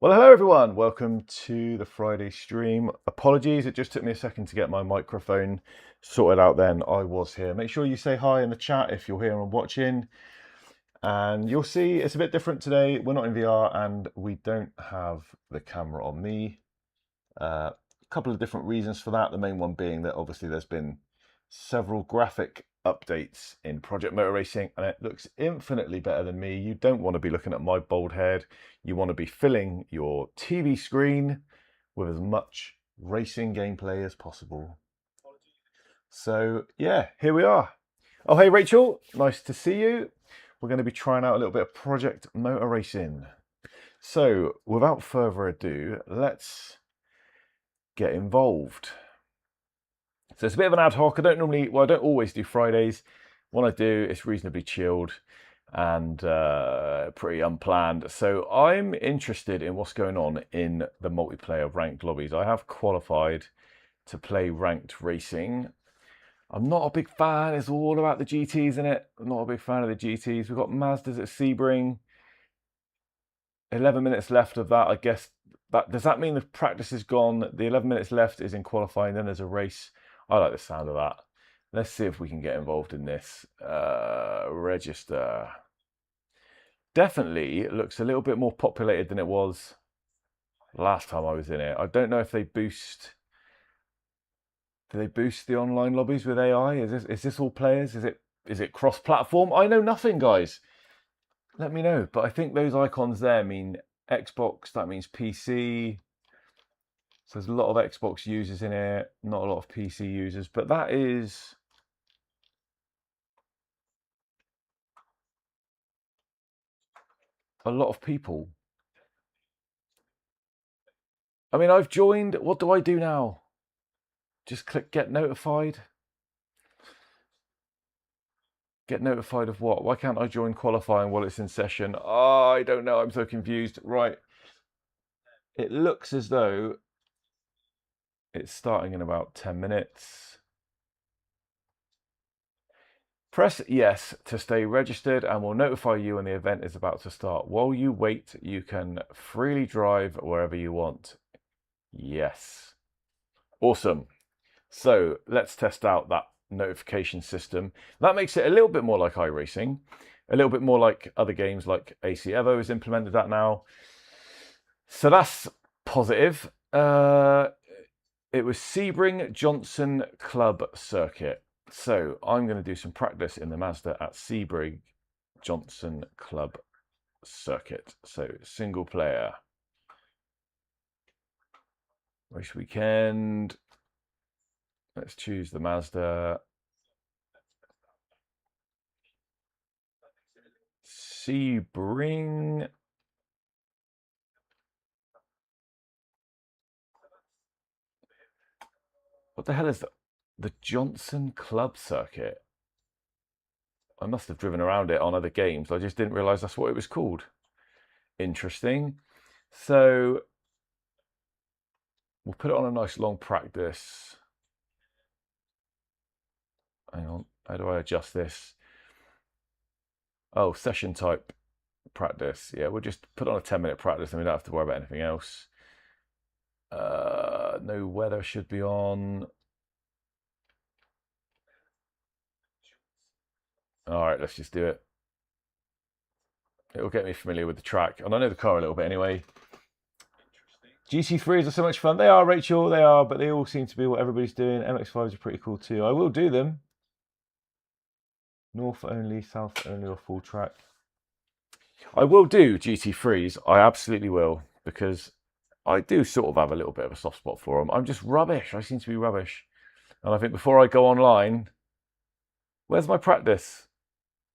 Well, hello everyone. Welcome to the Friday stream. Apologies, it just took me a second to get my microphone sorted out then. I was here. Make sure you say hi in the chat if you're here and watching. And you'll see it's a bit different today. We're not in VR and we don't have the camera on me. A couple of different reasons for that. The main one being that obviously there's been several graphic updates in Project Motor Racing and it looks infinitely better than me. You don't want to be looking at my bald head. You want to be filling your TV screen with as much racing gameplay as possible. So yeah, here we are. Oh, hey Rachel, nice to see you. We're going to be trying out a little bit of Project Motor Racing. So without further ado, let's get involved. So it's a bit of an ad hoc. I don't always do Fridays. When I do, it's reasonably chilled and pretty unplanned. So I'm interested in what's going on in the multiplayer ranked lobbies. I have qualified to play ranked racing. I'm not a big fan. It's all about the GTs in it. I'm not a big fan of the GTs. We've got Mazdas at Sebring. 11 minutes left of that. I guess does that mean the practice is gone? The 11 minutes left is in qualifying. Then there's a race. I like the sound of that. Let's see if we can get involved in this. Register. Definitely looks a little bit more populated than it was last time I was in it. I don't know if they boost. Do they boost the online lobbies with AI? Is this all players? Is it cross-platform? I know nothing, guys. Let me know. But I think those icons there mean Xbox. That means PC. So there's a lot of Xbox users in here, not a lot of PC users, but that is a lot of people. I mean, I've joined. What do I do now? Just click get notified. Get notified of what? Why can't I join qualifying while it's in session? Oh, I don't know. I'm so confused. Right. It looks as though it's starting in about 10 minutes. Press yes to stay registered and we'll notify you when the event is about to start. While you wait, you can freely drive wherever you want. Yes. Awesome. So let's test out that notification system. That makes it a little bit more like iRacing, a little bit more like other games like Ac Evo has implemented that now. So that's positive. It was Sebring Johnson Club Circuit. So I'm going to do some practice in the Mazda at Sebring Johnson Club Circuit. So single player. Race weekend. Let's choose the Mazda. Sebring. What the hell is that? The Johnson Club Circuit. I must have driven around it on other games. I just didn't realize that's what it was called. Interesting. So we'll put it on a nice long practice. Hang on, how do I adjust this? Oh, session type practice. Yeah, we'll just put on a 10-minute practice and we don't have to worry about anything else. No weather should be on. All right, let's just do it. It'll get me familiar with the track. And I know the car a little bit anyway. GT3s are so much fun. They are, Rachel, they are, but they all seem to be what everybody's doing. MX-5s are pretty cool too. I will do them. North only, south only, or full track. I will do GT3s. I absolutely will, because I do sort of have a little bit of a soft spot for them. I'm just rubbish. I seem to be rubbish. And I think before I go online, where's my practice?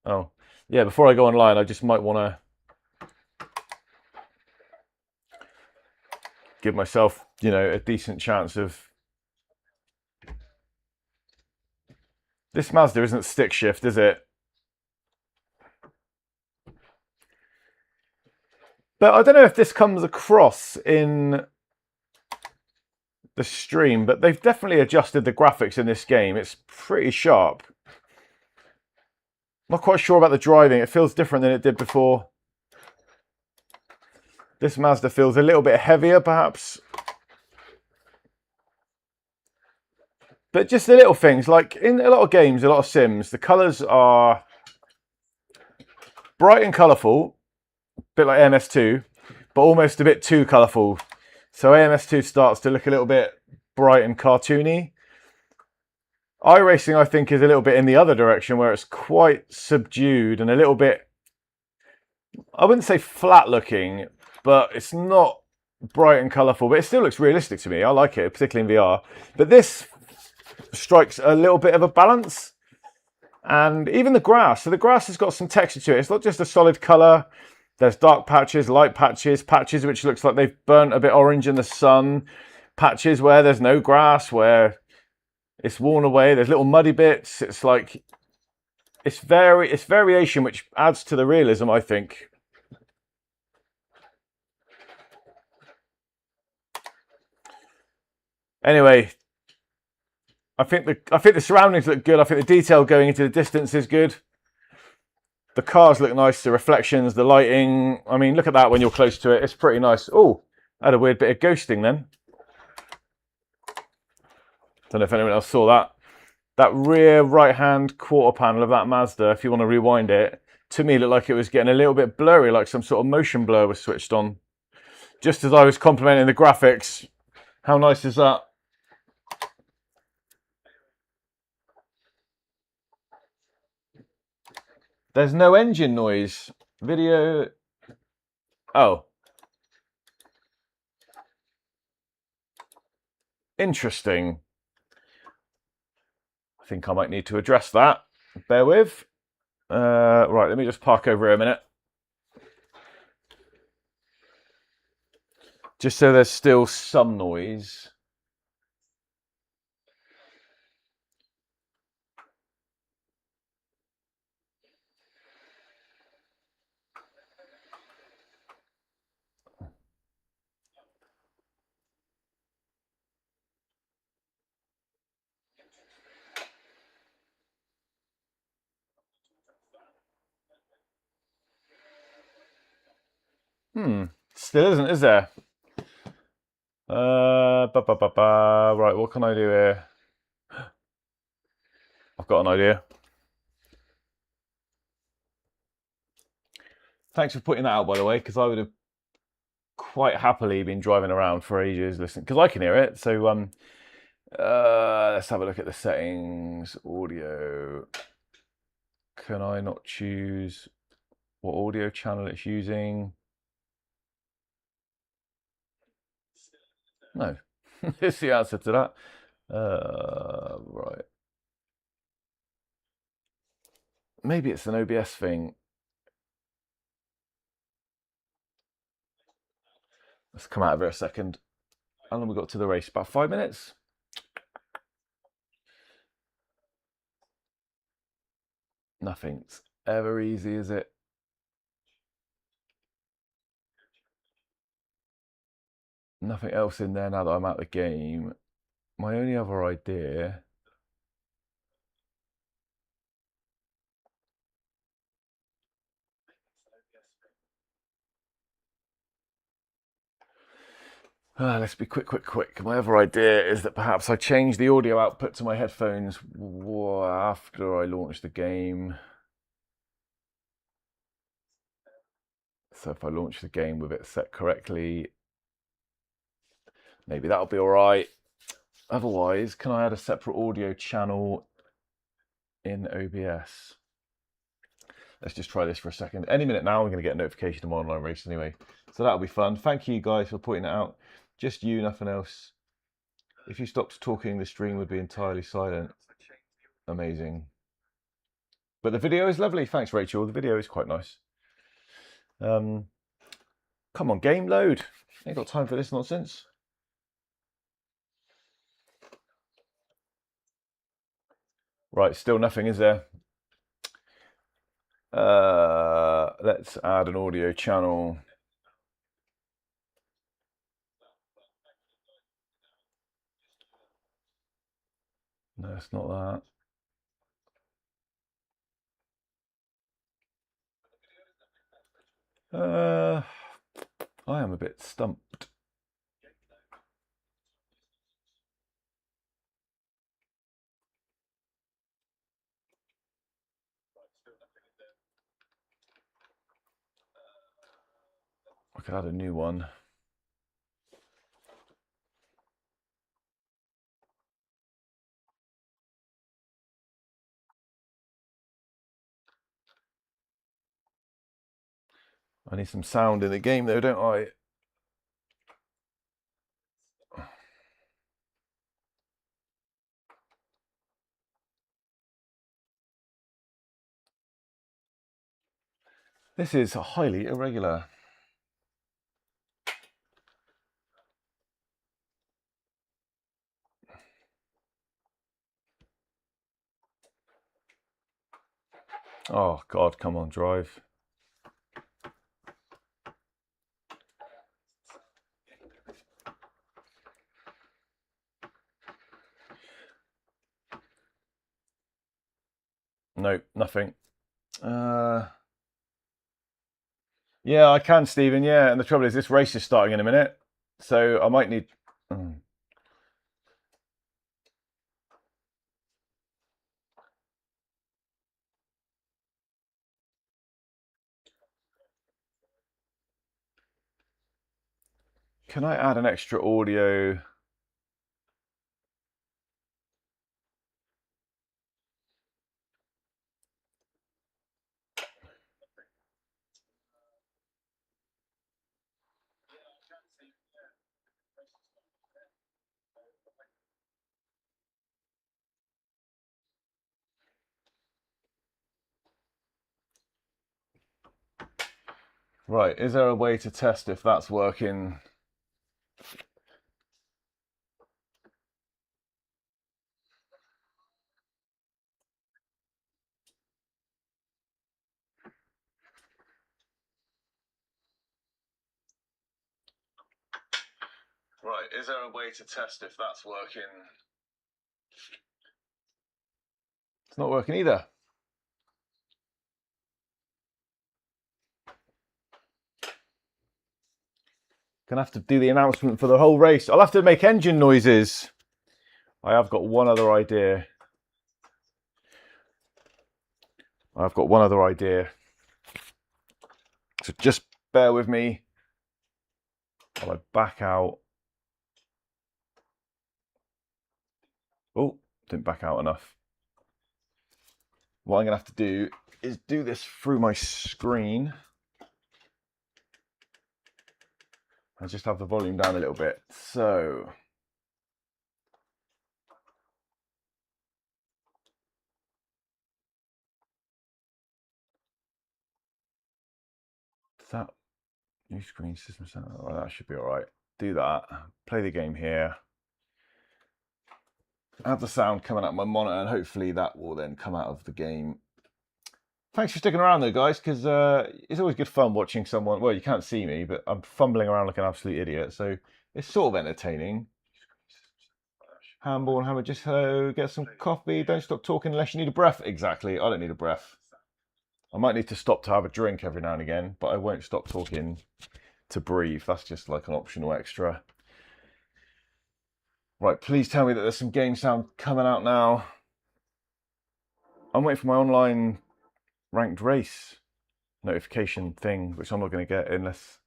Oh, yeah, before I go online, I just might want to give myself, you know, a decent chance of... This Mazda isn't stick shift, is it? But I don't know if this comes across in the stream, but they've definitely adjusted the graphics in this game. It's pretty sharp. Not quite sure about the driving. It feels different than it did before. This Mazda feels a little bit heavier, perhaps. But just the little things, like in a lot of games, a lot of sims, the colours are bright and colourful, a bit like AMS2, but almost a bit too colourful. So AMS2 starts to look a little bit bright and cartoony. iRacing, I think, is a little bit in the other direction, where it's quite subdued and a little bit, I wouldn't say flat looking, but it's not bright and colourful, but it still looks realistic to me. I like it, particularly in VR. But this strikes a little bit of a balance. And even the grass. So the grass has got some texture to it. It's not just a solid colour. There's dark patches, light patches, patches which looks like they've burnt a bit orange in the sun, patches where there's no grass, where it's worn away. There's little muddy bits. It's like, it's variation which adds to the realism, I think. Anyway, I think the surroundings look good. I think the detail going into the distance is good. The cars look nice. The reflections, the lighting. I mean, look at that when you're close to it. It's pretty nice. Oh, I had a weird bit of ghosting then. Don't know if anyone else saw that. That rear right-hand quarter panel of that Mazda, if you want to rewind it, to me looked like it was getting a little bit blurry, like some sort of motion blur was switched on. Just as I was complimenting the graphics. How nice is that? There's no engine noise. Video. Oh. Interesting. I think I might need to address that. Bear with. Right, let me just park over here a minute. Just so there's still some noise. Still isn't, is there? Right, what can I do here? I've got an idea. Thanks for putting that out, by the way, because I would have quite happily been driving around for ages listening, because I can hear it. So let's have a look at the settings. Audio. Can I not choose what audio channel it's using? No. It's the answer to that. Right. Maybe it's an OBS thing. Let's come out of here a second. How long have we got to the race? About 5 minutes? Nothing's ever easy, is it? Nothing else in there now that I'm out of the game. My only other idea... let's be quick. My other idea is that perhaps I change the audio output to my headphones after I launch the game. So if I launch the game with it set correctly, maybe that'll be all right. Otherwise, can I add a separate audio channel in OBS? Let's just try this for a second. Any minute now, I'm going to get a notification of my online race anyway. So that'll be fun. Thank you guys for pointing it out. Just you, nothing else. If you stopped talking, the stream would be entirely silent. Amazing. But the video is lovely. Thanks, Rachel. The video is quite nice. Come on, game load. Ain't got time for this nonsense. Right, still nothing, is there? Let's add an audio channel. No, it's not that. I am a bit stumped. I could add a new one. I need some sound in the game though, don't I? This is highly irregular. Oh God, come on, drive. No, nothing. Yeah, I can, Stephen. Yeah, and the trouble is, this race is starting in a minute, so I might need. Can I add an extra audio? Right, is there a way to test if that's working? Right, is there a way to test if that's working? It's not working either. Gonna have to do the announcement for the whole race. I'll have to make engine noises. I have got one other idea. I've got one other idea. So just bear with me while I back out. Oh, didn't back out enough. What I'm gonna have to do is do this through my screen. I just have the volume down a little bit. So that new screen system center. Oh, that should be all right. Do that. Play the game here. Have the sound coming out of my monitor, and hopefully that will then come out of the game. Thanks for sticking around though, guys, because it's always good fun watching someone. Well, you can't see me, but I'm fumbling around like an absolute idiot, so it's sort of entertaining. Handball and Hammer, just get some coffee. Don't stop talking unless you need a breath. Exactly. I don't need a breath. I might need to stop to have a drink every now and again, but I won't stop talking to breathe. That's just like an optional extra. Right, please tell me that there's some game sound coming out now. I'm waiting for my online ranked race notification thing, which I'm not going to get unless...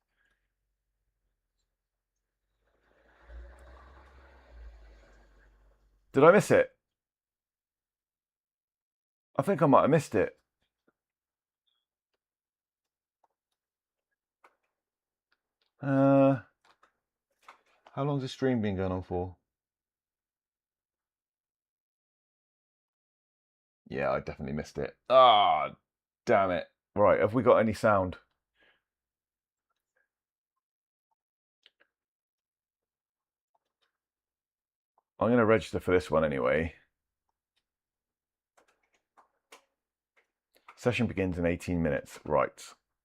Did I miss it? I think I might have missed it. How long's the stream been going on for? Yeah, I definitely missed it. Ah, damn it. Right, have we got any sound? I'm going to register for this one anyway. Session begins in 18 minutes. Right.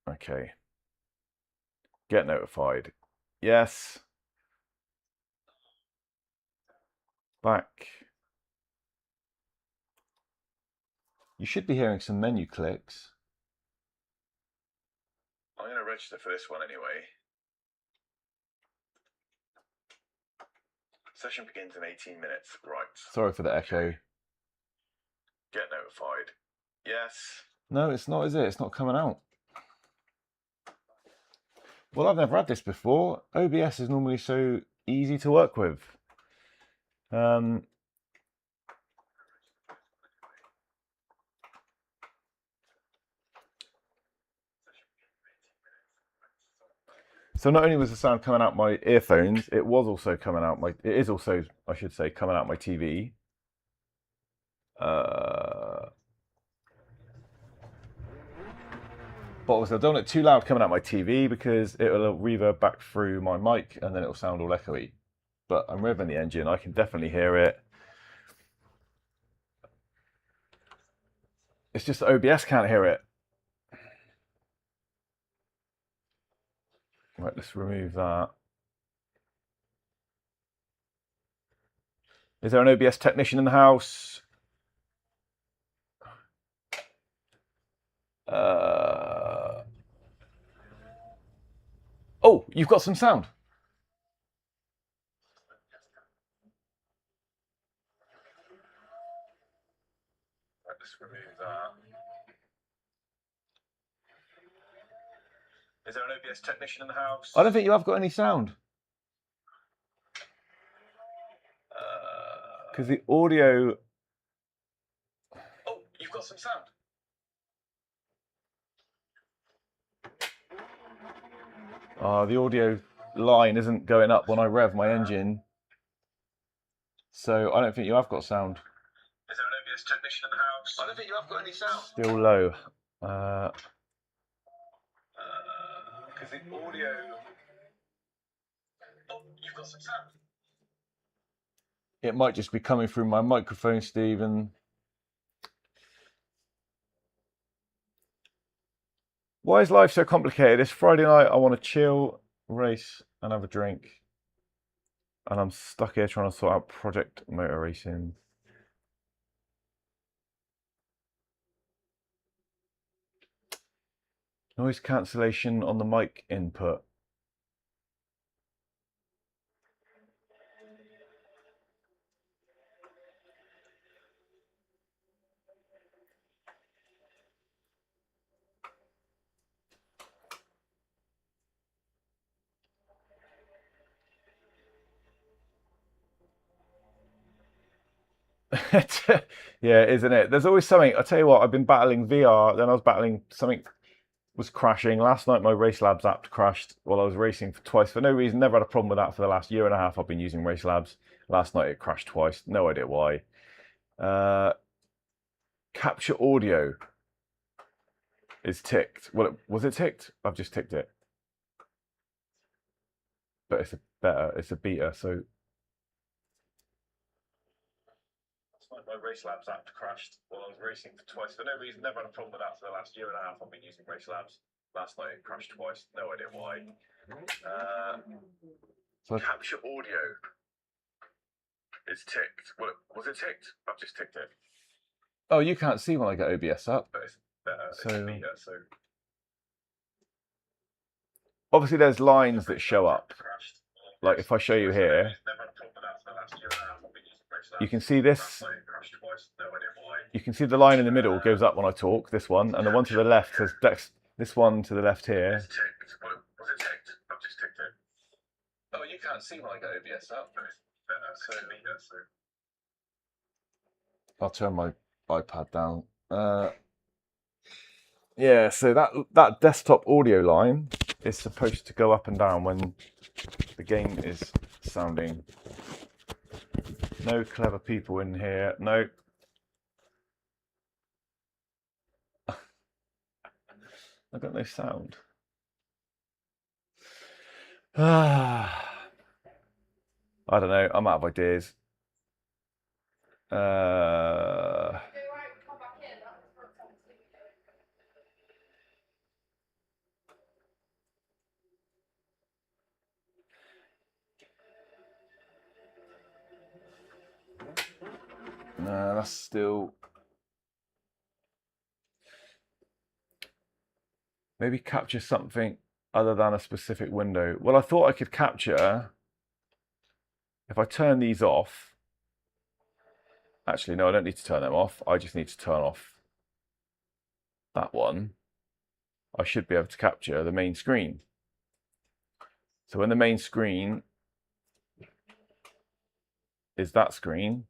Okay. Get notified. Yes. Back. You should be hearing some menu clicks. I'm going to register for this one anyway. Session begins in 18 minutes. Right. Sorry for the echo. Get notified. Yes. No, it's not, is it? It's not coming out. Well, I've never had this before. OBS is normally so easy to work with. So not only was the sound coming out my earphones, it was also coming out my. It is also, I should say, coming out my TV. But obviously I don't want it too loud coming out my TV because it'll reverb back through my mic and then it'll sound all echoey. But I'm revving the engine, I can definitely hear it. It's just that OBS can't hear it. Right, let's remove that. Is there an OBS technician in the house? Oh, you've got some sound. Right, let's remove that. Is there an OBS technician in the house? I don't think you have got any sound. Because the audio... Oh, you've got some sound. The audio line isn't going up when I rev my engine. So I don't think you have got sound. Is there an OBS technician in the house? I don't think you have got any sound. Still low. Because the audio... Oh, you've got some sound. It might just be coming through my microphone, Stephen. Why is life so complicated? It's Friday night, I want to chill, race, and have a drink. And I'm stuck here trying to sort out project motor racing. Noise cancellation on the mic input. Yeah, isn't it? There's always something. I tell you what, I've been battling VR, then I was battling something was crashing. Last night my Race Labs app crashed while I was racing for twice for no reason. Never had a problem with that for the last year and a half I've been using Race Labs. Last night it crashed twice. No idea why. Capture audio is ticked. Well, was it ticked? I've just ticked it. But it's a beta, so my Race Labs app crashed while I was racing for twice for no reason. Never had a problem with that for the last year and a half I've been using Race Labs. Last night it crashed twice. No idea why. So capture audio is ticked. Well, was it ticked? I've just ticked it. Oh, you can't see when I get OBS up. But it's better. It's beta, so obviously there's lines that show up. Like if I show you here, you can see this. You can see the line in the middle goes up when I talk, this one, and the one to the left has this one to the left here. Was it ticked? I've just ticked it. Oh, you can't see when I get OBS up. So I'll turn my iPad down. Yeah, so that desktop audio line is supposed to go up and down when the game is sounding. No clever people in here. No. I've got no sound. I don't know. I'm out of ideas. No, that's still... Maybe capture something other than a specific window. Well, I thought I could capture if I turn these off, actually, no, I don't need to turn them off. I just need to turn off that one. I should be able to capture the main screen. So when the main screen is that screen,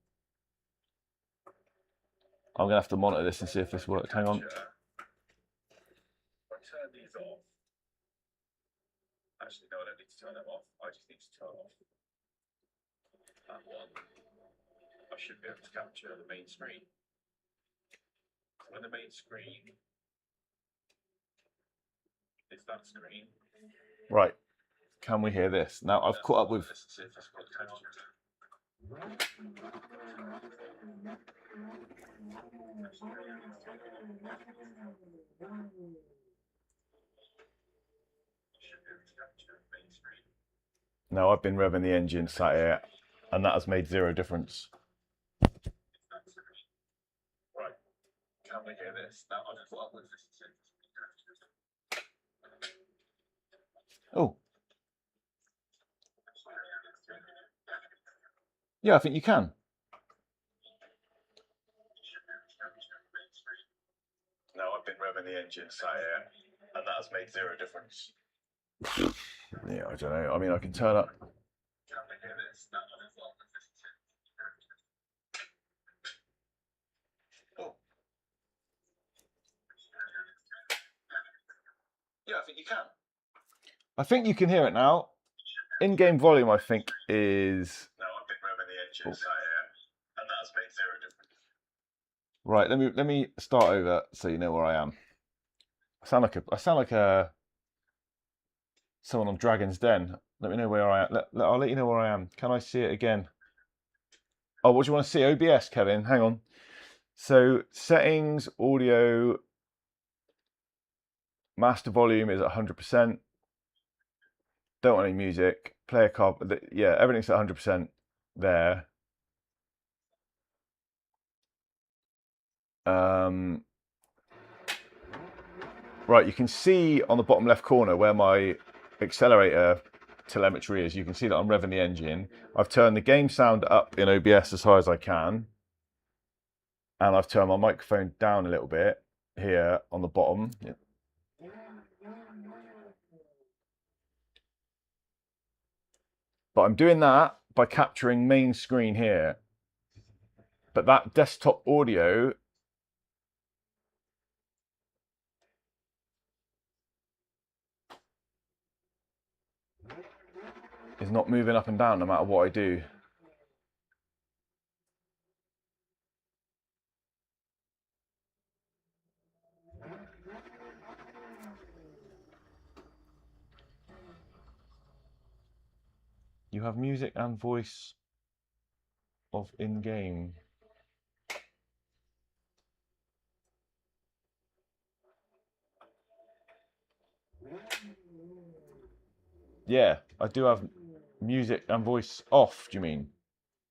I'm going to have to monitor this and see if this works. Hang on. Actually, no, I don't need to turn them off. I just need to turn off that one. I should be able to capture the main screen. When the main screen is that screen. Right. Can we hear this? Now I've caught up with. Now I've been revving the engine sat here, and that has made zero difference. Right. Can we hear this? Now I've caught up with this. Oh. Yeah, I think you can. Now I've been revving the engine sat here, and that has made zero difference. Yeah, I don't know. I mean, I can turn up. Oh. Yeah, I think you can. I think you can hear it now. In-game volume, I think, is. Now I've been revving the engine sat here, and that has made zero difference. Right, let me start over so you know where I am. I sound like someone on Dragon's Den. Let me know where I am. I'll let you know where I am. Can I see it again? Oh, what do you want to see? OBS, Kevin. Hang on. So settings, audio, master volume is at 100%. Don't want any music. Player card. Yeah, everything's at 100% there. Right, you can see on the bottom left corner where my accelerator telemetry is. You can see that I'm revving the engine. I've turned the game sound up in OBS as high as I can. And I've turned my microphone down a little bit here on the bottom. But I'm doing that by capturing main screen here. But that desktop audio is not moving up and down no matter what I do. You have music and voice of in-game. Yeah, I do have music and voice off, do you mean?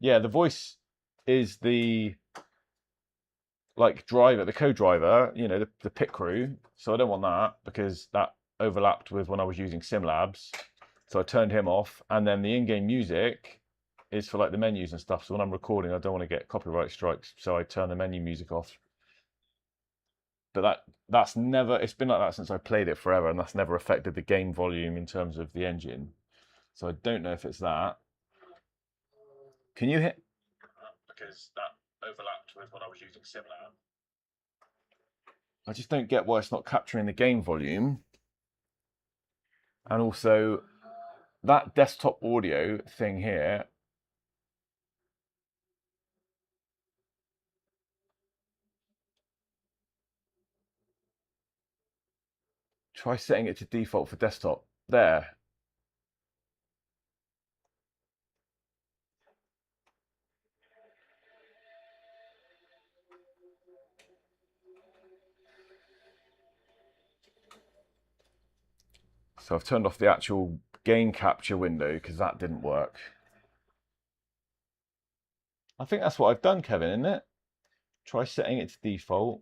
Yeah, the voice is the driver, the co-driver, you know, the pit crew. So I don't want that because that overlapped with when I was using SimLabs. So I turned him off, and then the in-game music is for like the menus and stuff. So when I'm recording, I don't want to get copyright strikes, so I turn the menu music off. But that's never, it's been like that since I played it forever, and that's never affected the game volume in terms of the engine. So I don't know if it's that. Can you hit? Because that overlapped with when I was using SimLab. I just don't get why it's not capturing the game volume. And also, that desktop audio thing here, try setting it to default for desktop. There. So I've turned off the actual game capture window because that didn't work. I think that's what I've done, Kevin, isn't it? Try setting it to default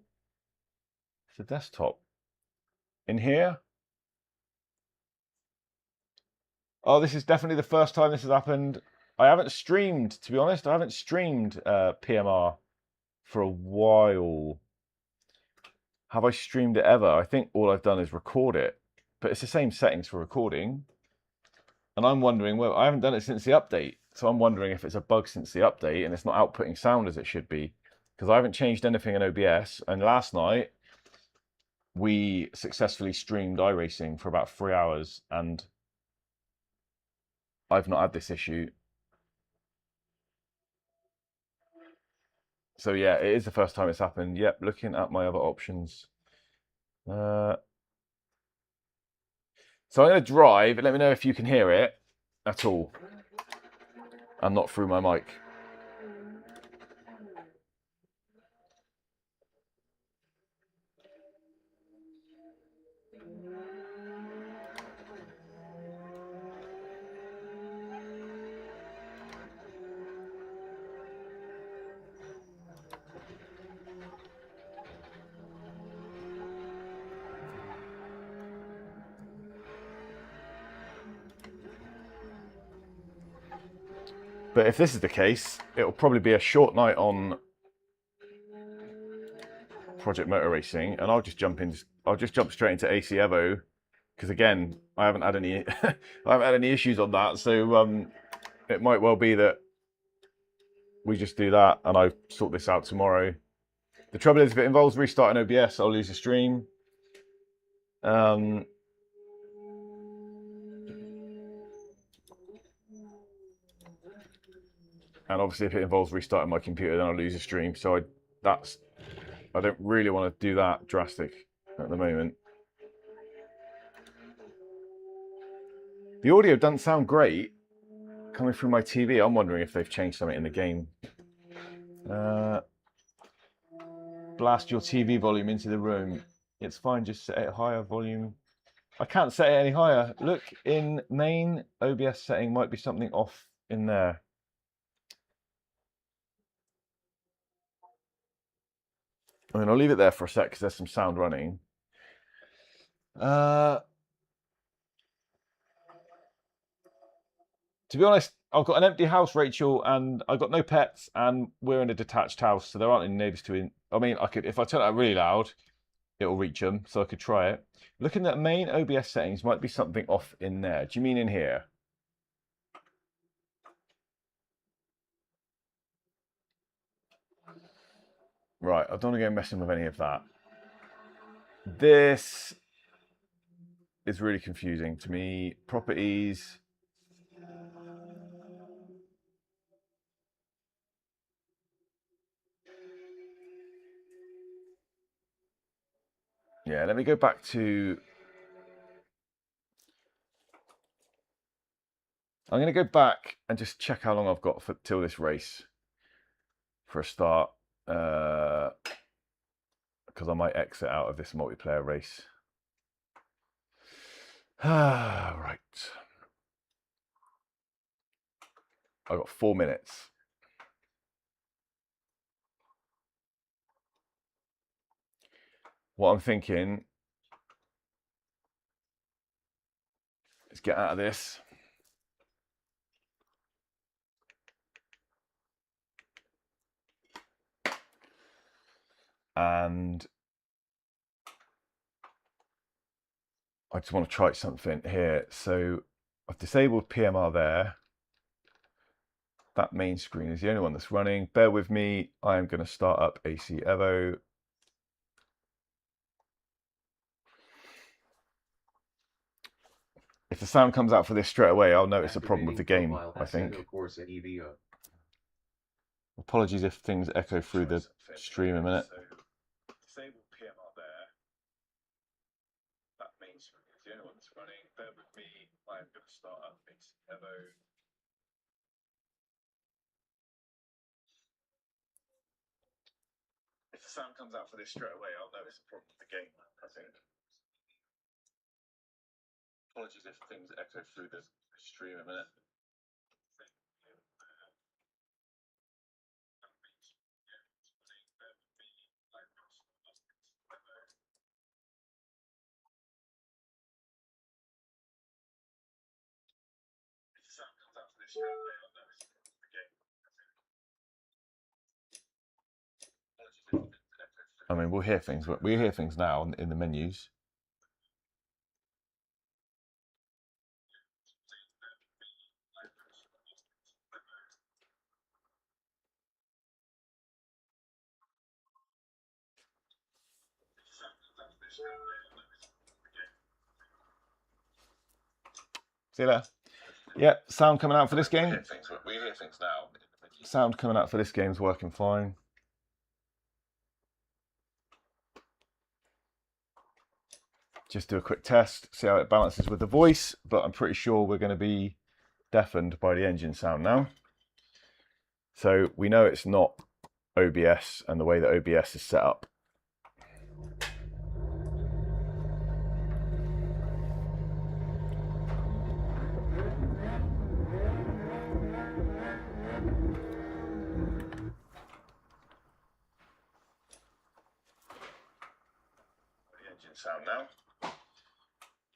for desktop. In here. Oh, this is definitely the first time this has happened. I haven't streamed, to be honest. I haven't streamed PMR for a while. Have I streamed it ever? I think all I've done is record it, but it's the same settings for recording. And I'm wondering, well, I haven't done it since the update. So I'm wondering if it's a bug since the update and it's not outputting sound as it should be. Because I haven't changed anything in OBS. And last night, we successfully streamed iracing for about 3 hours. And I've not had this issue. So yeah, it is the first time it's happened. Yep, looking at my other options. So I'm going to drive. Let me know if you can hear it at all. And not through my mic. But if this is the case, it'll probably be a short night on Project Motor Racing, and I'll just jump straight into AC Evo, because again, I haven't had any I haven't had any issues on that. So it might well be that we just do that and I sort this out tomorrow. The trouble is, if it involves restarting OBS, I'll lose the stream. And obviously, if it involves restarting my computer, then I'll lose the stream. So I don't really want to do that drastic at the moment. The audio doesn't sound great coming through my TV. I'm wondering if they've changed something in the game. Blast your TV volume into the room. It's fine, just set it higher volume. I can't set it any higher. Look, in main OBS setting might be something off in there. I mean, I'll leave it there for a sec because there's some sound running. To be honest, I've got an empty house, Rachel, and I've got no pets, and we're in a detached house, so there aren't any neighbours to in. I mean, I could, if I turn it up really loud, it'll reach them, so I could try it. Looking at main OBS settings, might be something off in there. Do you mean in here? Right, I don't want to go messing with any of that. This is really confusing to me. Properties. Yeah, let me go back to... I'm going to go back and just check how long I've got till this race for a start. Because I might exit out of this multiplayer race. Right. I've got 4 minutes. What I'm thinking is get out of this. And I just want to try something here. So I've disabled PMR there. That main screen is the only one that's running. Bear with me. I am going to start up AC Evo. If the sound comes out for this straight away, I'll notice a problem with the game, I think. Apologies if things echo through the stream a minute. Disable PMR there. That main screen is the only one that's running. Bear with me. I am going to start up AC Evo. If the sound comes out for this straight away, I'll notice a problem with the game, I think. Apologies if things echo through the stream a minute. If the sound comes out for this straight away, I'll notice. I mean, we'll hear things. We hear things now in the menus. See there? Yeah, sound coming out for this game. We hear things now. Sound coming out for this game's working fine. Just do a quick test, see how it balances with the voice, but I'm pretty sure we're going to be deafened by the engine sound now. So we know it's not OBS and the way that OBS is set up. The engine sound now.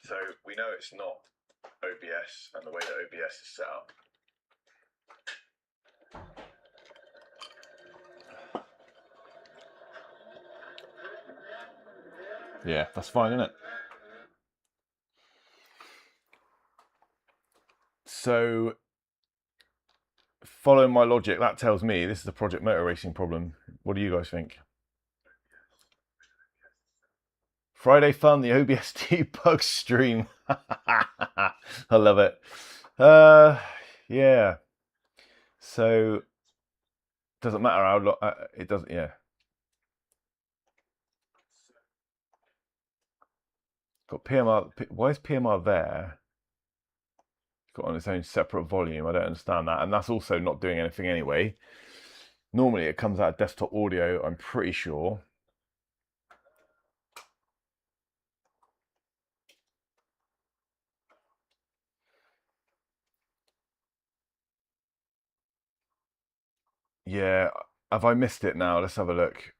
So we know it's not OBS and the way that OBS is set up. Yeah, that's fine, isn't it? So, following my logic, that tells me this is a Project Motor Racing problem. What do you guys think? Friday fun, the OBS debug stream. I love it. Yeah. So, doesn't matter how it doesn't. Yeah. Got PMR. Why is PMR there? Got on its own separate volume. I don't understand that, and that's also not doing anything anyway. Normally, it comes out of desktop audio. I'm pretty sure. Yeah, have I missed it now? Let's have a look.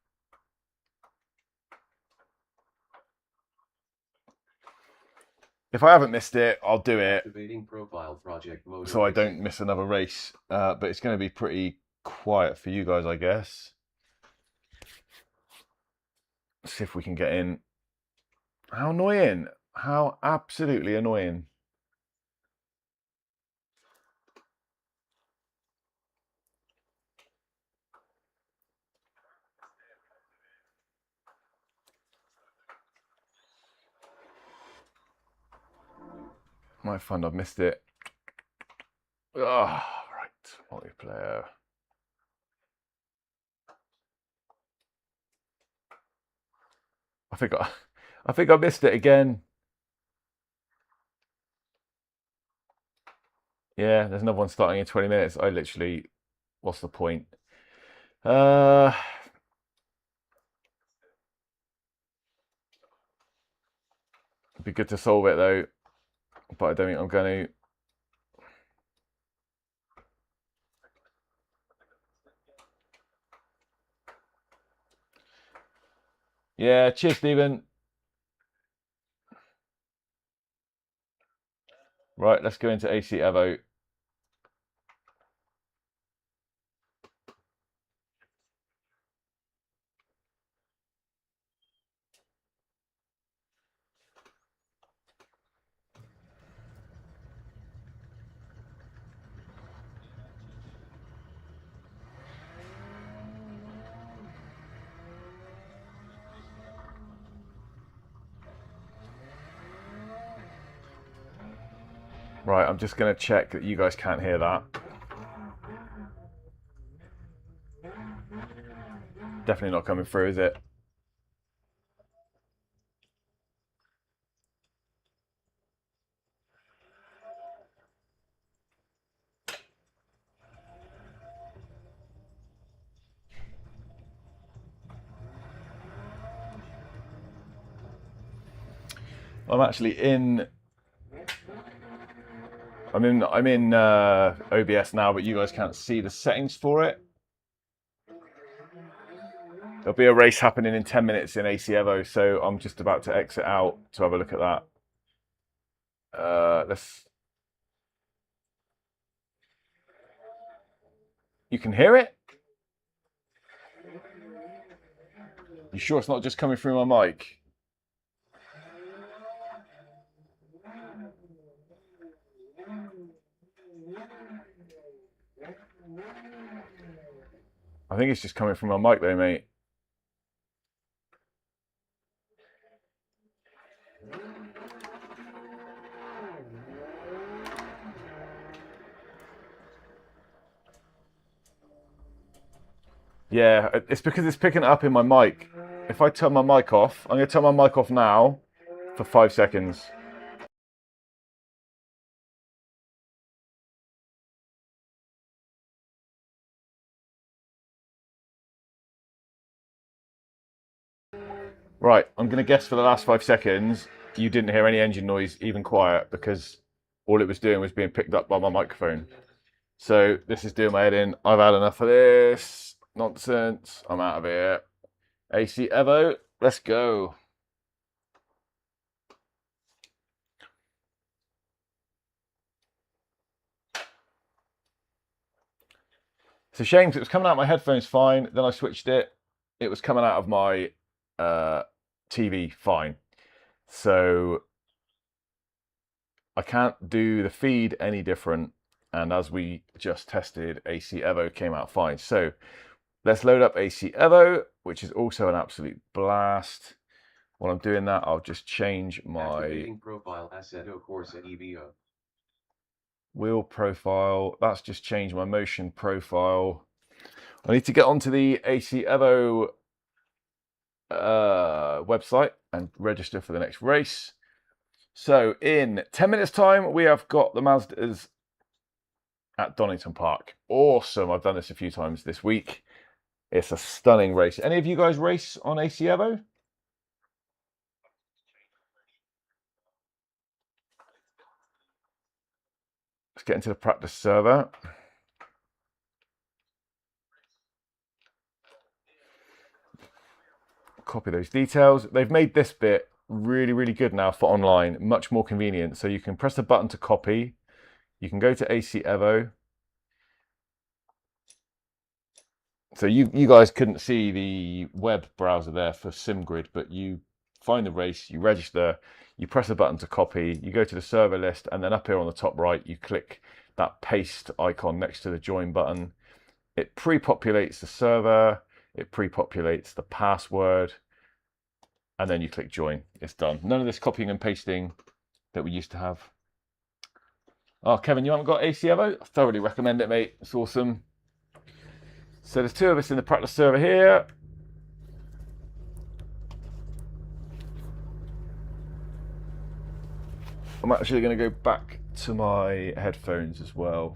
If I haven't missed it, I'll do it. Profile project mode so I don't miss another race. But it's going to be pretty quiet for you guys, I guess. Let's see if we can get in. How annoying. How absolutely annoying. Might find I've missed it. Oh, right. Multiplayer. I think I missed it again. Yeah, there's another one starting in 20 minutes. I literally, what's the point? It'd be good to solve it though, but I don't think I'm going to. Yeah, cheers, Stephen. Right, let's go into AC Evo. Right, I'm just going to check that you guys can't hear that. Definitely not coming through, is it? I'm actually in. I'm in OBS now, but you guys can't see the settings for it. There'll be a race happening in 10 minutes in AC Evo, so I'm just about to exit out to have a look at that. Let's. You can hear it? You sure it's not just coming through my mic? I think it's just coming from my mic though, mate. Yeah, it's because it's picking it up in my mic. If I turn my mic off, I'm going to turn my mic off now for 5 seconds. Right, I'm going to guess for the last 5 seconds you didn't hear any engine noise, even quiet, because all it was doing was being picked up by my microphone. So this is doing my head in. I've had enough of this nonsense. I'm out of here. AC Evo, let's go. It's a shame because it was coming out of my headphones fine. Then I switched it. It was coming out of my TV fine. So I can't do the feed any different. And as we just tested, AC Evo came out fine. So let's load up AC Evo, which is also an absolute blast. While I'm doing that, I'll just change my profile asset course at Evo. Wheel profile. That's just changed my motion profile. I need to get onto the AC Evo website and register for the next race. So in 10 minutes time, we have got the Mazdas at Donington Park. Awesome. I've done this a few times this week. It's a stunning race. Any of you guys race on AC Evo? Let's get into the practice server. Copy those details. They've made this bit really, really good now for online, much more convenient. So you can press the button to copy. You can go to AC Evo. So you guys couldn't see the web browser there for SIMGUY, but you find the race, you register, you press the button to copy, you go to the server list, and then up here on the top right, you click that paste icon next to the join button. It pre-populates the server, it pre-populates the password, and then you click join. It's done. None of this copying and pasting that we used to have. Oh, Kevin, you haven't got AC Evo? I thoroughly recommend it, mate. It's awesome. So there's 2 of us in the practice server here. I'm actually going to go back to my headphones as well.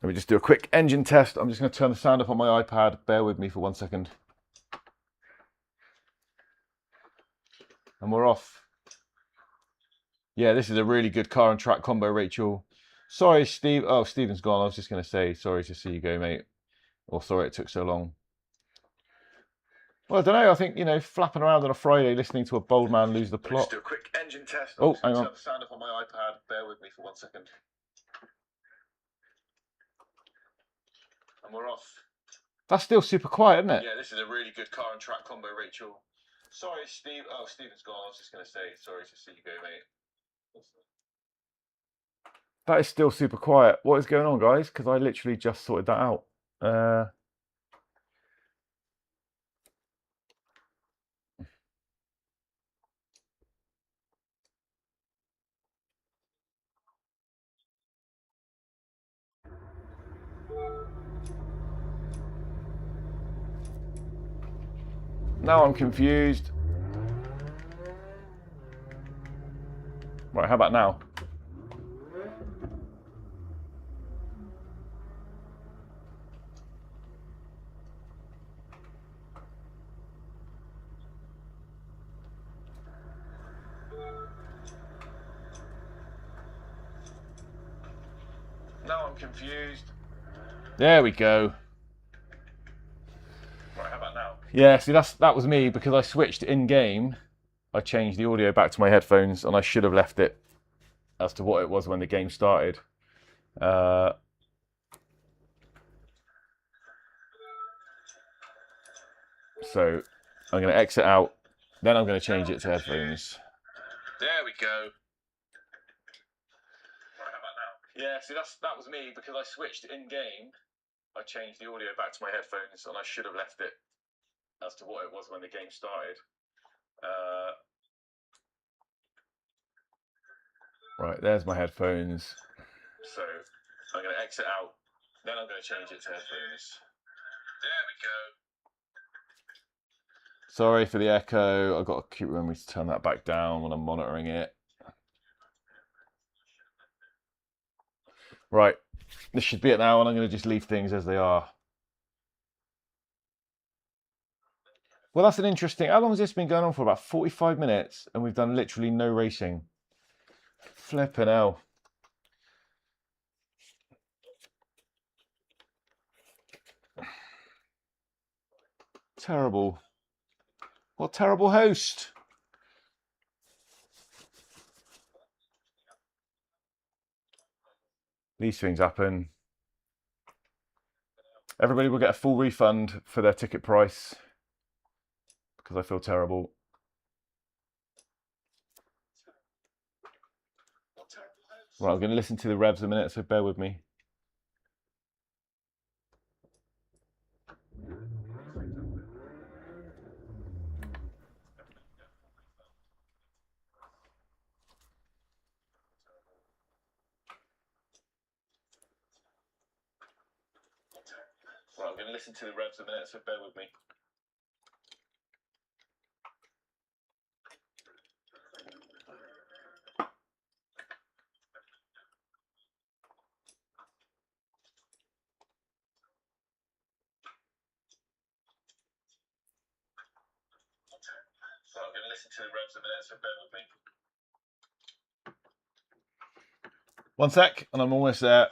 Let me just do a quick engine test. I'm just going to turn the sound up on my iPad. Bear with me for 1 second. And we're off. Yeah, this is a really good car and track combo, Rachel. Sorry, Steve. Oh, Stephen's gone. I was just going to say, sorry to see you go, mate. Or sorry it took so long. Well, I don't know. I think, you know, flapping around on a Friday listening to a bold man lose the plot. Just do a quick engine test. Oh, hang on. Turn the sound up on my iPad. Bear with me for 1 second. And we're off. That's still super quiet, isn't it? Yeah, this is a really good car and track combo, Rachel. Sorry, Steve. Oh, Stephen's gone. I was just going to say, sorry to see you go, mate. That is still super quiet. What is going on, guys? Because I literally just sorted that out. Now I'm confused. Right, how about now? Now I'm confused. There we go. Right, how about now? Yeah, see that was me because I switched in game. I changed the audio back to my headphones and I should have left it as to what it was when the game started. So I'm going to exit out, then I'm going to change it to headphones. There we go. Right, how about now? Yeah, see that was me because I switched in game. I changed the audio back to my headphones and I should have left it as to what it was when the game started. Right, there's my headphones. So I'm going to exit out, then I'm going to change it to headphones. There we go. Sorry for the echo. I've got to keep remembering to turn that back down when I'm monitoring it. Right, this should be it now, and I'm going to just leave things as they are. Well, that's an interesting... How long has this been going on for? About 45 minutes, and we've done literally no racing. Flipping hell. Terrible. What terrible host. These things happen. Everybody will get a full refund for their ticket price because I feel terrible. Right, I'm going to listen to the revs a minute, so bear with me. Right, I'm going to listen to the revs a minute, so bear with me. Right, I'm going to listen to the revs a minute, so bear with me. One sec, and I'm almost there.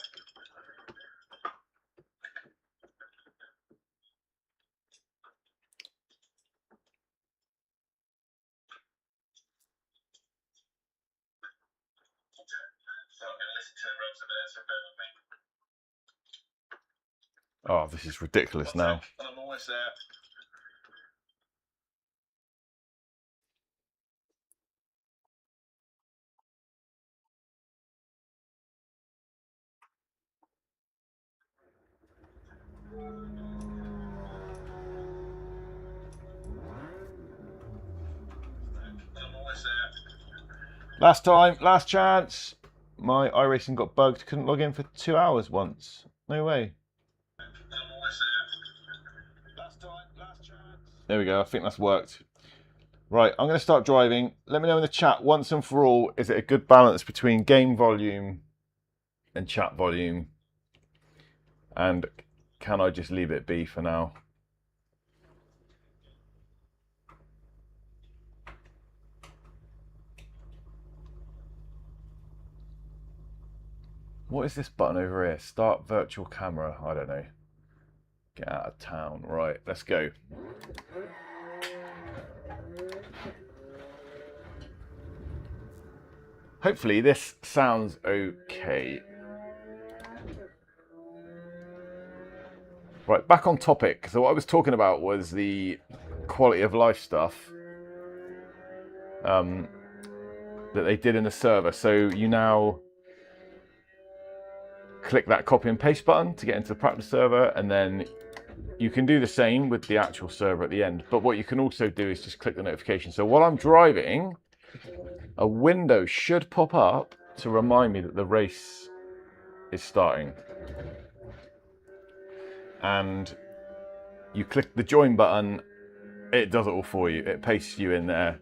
Oh, this is ridiculous now. And I'm almost there. Last time, last chance. My iRacing got bugged. Couldn't log in for 2 hours once. No way. There we go. I think that's worked. Right, I'm going to start driving. Let me know in the chat once and for all, is it a good balance between game volume and chat volume? And can I just leave it be for now? What is this button over here? Start virtual camera. I don't know. Get out of town. Right, let's go. Hopefully this sounds okay. Right, back on topic. So what I was talking about was the quality of life stuff that they did in the server. So you now click that copy and paste button to get into the practice server, and then you can do the same with the actual server at the end. But what you can also do is just click the notification. So while I'm driving, a window should pop up to remind me that the race is starting. And you click the join button, it does it all for you. It pastes you in there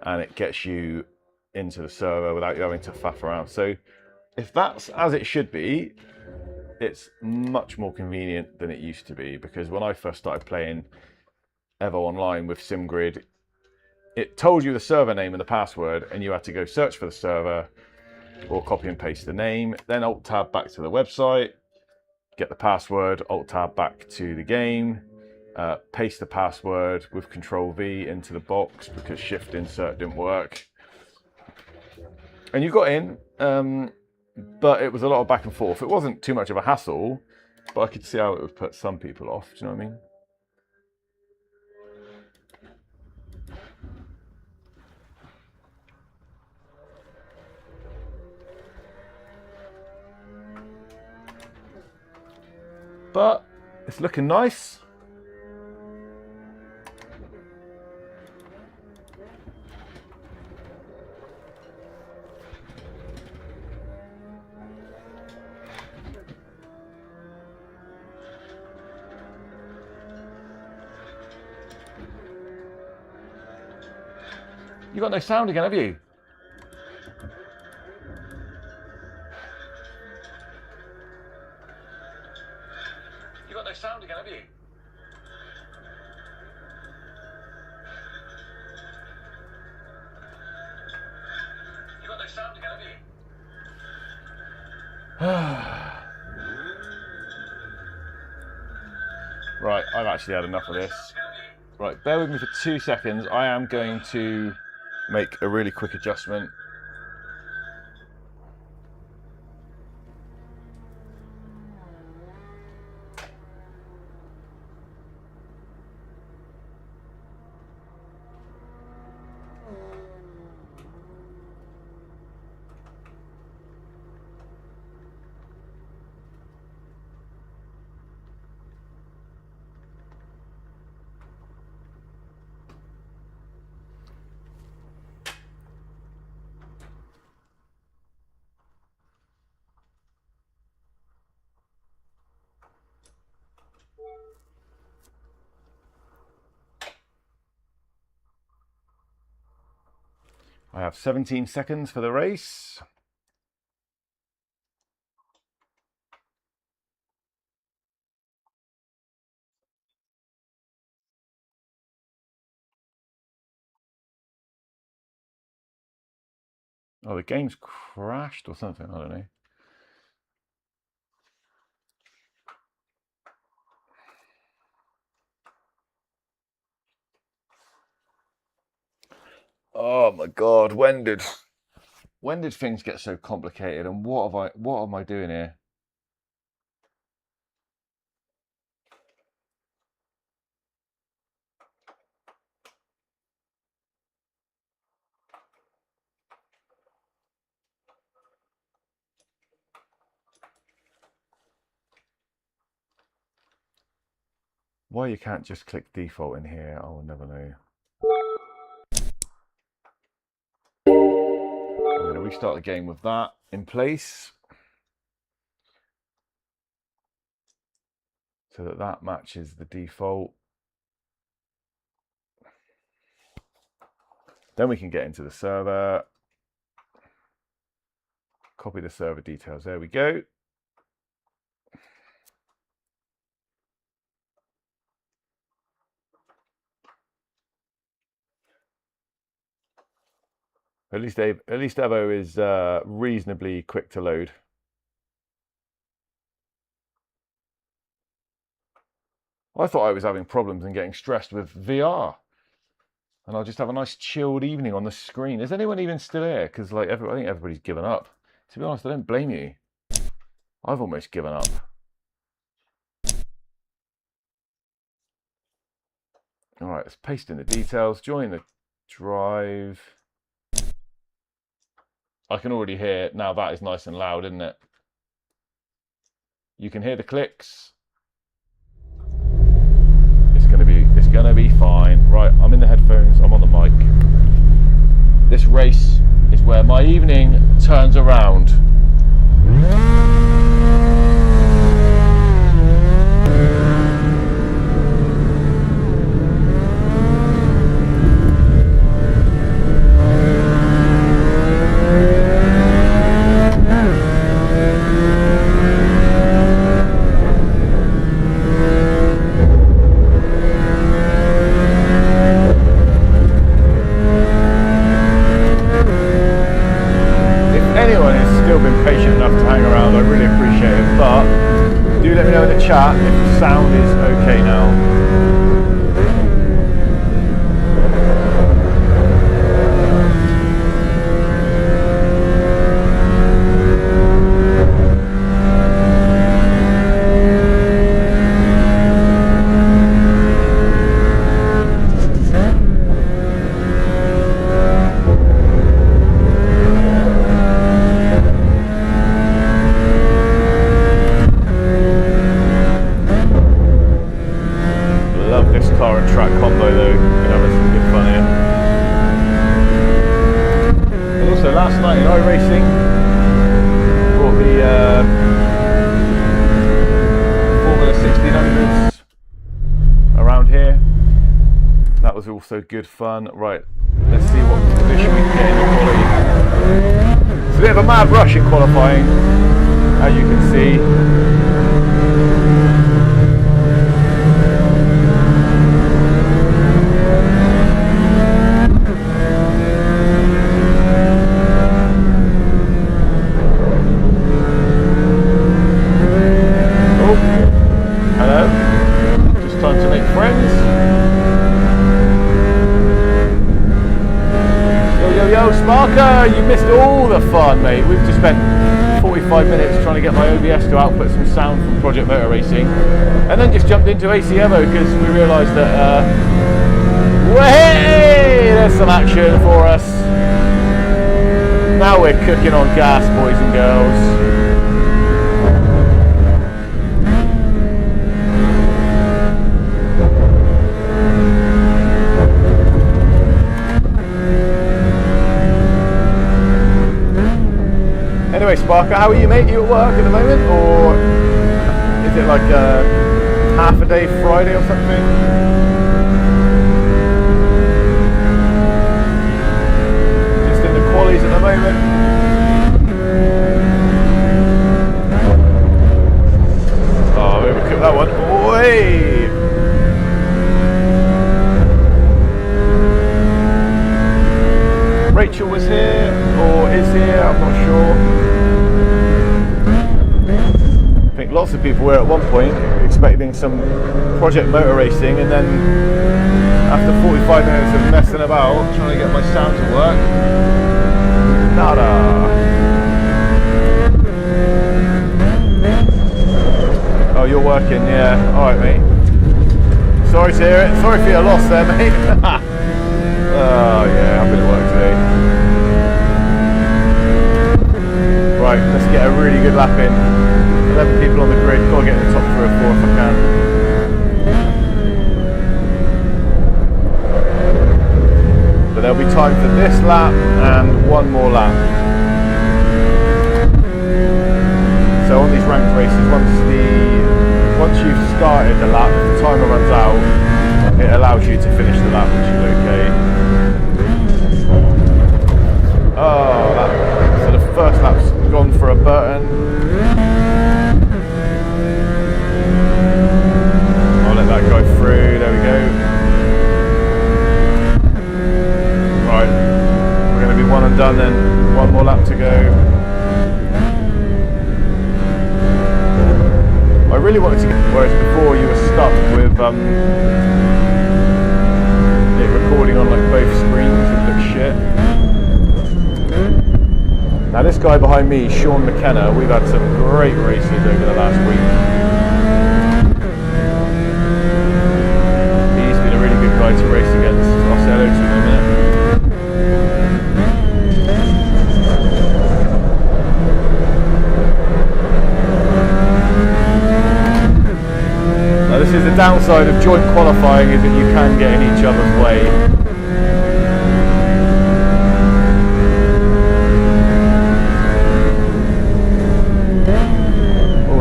and it gets you into the server without you having to faff around. So if that's as it should be, it's much more convenient than it used to be, because when I first started playing Evo Online with SimGrid, it told you the server name and the password, and you had to go search for the server or copy and paste the name, then alt tab back to the website, get the password, Alt-Tab back to the game, paste the password with Control-V into the box because Shift Insert didn't work. And you got in, but it was a lot of back and forth. It wasn't too much of a hassle, but I could see how it would put some people off. Do you know what I mean? But it's looking nice. You got no sound again, have you? You got no sound again, have you? You got no sound again, have you? Right, I've actually had enough of this. Right, bear with me for 2 seconds. I am going to make a really quick adjustment. I have 17 seconds for the race. Oh, the game's crashed or something, I don't know. Oh my God, when did things get so complicated, and what am I doing here? Why you can't just click default in here, I will never know. I'm going to restart the game with that in place, so that matches the default. Then we can get into the server, copy the server details, there we go. At least Evo is reasonably quick to load. I thought I was having problems and getting stressed with VR, and I'll just have a nice chilled evening on the screen. Is anyone even still here? Because I think everybody's given up. To be honest, I don't blame you. I've almost given up. All right, let's paste in the details. Join the drive. I can already hear now. That is nice and loud, isn't it? You can hear the clicks. It's gonna be fine. Right, I'm in the headphones. I'm on the mic. This race is where my evening turns around. Do let me know in the chat if the sound is okay now. Last night in iracing, brought the Formula 1600s around here. That was also good fun. Right, let's see what position we can get in the quality. It's a bit of a mad rush in qualifying, as you can see. You missed all the fun, mate. We've just spent 45 minutes trying to get my OBS to output some sound from Project Motor Racing, and then just jumped into AC Evo because we realised that hey, there's some action for us. Now we're cooking on gas, boys and girls. Anyway, Sparker, how are you, mate? You at work at the moment, or is it like a half a day Friday or something? Just in the qualies at the moment. Oh, we overcooked that one. Oi! Rachel was here, or is here, I'm not sure. I think lots of people were at one point expecting some Project Motor Racing, and then after 45 minutes of messing about trying to get my sound to work, nada. Oh, you're working, yeah. Alright, mate. Sorry to hear it. Sorry for your loss there, mate. Oh, yeah, I've been at work today. Right, let's get a really good lap in. 11 people on the grid, gotta get in the top 3 or 4 if I can. But there'll be time for this lap and one more lap. So on these ranked races, once you've started the lap, if the timer runs out, it allows you to finish the lap, which is okay. Oh, so the first lap's gone for a Burton. I'll let that go through, there we go. Right, we're going to be one and done then, one more lap to go. I really wanted to get, whereas before you were stuck with it recording on like both screens and looked shit. Now this guy behind me, Sean McKenna, we've had some great races over the last week. He's been a really good guy to race against. I'll say hello to him in a minute. Now this is the downside of joint qualifying, is that you can get in each other's way.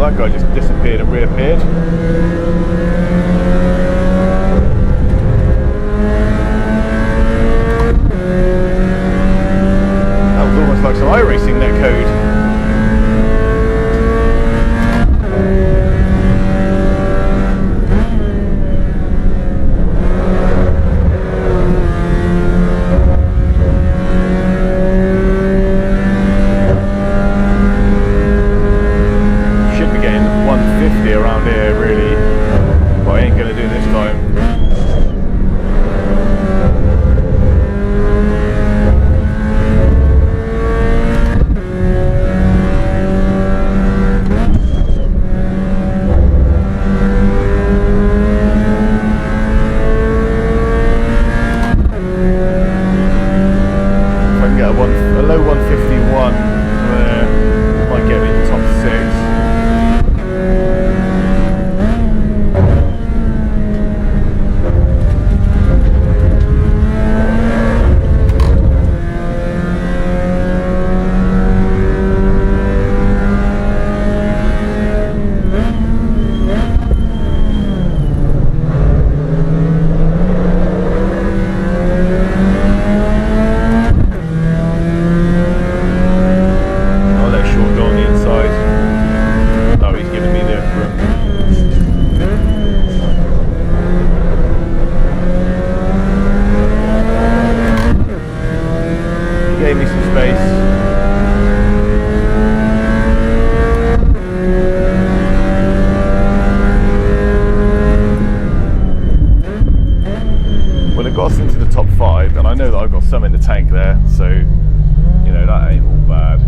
That guy just disappeared and reappeared. That was almost like some iracing netcode. get a low 151 there. Might get me in the top 6. Gave me some space. Well, it got us into the top 5, and I know that I've got some in the tank there, so you know that ain't all bad.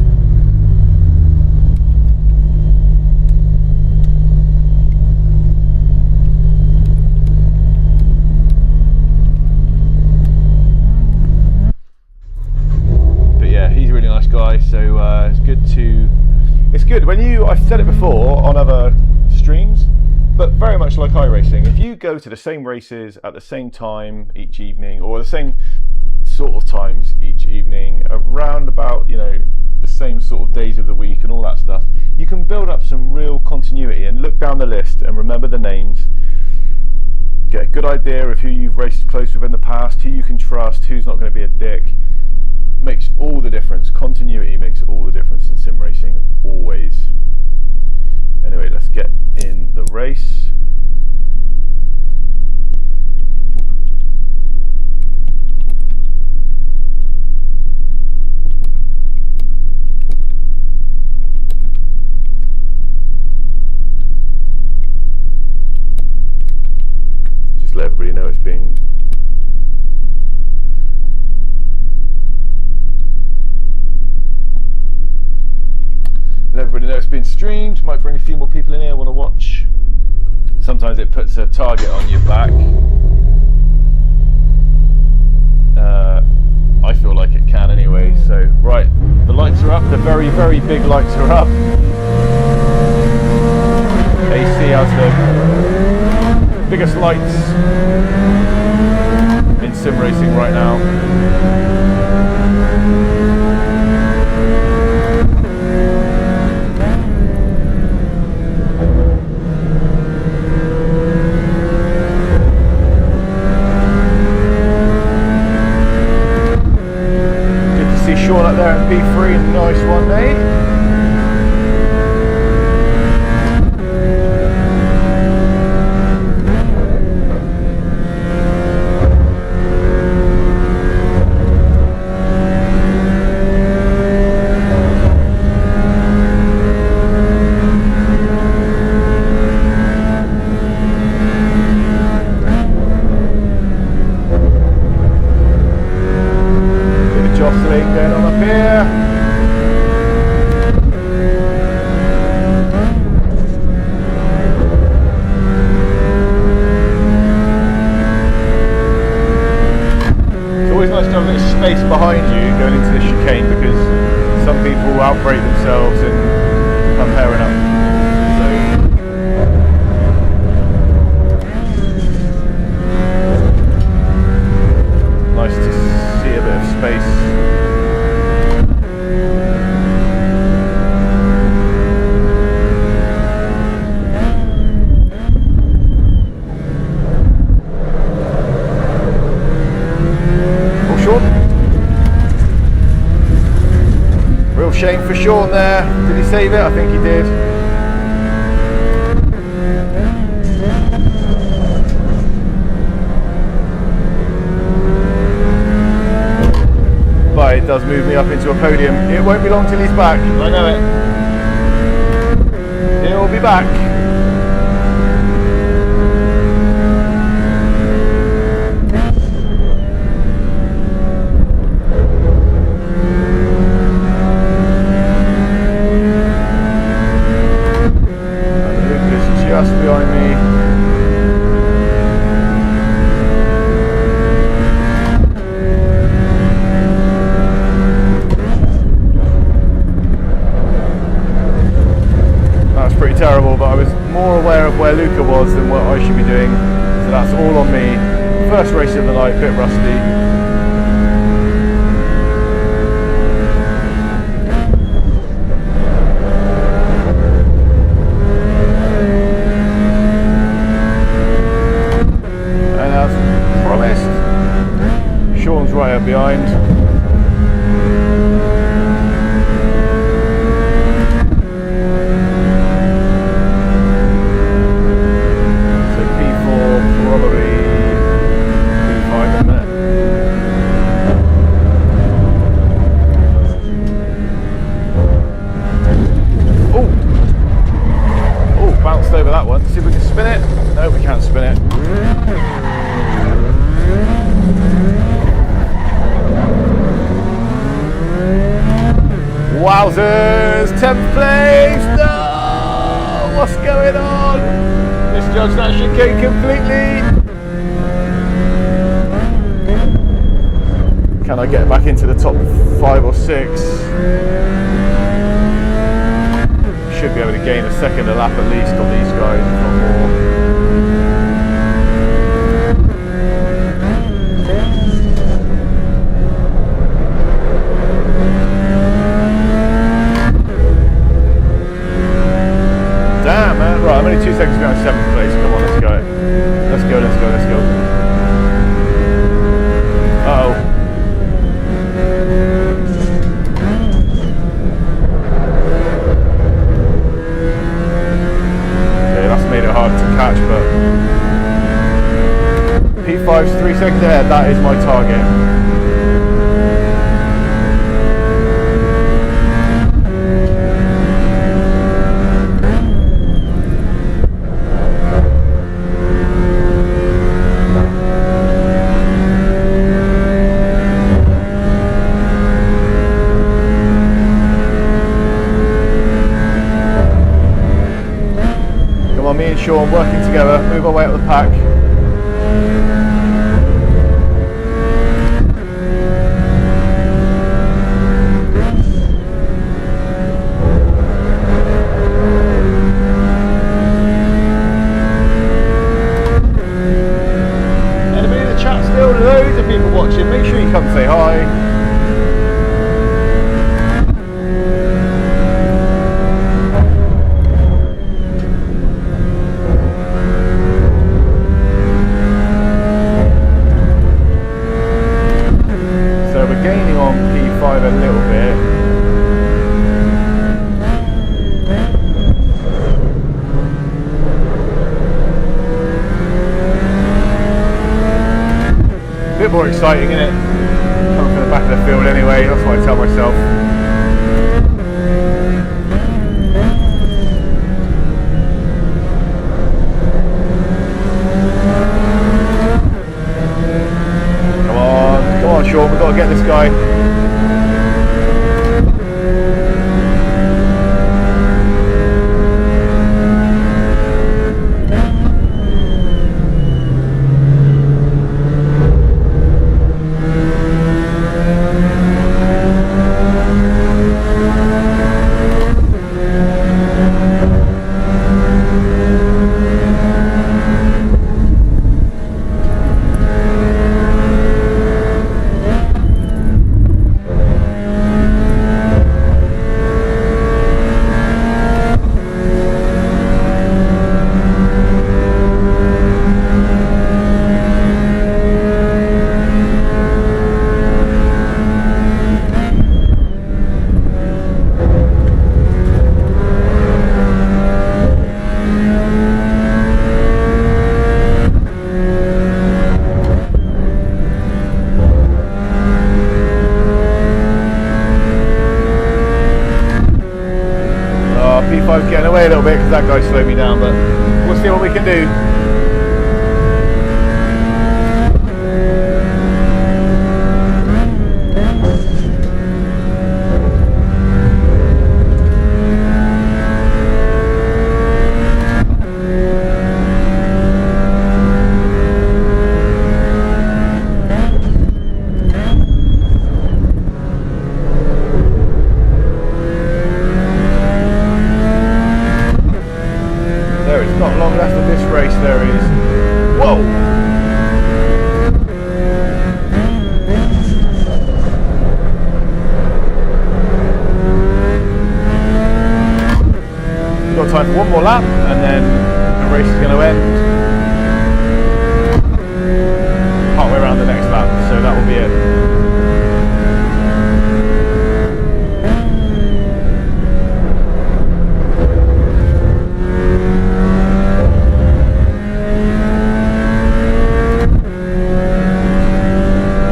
Guy, so it's good when I've said it before on other streams, but very much like iRacing, if you go to the same races at the same time each evening, or the same sort of times each evening, around about, you know, the same sort of days of the week and all that stuff, you can build up some real continuity and look down the list and remember the names, get a good idea of who you've raced close with in the past, who you can trust, who's not going to be a dick. Makes all the difference. Continuity makes all the difference in sim racing, always. Anyway, let's get in the race. Just let everybody know it's being everybody know it's been streamed. Might bring a few more people in here want to watch. Sometimes it puts a target on your back. I feel like it can anyway. So right, the lights are up. The very, very big lights are up. AC has the biggest lights in sim racing right now. Sean up there in P3, nice one, mate. Jostling going on up here. It's always nice to have a bit of space behind you going into the chicane, because some people outbrake themselves and come herring up. Nice to see a bit of space. Oh, Sean. Real shame for Sean there. Did he save it? I think he did. But it does move me up into a podium. It won't be long till he's back. I know it. He'll be back. And Lucas just behind me. where Luca was than what I should be doing. So that's all on me. First race of the night, bit rusty. And as promised, Sean's right up behind. Over that one, see if we can spin it. No, we can't spin it. Wowzers, 10th place. No, what's going on? Misjudged that chicane completely. Can I get back into the top 5 or 6? Should be able to gain a second a lap at least on these guys, if not more. Damn, man. Right, I'm only 2 seconds behind 7th place. Come on, let's go. Let's go, let's go, let's go. Uh-oh. Made it hard to catch, but P5's 3 seconds ahead. That is my target. Me and Sean working together, move our way up the pack. Anybody in the chat still? Loads of people watching. Make sure you come say hi. Gaining on P5 a little bit. A bit more exciting, isn't it? Coming from the back of the field anyway, that's what I tell myself. Come on, Sean, we've got to get this guy. P5's getting away a little bit because that guy slowed me down, but we'll see what we can do. Not long left for one more lap, and then the race is going to end partway around the next lap, so that will be it.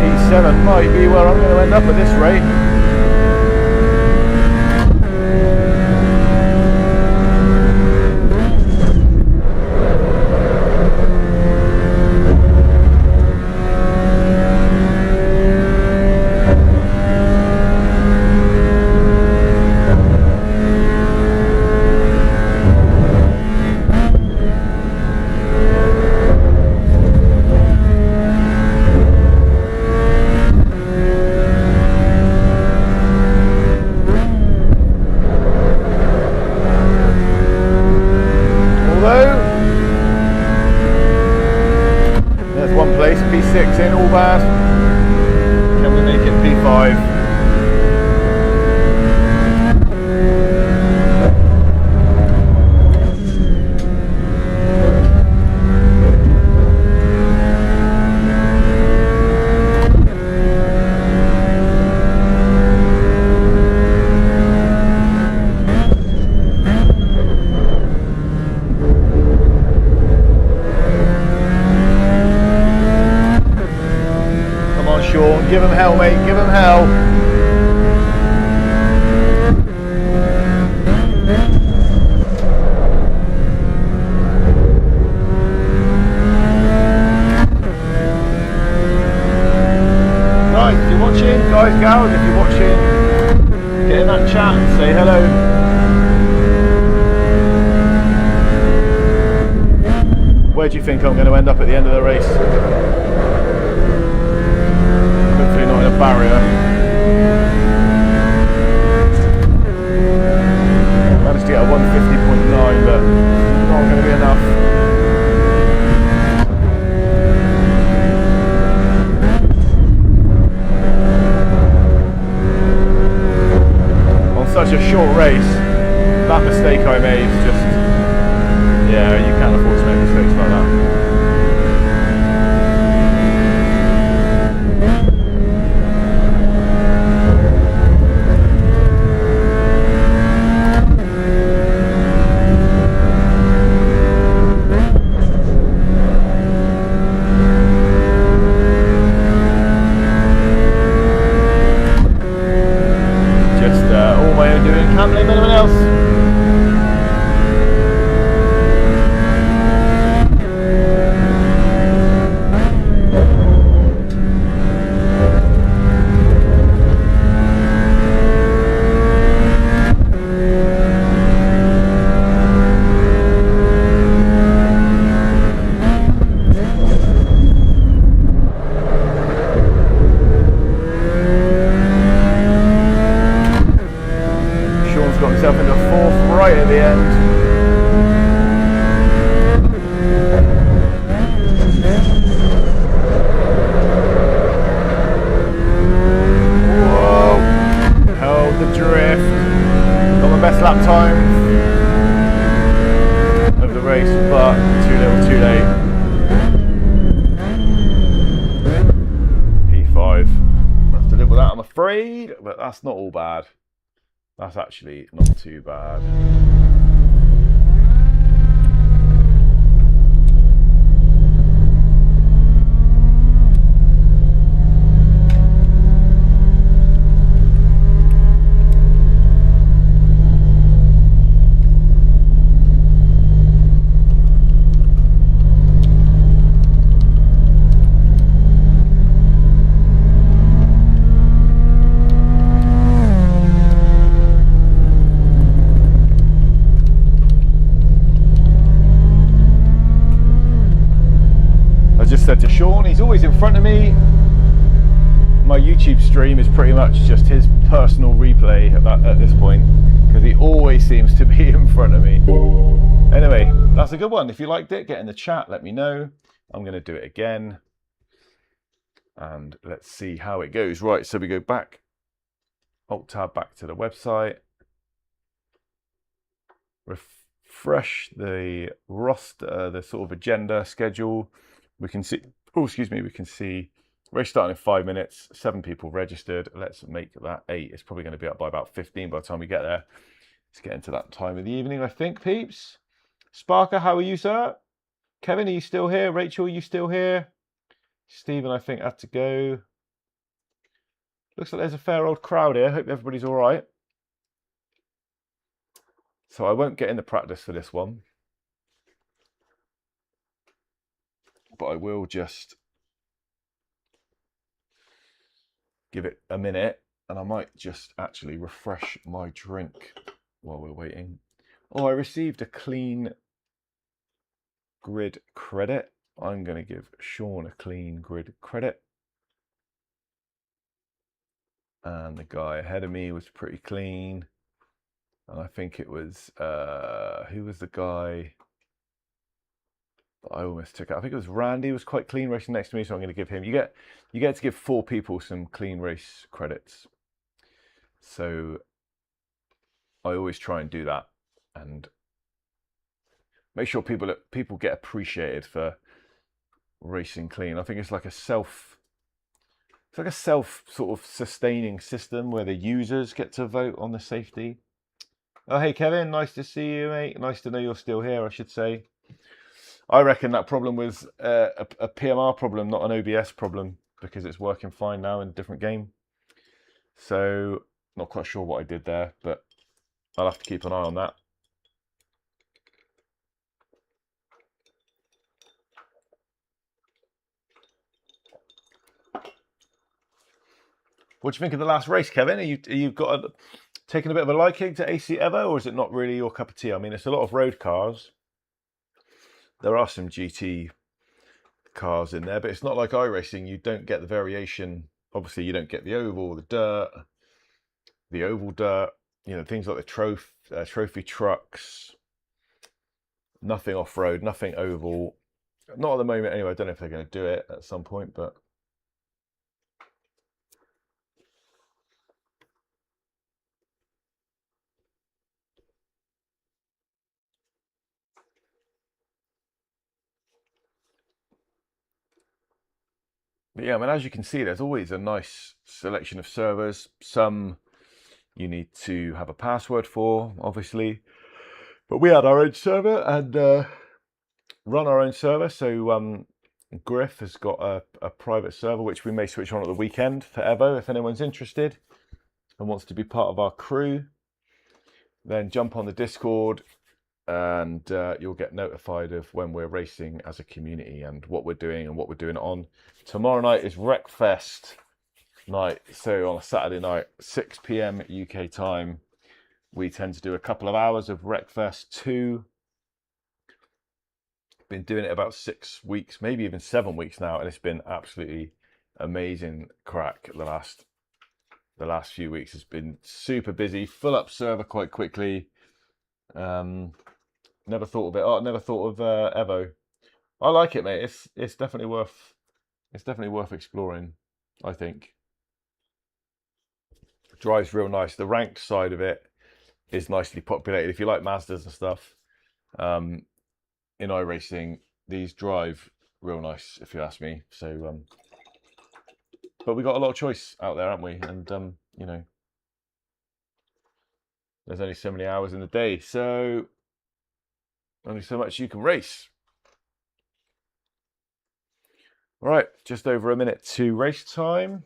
P7 might be where I'm going to end up at this rate. P6 in, all bad. Can we make it P5? Give him hell, mate, give him hell. Right, if you're watching, guys, gals, if you're watching, get in that chat and say hello. Where do you think I'm going to end up at the end of the race? Not in a barrier. Managed to get a 150.9, but not going to be enough. On such a short race, that mistake I made just, yeah, you can't afford to make mistakes like that. Can't blame anyone else. Got himself into fourth right at the end. Whoa! Held the drift. Got my best lap time of the race, but too little, too late. P5. I have to live with that, I'm afraid, but that's not all bad. That's actually not too bad. Said to Sean, he's always in front of me. My YouTube stream is pretty much just his personal replay at this point, because he always seems to be in front of me. Anyway, that's a good one. If you liked it, get in the chat, let me know. I'm going to do it again. And let's see how it goes. Right, so we go back, Alt-Tab back to the website. refresh the roster, the sort of agenda schedule, we can see, oh, excuse me, we can see race starting in 5 minutes, 7 people registered. Let's make that 8. It's probably going to be up by about 15 by the time we get there. Let's get into that time of the evening, I think, peeps. Sparker, how are you, sir? Kevin, are you still here? Rachel, are you still here? Stephen, I think, had to go. Looks like there's a fair old crowd here. Hope everybody's all right. So I won't get in the practice for this one, but I will just give it a minute, and I might just actually refresh my drink while we're waiting. Oh, I received a clean grid credit. I'm going to give Sean a clean grid credit. And the guy ahead of me was pretty clean. And I think it was, who was the guy that I almost took out? I think it was Randy, was quite clean racing next to me, so I'm going to give him, you get to give 4 people some clean race credits. So I always try and do that and make sure people get appreciated for racing clean. I think it's like a self sort of sustaining system where the users get to vote on the safety. Oh, hey, Kevin, nice to see you, mate. Nice to know you're still here, I should say. I reckon that problem was a PMR problem, not an OBS problem, because it's working fine now in a different game. So, not quite sure what I did there, but I'll have to keep an eye on that. What do you think of the last race, Kevin? Taking a bit of a liking to AC Evo, or is it not really your cup of tea? I mean, it's a lot of road cars. There are some GT cars in there, but it's not like iRacing. You don't get the variation. Obviously, you don't get the oval, the dirt, the oval dirt, you know, things like the trophy trucks. Nothing off-road, nothing oval. Not at the moment anyway. I don't know if they're going to do it at some point, but yeah, I mean, as you can see, there's always a nice selection of servers. Some you need to have a password for, obviously. But we had our own server and run our own server. So Griff has got a private server, which we may switch on at the weekend for Evo. If anyone's interested and wants to be part of our crew, then jump on the Discord and you'll get notified of when we're racing as a community and what we're doing and what we're doing on. Tomorrow night is Wreckfest night, so on a Saturday night, 6 p.m. UK time, we tend to do a couple of hours of Wreckfest 2. Been doing it about 6 weeks, maybe even 7 weeks now, and it's been absolutely amazing crack. The last few weeks has been super busy, full up server quite quickly. Never thought of it. Oh, never thought of Evo. I like it, mate. It's definitely worth exploring, I think. Drives real nice. The ranked side of it is nicely populated. If you like Mazdas and stuff, in iRacing, these drive real nice, if you ask me. So, but we got a lot of choice out there, haven't we? And you know, there's only so many hours in the day, so only so much you can race. All right, just over a minute to race time.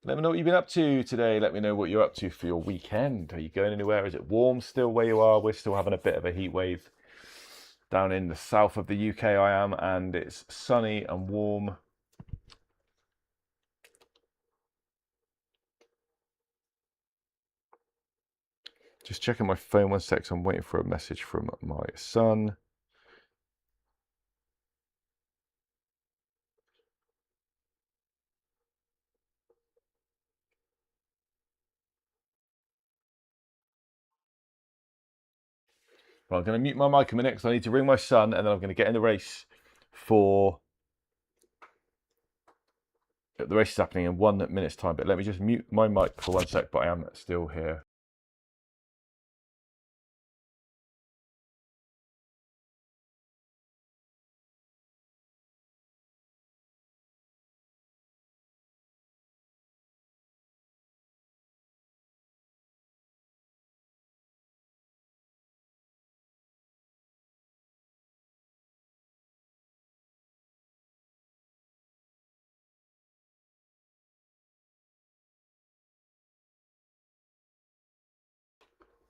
Let me know what you've been up to today. Let me know what you're up to for your weekend. Are you going anywhere? Is it warm still where you are? We're still having a bit of a heat wave down in the south of the UK, I am, and it's sunny and warm. Just checking my phone 1 sec, so I'm waiting for a message from my son. Well, I'm going to mute my mic a minute because I need to ring my son, and then I'm going to get in the race for the race is happening in 1 minute's time, but let me just mute my mic for 1 sec, but I am still here.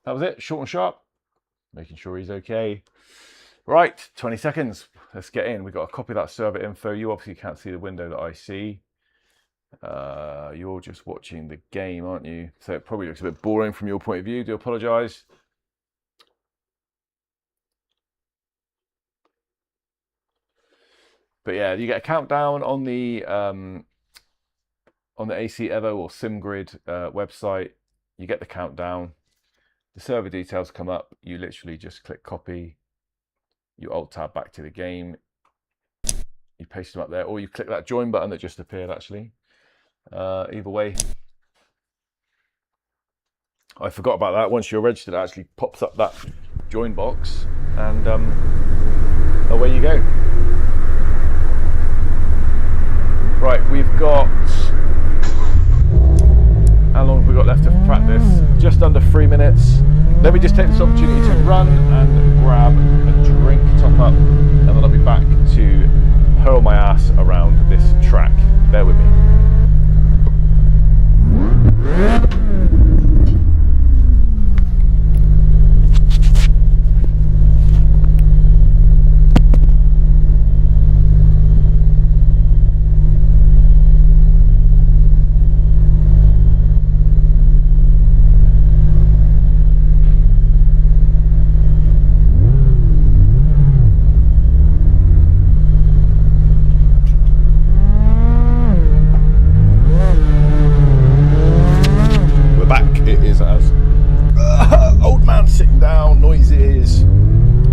That was it, short and sharp, making sure he's okay. Right, 20 seconds, let's get in. We've got a copy of that server info. You obviously can't see the window that I see. You're just watching the game, aren't you? So it probably looks a bit boring from your point of view, do apologise. But yeah, you get a countdown on the AC Evo or SimGrid website. You get the countdown. The server details come up. You literally just click copy. You alt tab back to the game. You paste them up there, or you click that join button that just appeared actually. Either way. I forgot about that. Once you're registered, it actually pops up that join box, and away you go. Right, we've got, how long have we got left of practice? Just under 3 minutes. Let me just take this opportunity to run and grab a drink, top up, and then I'll be back to hurl my ass around this track. Bear with me.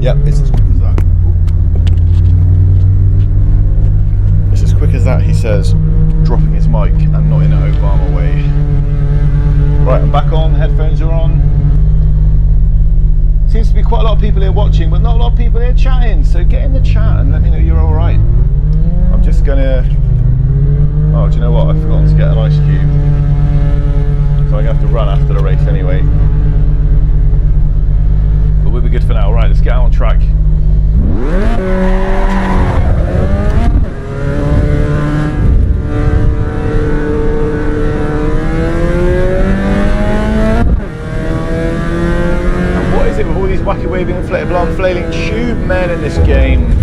Yep, it's as quick as that. It's as quick as that, he says, dropping his mic and not in an Obama way. Right, I'm back on, headphones are on. Seems to be quite a lot of people here watching, but not a lot of people here chatting, so get in the chat and let me know you're alright. I'm just gonna... Oh, do you know what? I've forgotten to get an ice cube. So I'm gonna have to run after the race anyway. But we'll be good for now. Right, let's get out on track. And what is it with all these wacky waving inflatable flailing tube men in this game?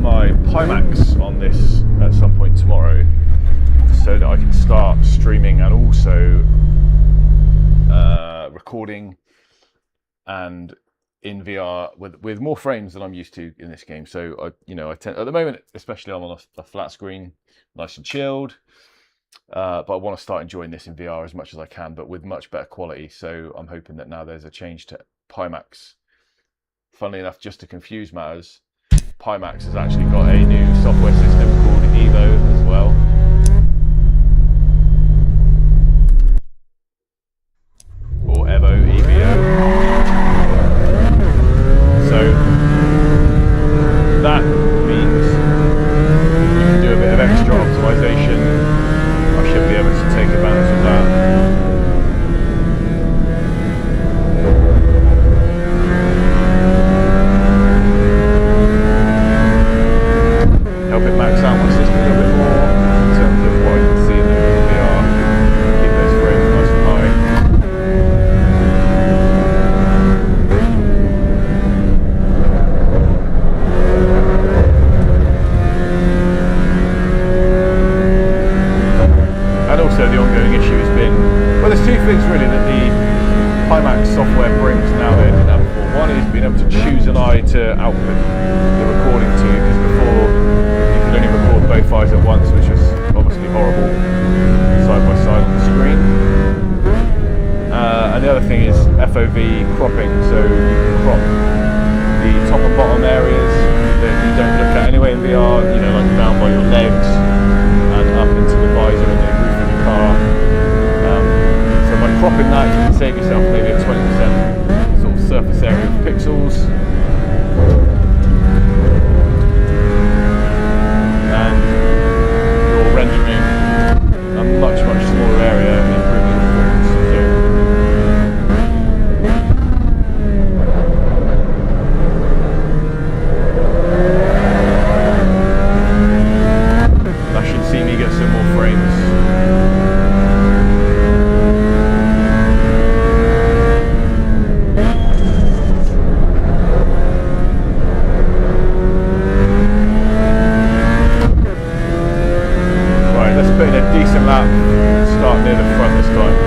My PIMAX on this at some point tomorrow so that I can start streaming and also recording and in VR with more frames than I'm used to in this game. So I tend, at the moment, especially I'm on a flat screen, nice and chilled, but I want to start enjoying this in VR as much as I can, but with much better quality. So I'm hoping that now there's a change to PIMAX. Funnily enough, just to confuse matters, PIMAX has actually got a new software system called Evo as well. Or Evo, EVO. So that means you can do a bit of extra optimization. I should be able to take advantage of that. things really that the PIMAX software brings now that it didn't have before. One is being able to choose an eye to output the recording to, because before you could only record both eyes at once, which was obviously horrible side by side on the screen. And the other thing is FOV cropping, so you can crop the top and bottom areas that you don't look at anyway in VR, you know, like down by your legs and up into the visor and the roof of the car. So by cropping that, you can save yourself maybe a 20% sort of surface area of pixels. And you're rendering a much, much smaller area and improving the performance. That should see me get some more frames. Right, let's put in a decent lap, start near the front this time.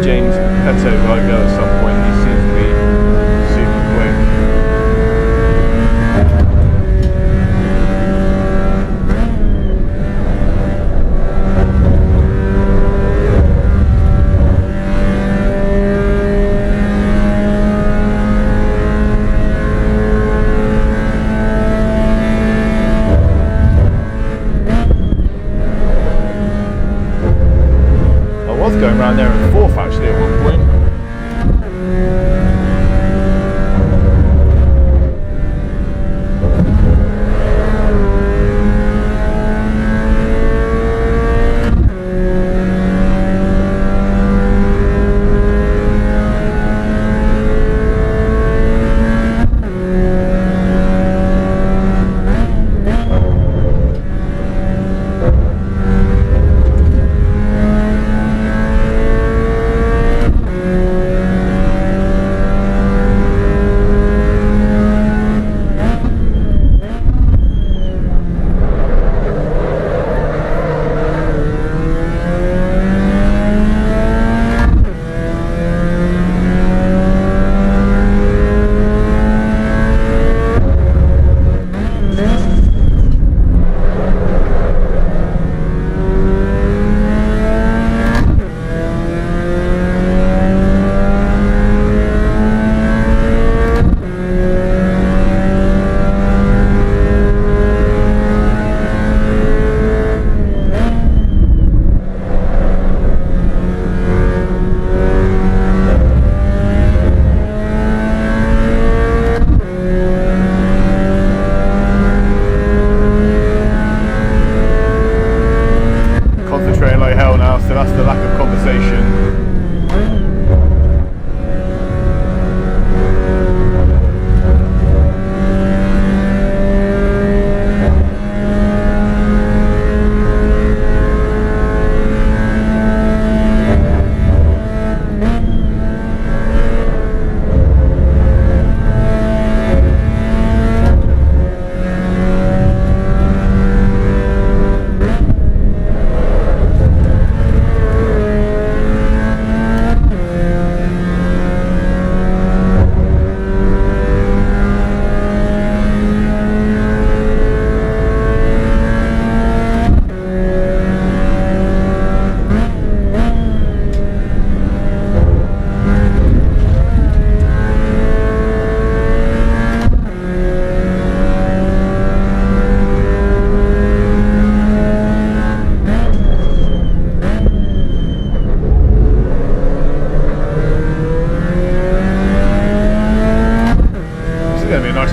James Petto guy go at some point. He seems to be super quick. I was going around there in fourth actually at one point.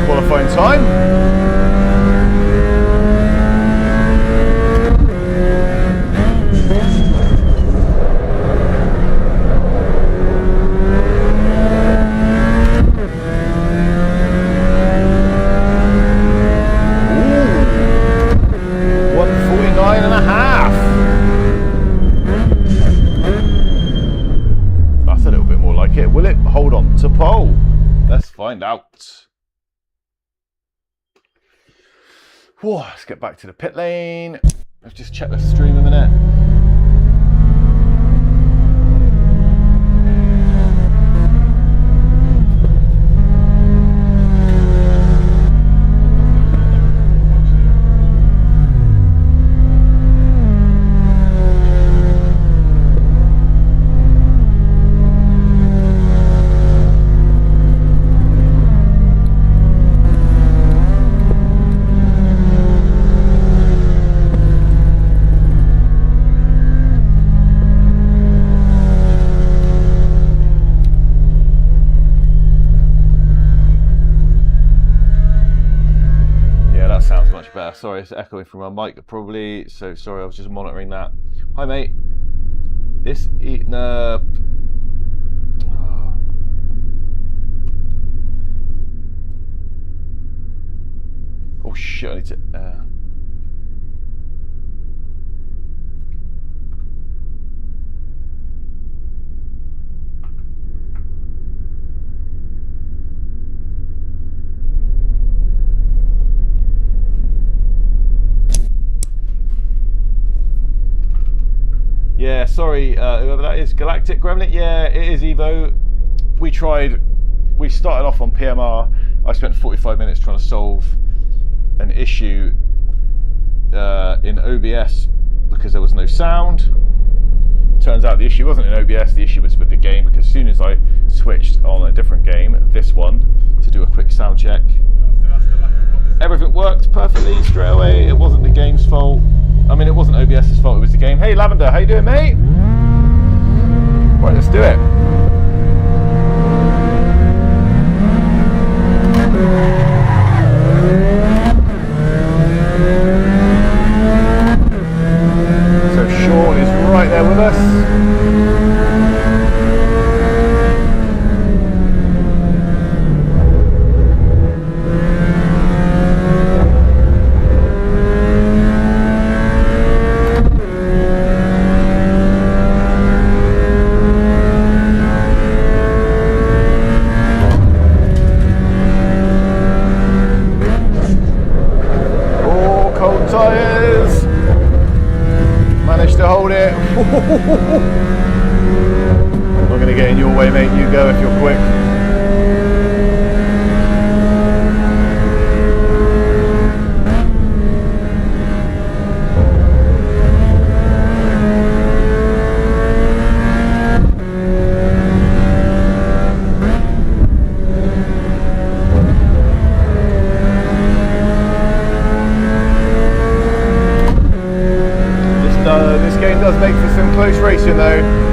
qualifying time. Whoa, let's get back to the pit lane. Let's just check the stream a minute. Sorry, it's echoing from my mic probably, so sorry, I was just monitoring that. Hi mate. This eating up. Oh shit, I need to yeah, sorry, whoever that is, Galactic Gremlin. Yeah, it is Evo. We started off on PMR. I spent 45 minutes trying to solve an issue in OBS because there was no sound. Turns out the issue wasn't in OBS, the issue was with the game, because as soon as I switched on a different game, this one, to do a quick sound check, everything worked perfectly straight away. It wasn't the game's fault. I mean, it wasn't OBS's fault, it was the game. Hey Lavender, how you doing, mate? Right, let's do it. So Sean is right there with us. I'm not going to get in your way, mate. You go if you're quick. This game does make for some close racing though.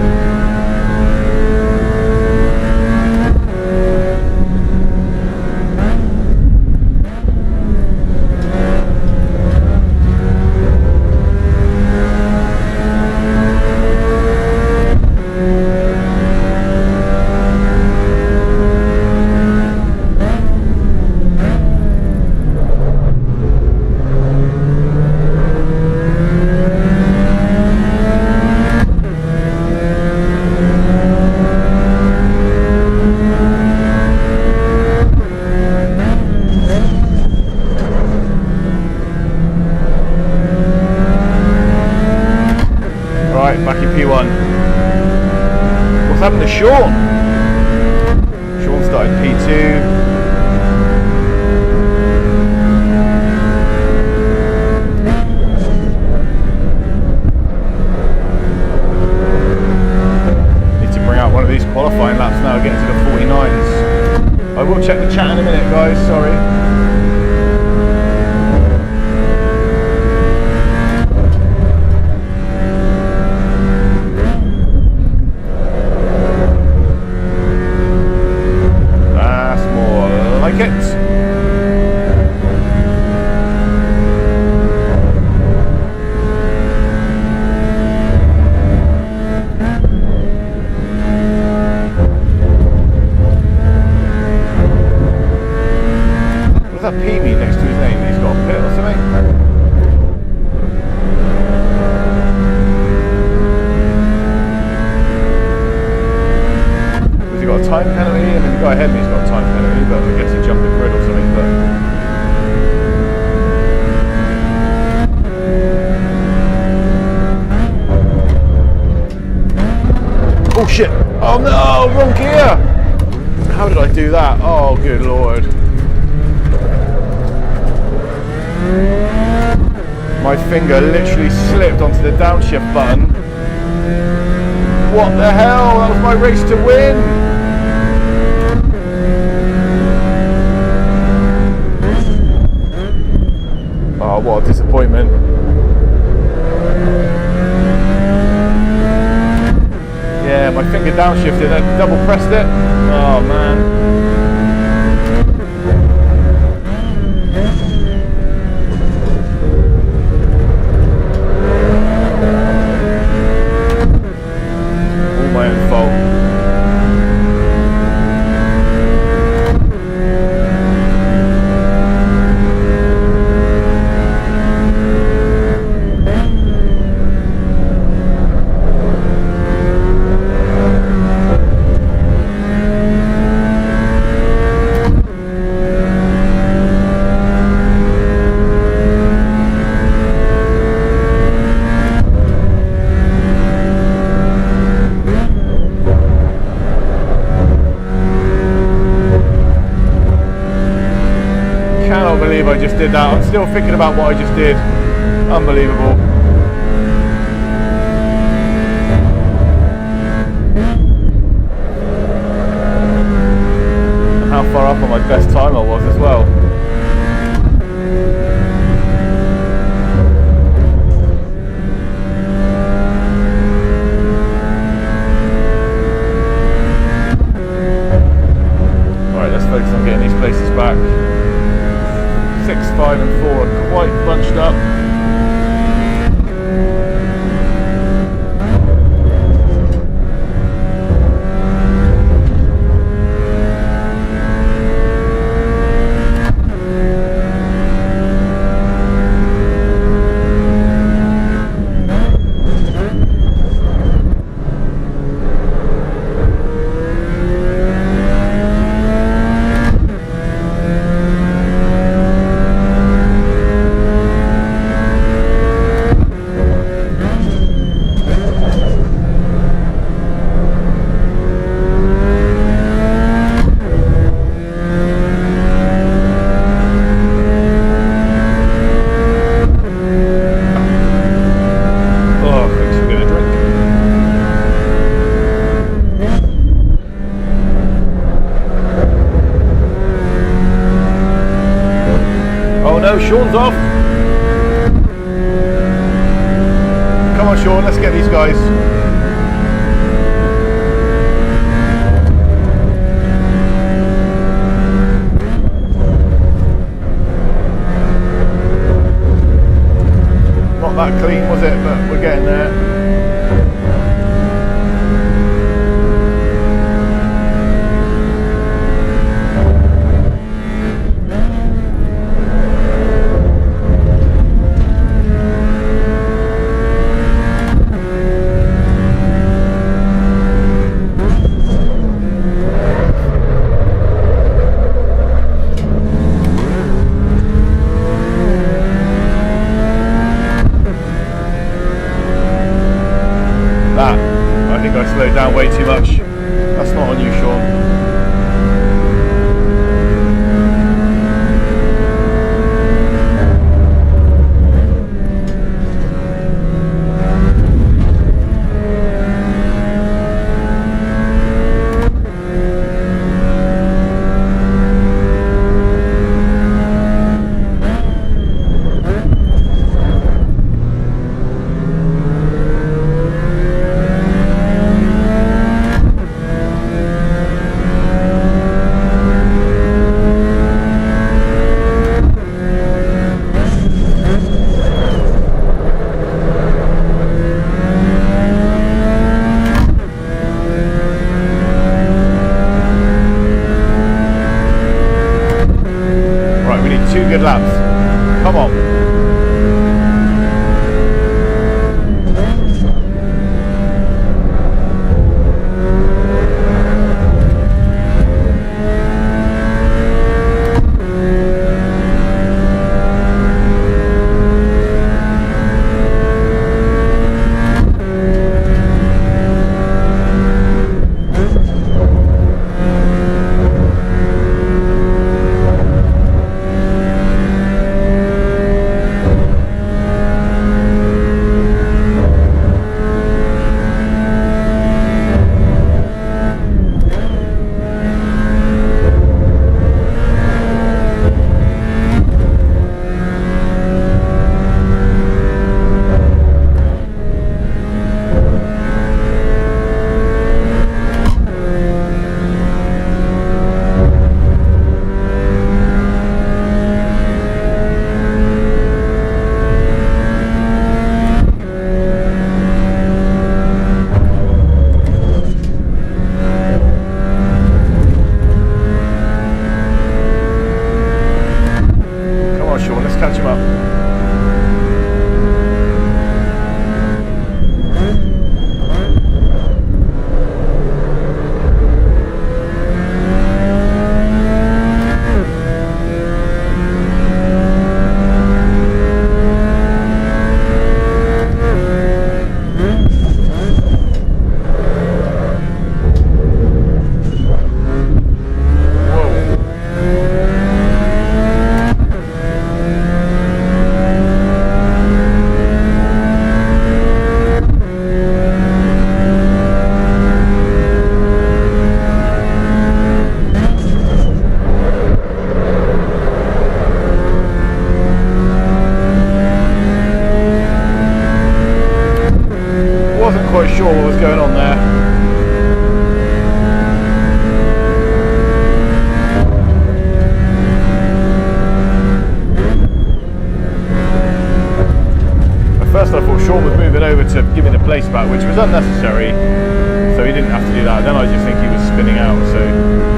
Back in P1. What's happened to Sean? Sean started P2. Need to bring out one of these qualifying laps now, getting to the 49s. I will check the chat in a minute, guys, sorry. That PB next to his name, he's got a pit or something. Has he got a time penalty? I mean, the guy ahead of me's got a time penalty, but I guess he jumped the grid or something. But shit. Oh no, wrong gear. How did I do that? Oh, good lord. My finger literally slipped onto the downshift button. What the hell? That was my race to win. Oh, what a disappointment. Yeah, my finger downshifted and double pressed it. Oh man. All my own fault. I just did that. I'm still thinking about what I just did. Unbelievable. And how far up on my best time I was as well. Alright, let's focus on getting these places back. 6, 5 and 4 are quite bunched up. Sean's off. Come on, Sean, let's get these guys. Not that clean, was it? But we're getting there. I slowed down way too much. That's not on you, Sean. Good laps. Come on. catch him up. Wasn't quite sure what was going on there. At first I thought Sean was moving over to give me the place back, which was unnecessary, so he didn't have to do that. Then I just think he was spinning out, so...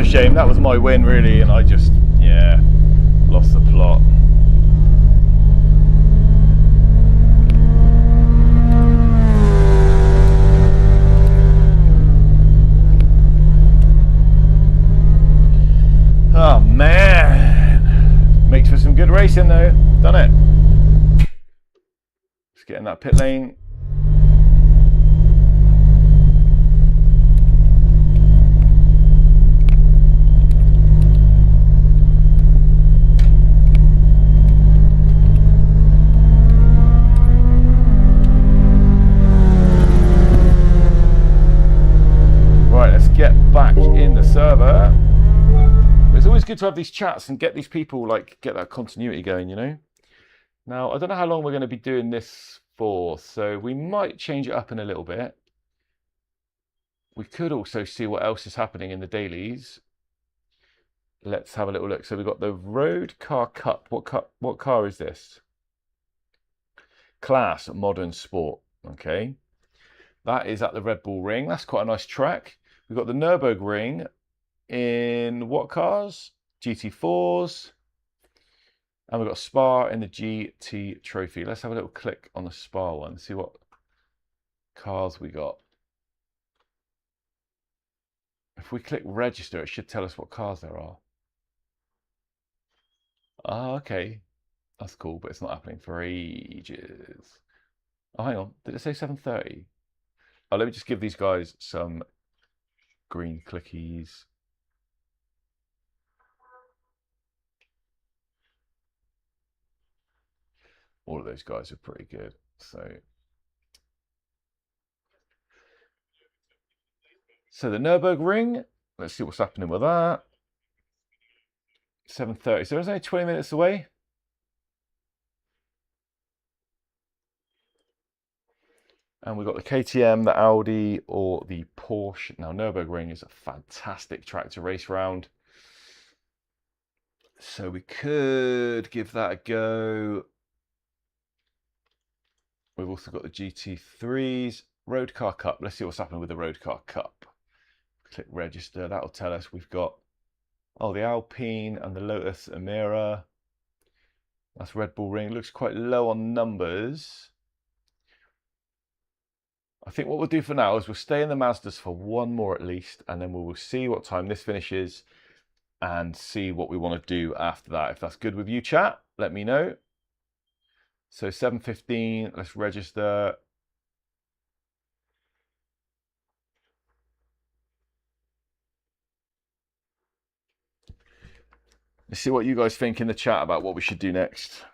Shame, that was my win really, and I just, yeah, lost the plot. Oh man, makes for some good racing though, done it. Just get in that pit lane. Get back in the server. It's always good to have these chats and get these people, like, get that continuity going, you know. Now I don't know how long we're going to be doing this for, so we might change it up in a little bit. We could also see what else is happening in the dailies. Let's have a little look. So we've got the Road Car Cup. What car is this? Class Modern Sport. Okay, that is at the Red Bull Ring. That's quite a nice track. We've got the Nürburgring in what cars? GT4s. And we've got Spa in the GT Trophy. Let's have a little click on the Spa one, see what cars we got. If we click register, it should tell us what cars there are. Ah, okay. That's cool, but it's not happening for ages. Oh, hang on. Did it say 7:30? Oh, let me just give these guys some green clickies. All of those guys are pretty good. So the Nürburgring, let's see what's happening with that. 7:30, so it's only 20 minutes away. And we've got the KTM, the Audi, or the Porsche. Now, Nürburgring is a fantastic track to race around. So we could give that a go. We've also got the GT3s. Road Car Cup. Let's see what's happening with the Road Car Cup. Click register. That'll tell us we've got, oh, the Alpine and the Lotus Emira. That's Red Bull Ring. It looks quite low on numbers. I think what we'll do for now is we'll stay in the Mazdas for one more at least, and then we will see what time this finishes and see what we want to do after that. If that's good with you, chat, let me know. So 7:15, let's register. Let's see what you guys think in the chat about what we should do next.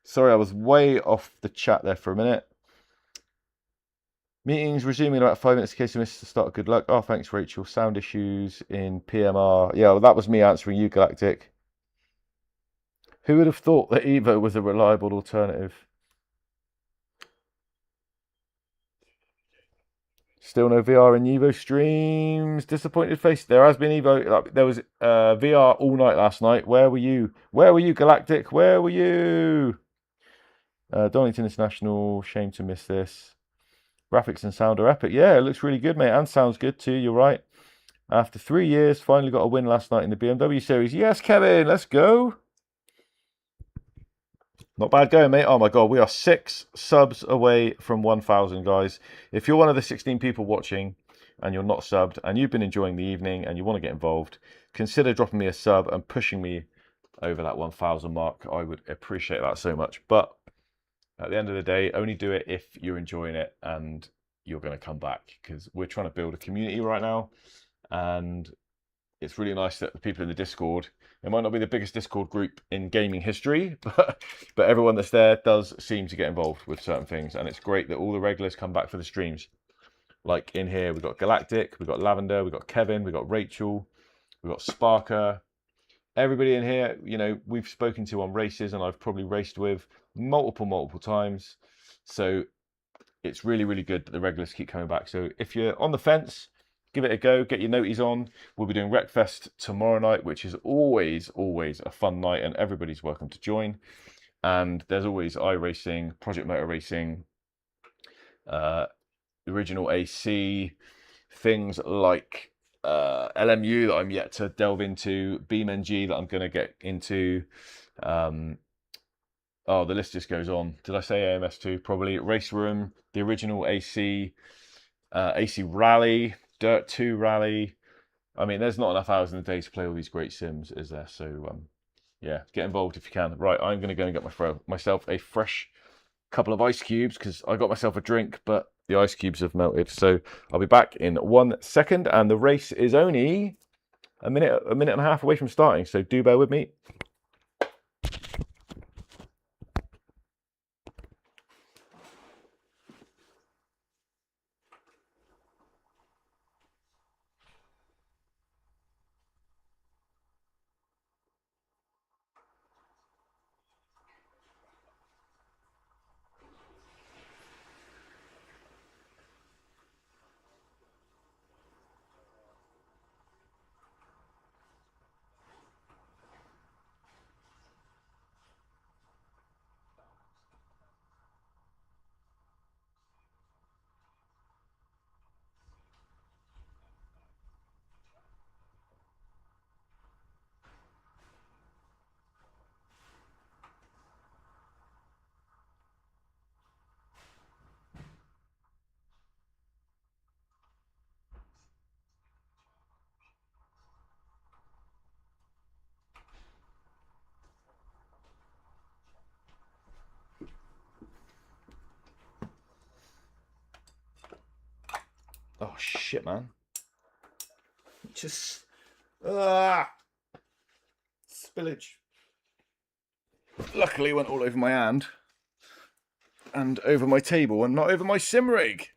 Sorry, I was way off the chat there for a minute. Meetings resuming in about 5 minutes in case you missed the start. Good luck. Oh, thanks, Rachel. Sound issues in PMR. Yeah, well, that was me answering you, Galactic. Who would have thought that Evo was a reliable alternative? Still no VR in Evo streams. Disappointed face. There has been Evo. There was VR all night last night. Where were you? Where were you, Galactic? Where were you? Donington International. Shame to miss this. Graphics and sound are epic. Yeah, it looks really good, mate. And sounds good too. You're right. After 3 years, finally got a win last night in the BMW series. Yes, Kevin. Let's go. Not bad going, mate. Oh my God, we are 6 subs away from 1,000, guys. If you're one of the 16 people watching and you're not subbed and you've been enjoying the evening and you want to get involved, consider dropping me a sub and pushing me over that 1,000 mark. I would appreciate that so much. But at the end of the day, only do it if you're enjoying it and you're going to come back, because we're trying to build a community right now. And it's really nice that the people in the Discord, it might not be the biggest Discord group in gaming history, but everyone that's there does seem to get involved with certain things. And it's great that all the regulars come back for the streams. Like in here, we've got Galactic, we've got Lavender, we've got Kevin, we've got Rachel, we've got Sparker. Everybody in here, you know, we've spoken to on races and I've probably raced with multiple times. So it's really, really good that the regulars keep coming back. So if you're on the fence, give it a go, get your noties on. We'll be doing Wreckfest tomorrow night, which is always a fun night and everybody's welcome to join. And there's always iRacing, Project Motor Racing, original AC, things like LMU that I'm yet to delve into, BeamNG that I'm going to get into. Oh, the list just goes on. Did I say AMS2? Probably. Race Room, the original AC, AC Rally, Dirt 2 Rally. I mean, there's not enough hours in the day to play all these great sims, is there? So, yeah, get involved if you can. Right, I'm going to go and get myself a fresh couple of ice cubes because I got myself a drink, but the ice cubes have melted. So I'll be back in 1 second, and the race is only a minute and a half away from starting. So do bear with me. Oh shit, man. Just spillage. Luckily it went all over my hand and over my table and not over my sim rig.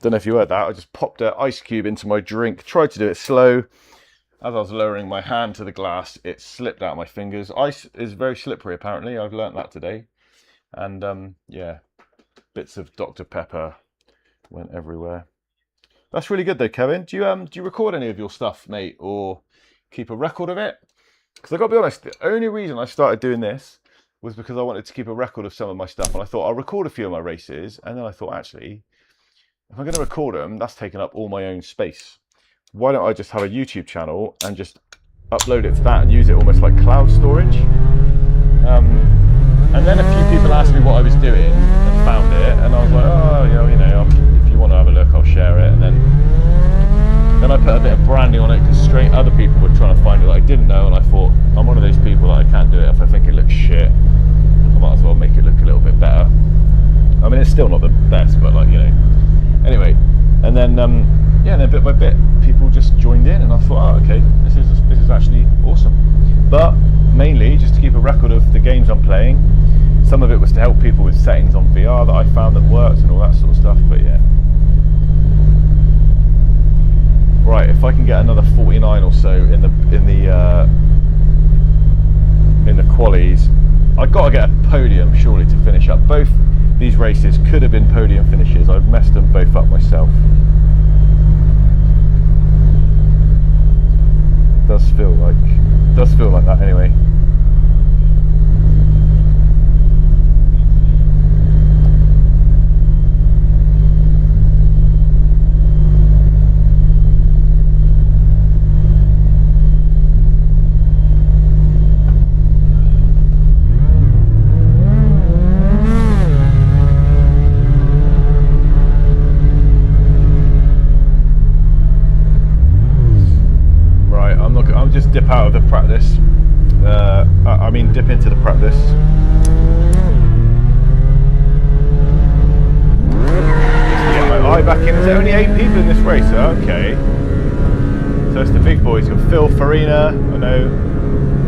Don't know if you heard that. I just popped an ice cube into my drink, tried to do it slow. As I was lowering my hand to the glass, it slipped out of my fingers. Ice is very slippery, apparently. I've learnt that today. And yeah, bits of Dr. Pepper went everywhere. That's really good though, Kevin. Do you record any of your stuff, mate, or keep a record of it? Because I got to be honest, the only reason I started doing this was because I wanted to keep a record of some of my stuff, and I thought I'll record a few of my races, and then I thought actually if I'm going to record them, that's taking up all my own space. Why don't I just have a YouTube channel and just upload it to that and use it almost like cloud storage? And then a few people asked me what I was doing and found it, and I was like, oh, if you want to have a look, I'll share it. And then I put a bit of branding on it because straight other people were trying to find it that I didn't know, and I thought, I'm one of those people that I can't do it if I think it looks shit. I might as well make it look a little bit better. I mean, it's still not the best, but anyway. And then then bit by bit, people just joined in, and I thought, oh, okay, this is actually awesome. But mainly just to keep a record of the games I'm playing. Some of it was to help people with settings on VR that I found that worked and all that sort of stuff. But yeah. Right, if I can get another 49 or so in the qualies, I've got to get a podium surely to finish up. Both these races could have been podium finishes. I've messed them both up myself. Does feel like that anyway. Just dip out of the practice. Dip into the practice. Just to get my eye back in. Is there only 8 people in this race? Okay. So it's the big boys. You've got Phil Farina, I know,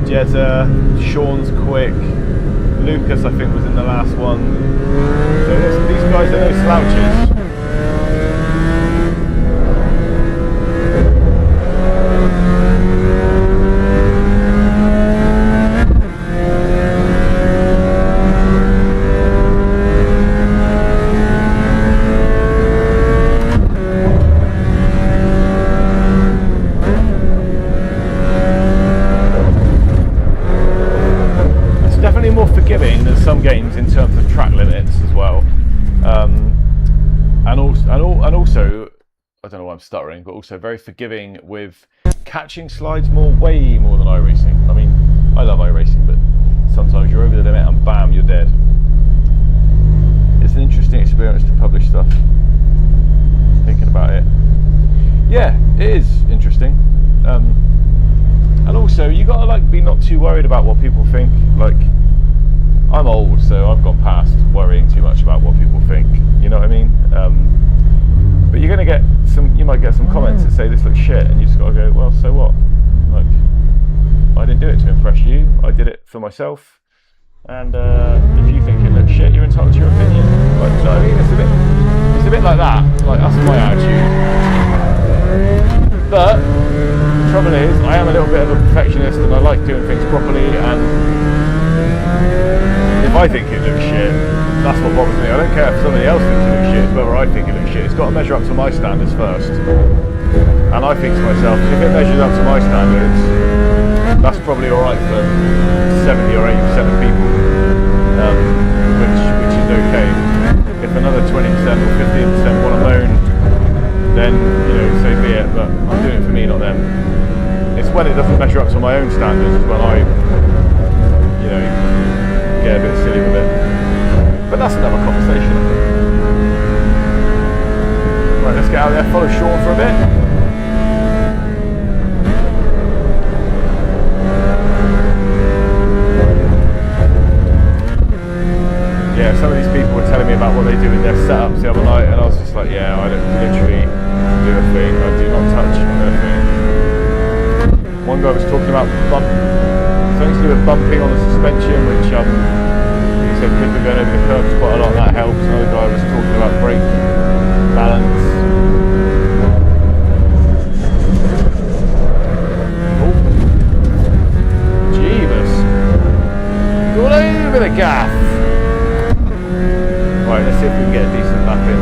Jezza, Sean's quick, Lucas I think was in the last one. So these guys are no slouches. Some games in terms of track limits as well, and also I don't know why I'm stuttering, but also very forgiving with catching slides way more than iRacing. I mean, I love iRacing, but sometimes you're over the limit and bam, you're dead. It's an interesting experience to publish stuff. Thinking about it, yeah, it is interesting, and also you gotta be not too worried about what people think. I'm old, so I've gone past worrying too much about what people think. You know what I mean? But you're gonna get you might get some comments that say this looks shit, and you just gotta go, well, so what? I didn't do it to impress you. I did it for myself. And if you think it looks shit, you're entitled to your opinion. Do you know what I mean? It's a bit like that. That's my attitude. But the trouble is, I am a little bit of a perfectionist, and I like doing things properly. And if I think it looks shit, that's what bothers me. I don't care if somebody else thinks it looks shit, it's whether I think it looks shit. It's got to measure up to my standards first. And I think to myself, if it measures up to my standards, that's probably alright for 70 or 80% of people, which is okay. If another 20% or 15% want to moan, then, so be it, but I'm doing it for me, not them. It's when it doesn't measure up to my own standards is when I, get a bit silly with it. But that's another conversation, I think. Right, let's get out there, follow Sean for a bit. Yeah, some of these people were telling me about what they do with their setups the other night, and I was just like, yeah, I don't literally do a thing. I do not touch anything. One guy was talking about something to do with bumping on the suspension, which he said because we're going over the curbs quite a lot, that helps. Another guy was talking about brake balance. Oh, Jeebus! All over the gaff. Right, let's see if we can get a decent lap in.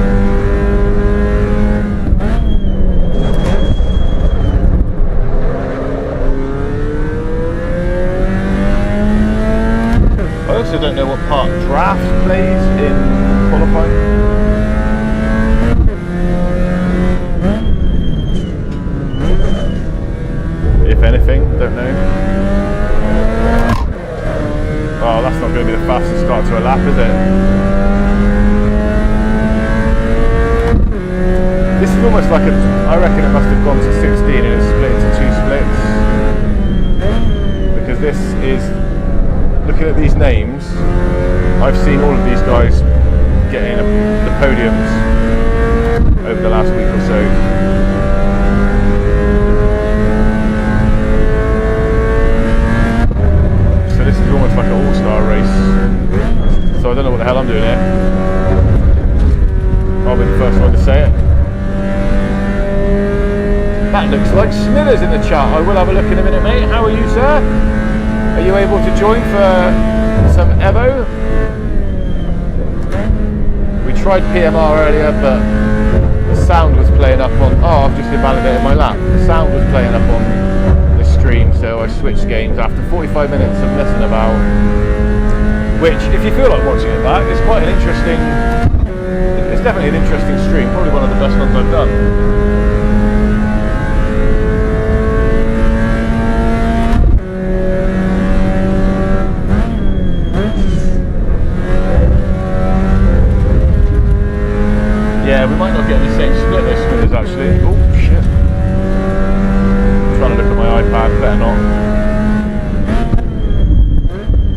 I also don't know what part draft plays in qualifying. almost like I reckon it must have gone to 16 and it's split into 2 splits. Because this is, looking at these names, I've seen all of these guys getting the podiums over the last week or so. So this is almost like an all-star race. So I don't know what the hell I'm doing here. I'll be the first one to say it. That looks like Smithers in the chat. I will have a look in a minute, mate. How are you, sir? Are you able to join for some Evo? We tried PMR earlier, but the sound was playing up on... Oh, I've just invalidated my lap. The sound was playing up on the stream, so I switched games after 45 minutes of messing about. Which, if you feel like watching it back, is quite an interesting... It's definitely an interesting stream, probably one of the best ones I've done. Yeah, we might not get the same split this Smithers actually. Oh shit. I'm trying to look at my iPad, better not.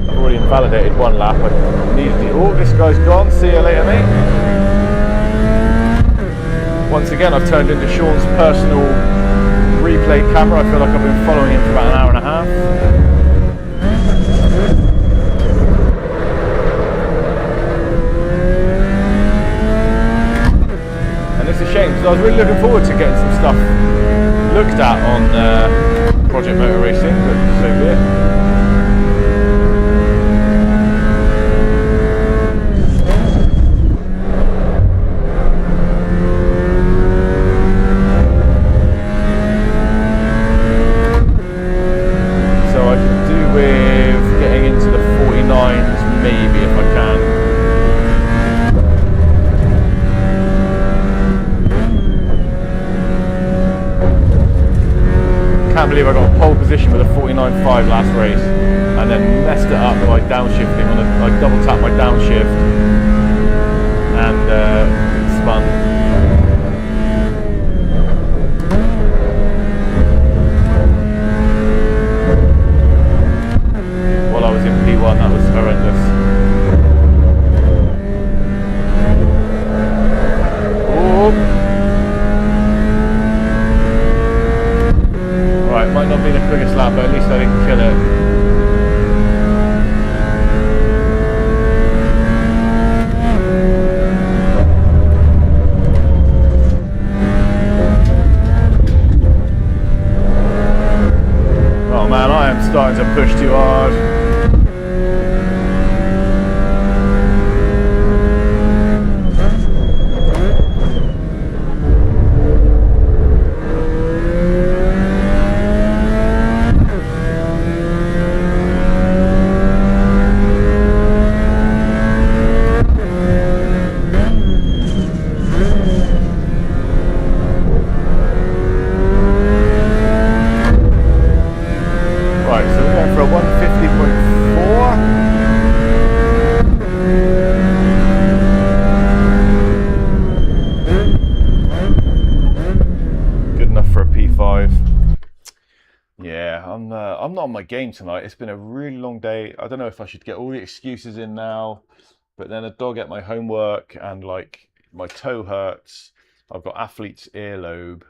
I've already invalidated one lap, I needed it. Oh, this guy's gone, see you later mate. Once again, I've turned into Sean's personal replay camera. I feel like I've been following him for about an hour and a half. And it's a shame, because I was really looking forward to getting some stuff looked at on Project Motor Racing, but so be it. I believe I got a pole position with a 49.5 last race and then messed it up by downshifting on I double tapped my downshift and spun. While I was in P1, that was horrendous. Might not be the quickest lap, but at least I didn't kill it. Oh man, I am starting to push too hard. I'm not on my game tonight. It's been a really long day. I don't know if I should get all the excuses in now, but then a dog ate my homework and like my toe hurts. I've got athlete's earlobe.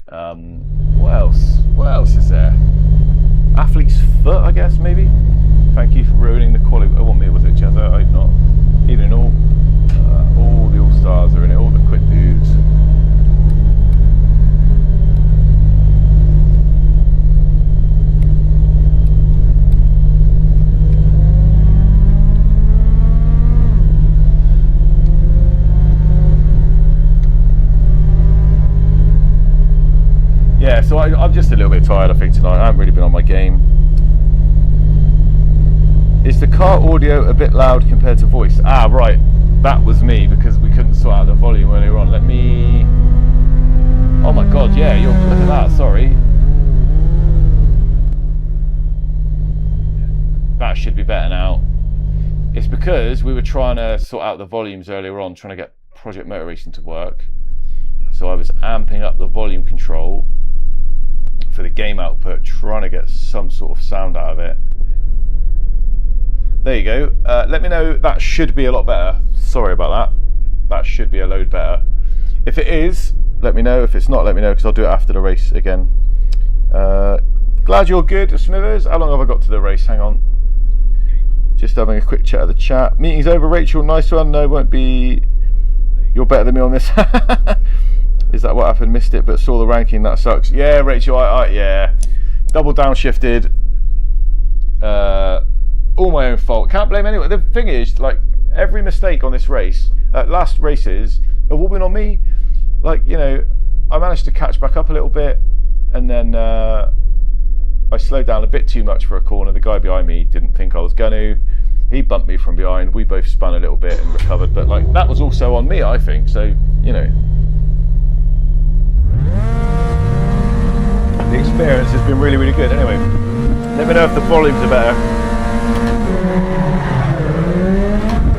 What else? What else is there? Athlete's foot, I guess, maybe? Thank you for ruining the quality. Oh, what me was it, Jezza? I hope not. Even in all the all-stars are in it, all the quick dudes. Yeah, so I'm just a little bit tired, I think, tonight. I haven't really been on my game. Is the car audio a bit loud compared to voice? Ah, right. That was me, because we couldn't sort out the volume earlier on. Let me... Oh my god, yeah, look at that, sorry. That should be better now. It's because we were trying to sort out the volumes earlier on, trying to get Project Motor Racing to work. So I was amping up the volume control for the game output, trying to get some sort of sound out of it. There you go. Let me know. That should be a lot better. Sorry about that. That should be a load better. If it is, let me know. If it's not, let me know, because I'll do it after the race again. Glad you're good, Smithers. How long have I got to the race? Hang on. Just having a quick chat of the chat. Meeting's over, Rachel. Nice one. No, won't be. You're better than me on this. Is that what happened? Missed it, but saw the ranking. That sucks. Yeah, Rachel. Yeah. Double downshifted. All my own fault. Can't blame anyone. The thing is, like, every mistake on this race, last races, have all been on me. Like, you know, I managed to catch back up a little bit, and then I slowed down a bit too much for a corner. The guy behind me didn't think I was gonna. He bumped me from behind. We both spun a little bit and recovered, but like, that was also on me, I think. So, you know, the experience has been really, really good. Anyway, let me know if the volumes are better.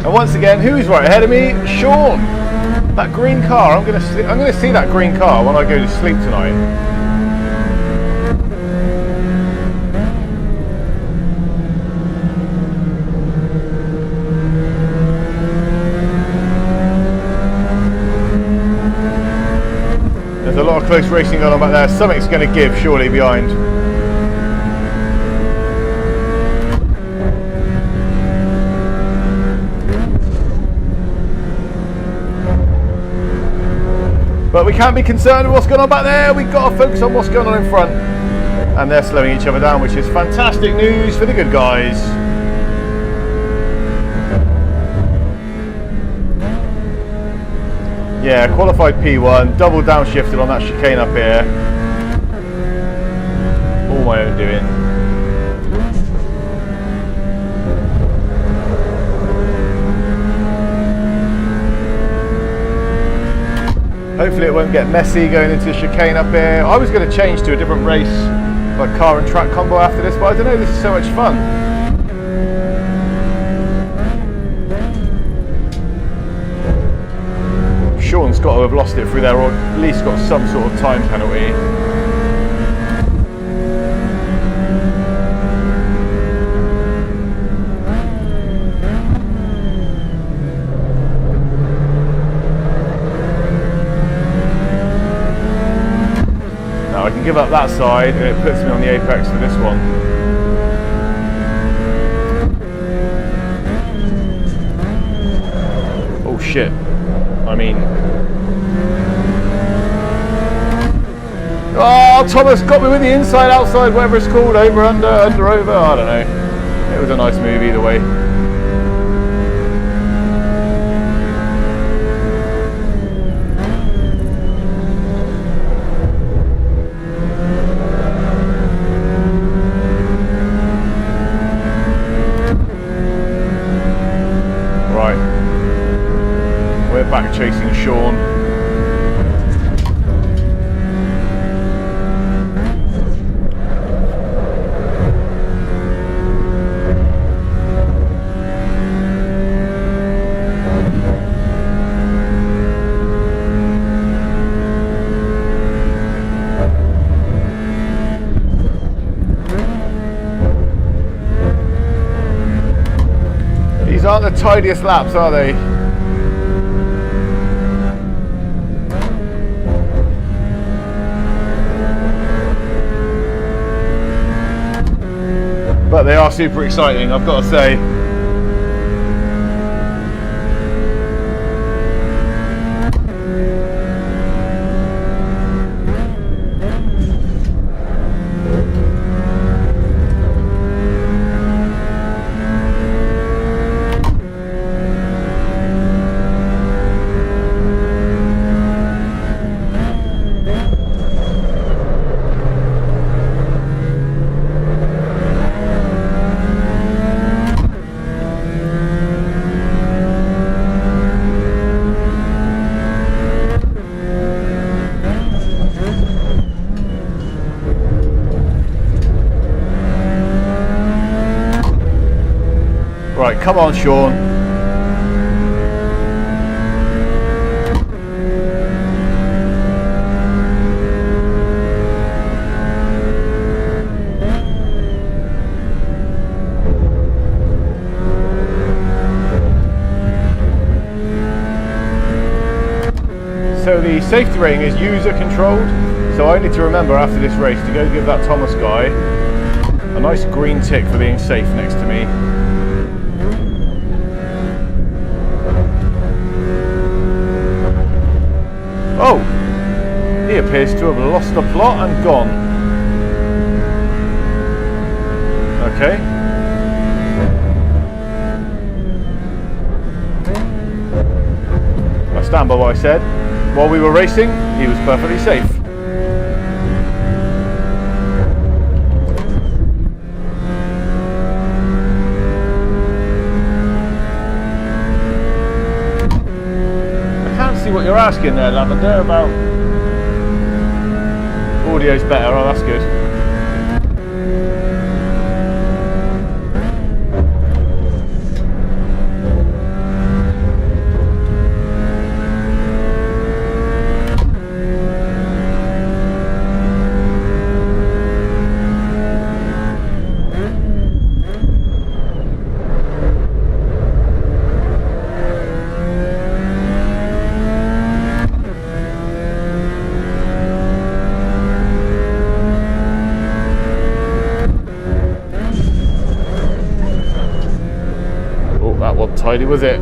And once again, who's right ahead of me? Sean. That green car. I'm gonna see that green car when I go to sleep tonight. There's a lot of close racing going on back there. Something's going to give, surely, behind. But we can't be concerned with what's going on back there. We've got to focus on what's going on in front. And they're slowing each other down, which is fantastic news for the good guys. Yeah, qualified P1, double downshifted on that chicane up here. All my own doing. Hopefully it won't get messy going into the chicane up here. I was going to change to a different race, like car and track combo after this, but I don't know, this is so much fun. Sean's got to have lost it through there, or at least got some sort of time penalty. Now I can give up that side and it puts me on the apex for this one. Oh shit. I mean, oh, Thomas got me with the inside, outside, whatever it's called, over, under, over, I don't know. It was a nice move either way. Back chasing Sean. These aren't the tidiest laps, are they? But they are super exciting, I've got to say. Right, come on, Sean. So the safety rating is user controlled. So I need to remember after this race to go give that Thomas guy a nice green tick for being safe next to me. Oh, he appears to have lost the plot and gone. Okay. I stand by what I said. While we were racing, he was perfectly safe. I can't see what you're asking there, Lavender, about audio's better. Oh, that's good. That wasn't tidy, was it?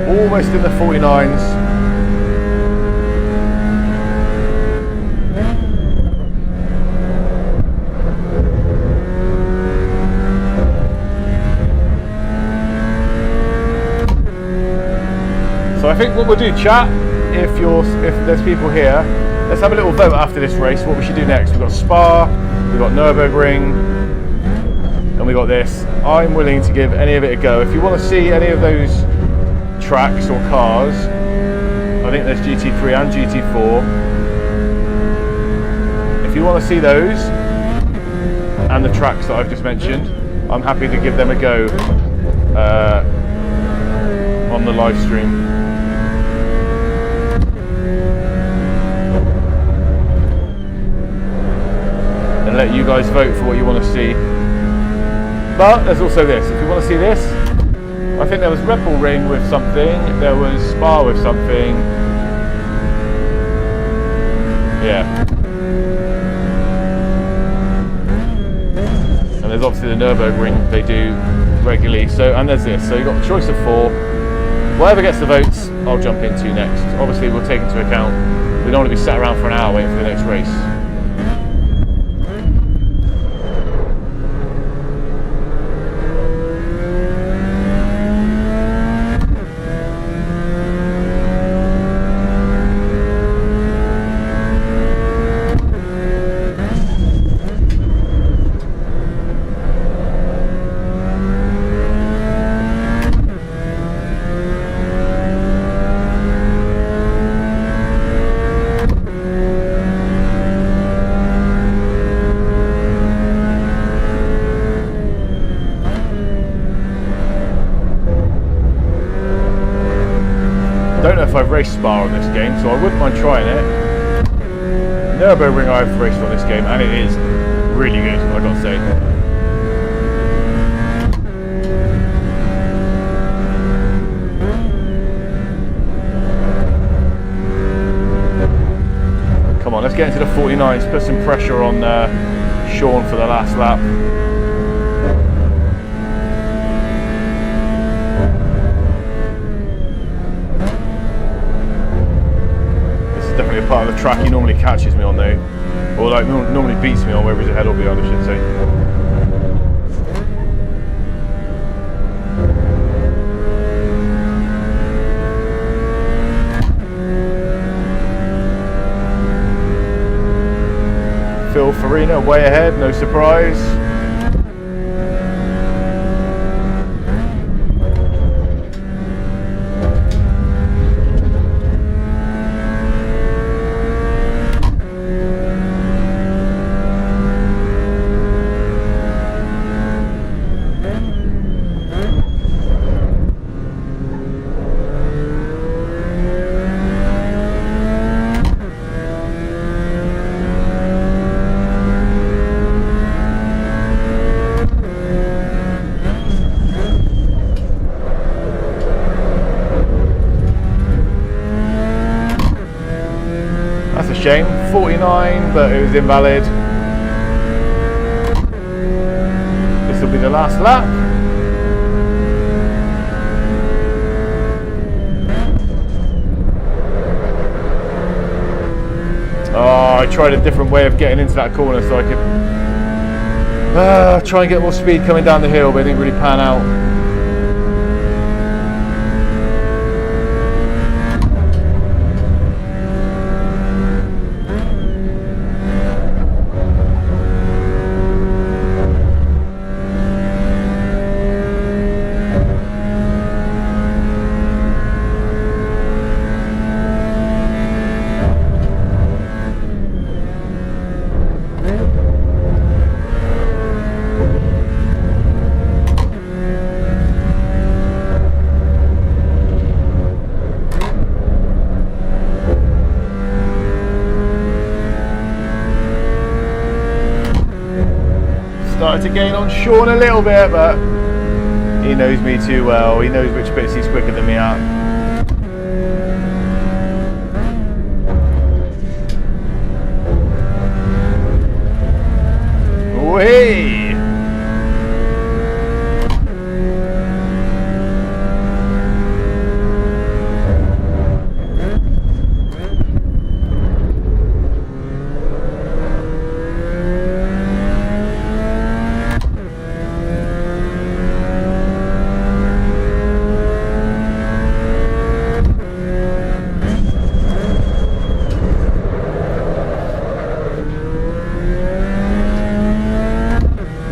Almost in the 49s. So I think what we'll do, chat, if there's people here, let's have a little vote after this race, what we should do next. We've got Spa, we've got Nürburgring, and we got this. I'm willing to give any of it a go. If you want to see any of those tracks or cars, I think there's GT3 and GT4. If you want to see those, and the tracks that I've just mentioned, I'm happy to give them a go on the live stream. And let you guys vote for what you want to see. But there's also this. If you want to see this, I think there was Red Bull Ring with something. There was Spa with something. Yeah. And there's obviously the Nürburgring they do regularly. So, and there's this. So you've got the choice of 4. Whatever gets the votes, I'll jump into next. Obviously, we'll take into account we don't want to be sat around for an hour waiting for the next race. I've raced Spa on this game, so I wouldn't mind trying it. Nürburgring I've raced on this game, and it is really good, I've got to say. Come on, let's get into the 49s, put some pressure on Sean for the last lap. Definitely a part of the track he normally catches me on though, or like normally beats me on, whether he's ahead or behind, I should say. Phil Farina way ahead, no surprise. shame. 49, but it was invalid. This will be the last lap. Oh, I tried a different way of getting into that corner so I could try and get more speed coming down the hill, but it didn't really pan out. Started to gain on Sean a little bit, but he knows me too well. He knows which bits he's quicker than me at. Whee!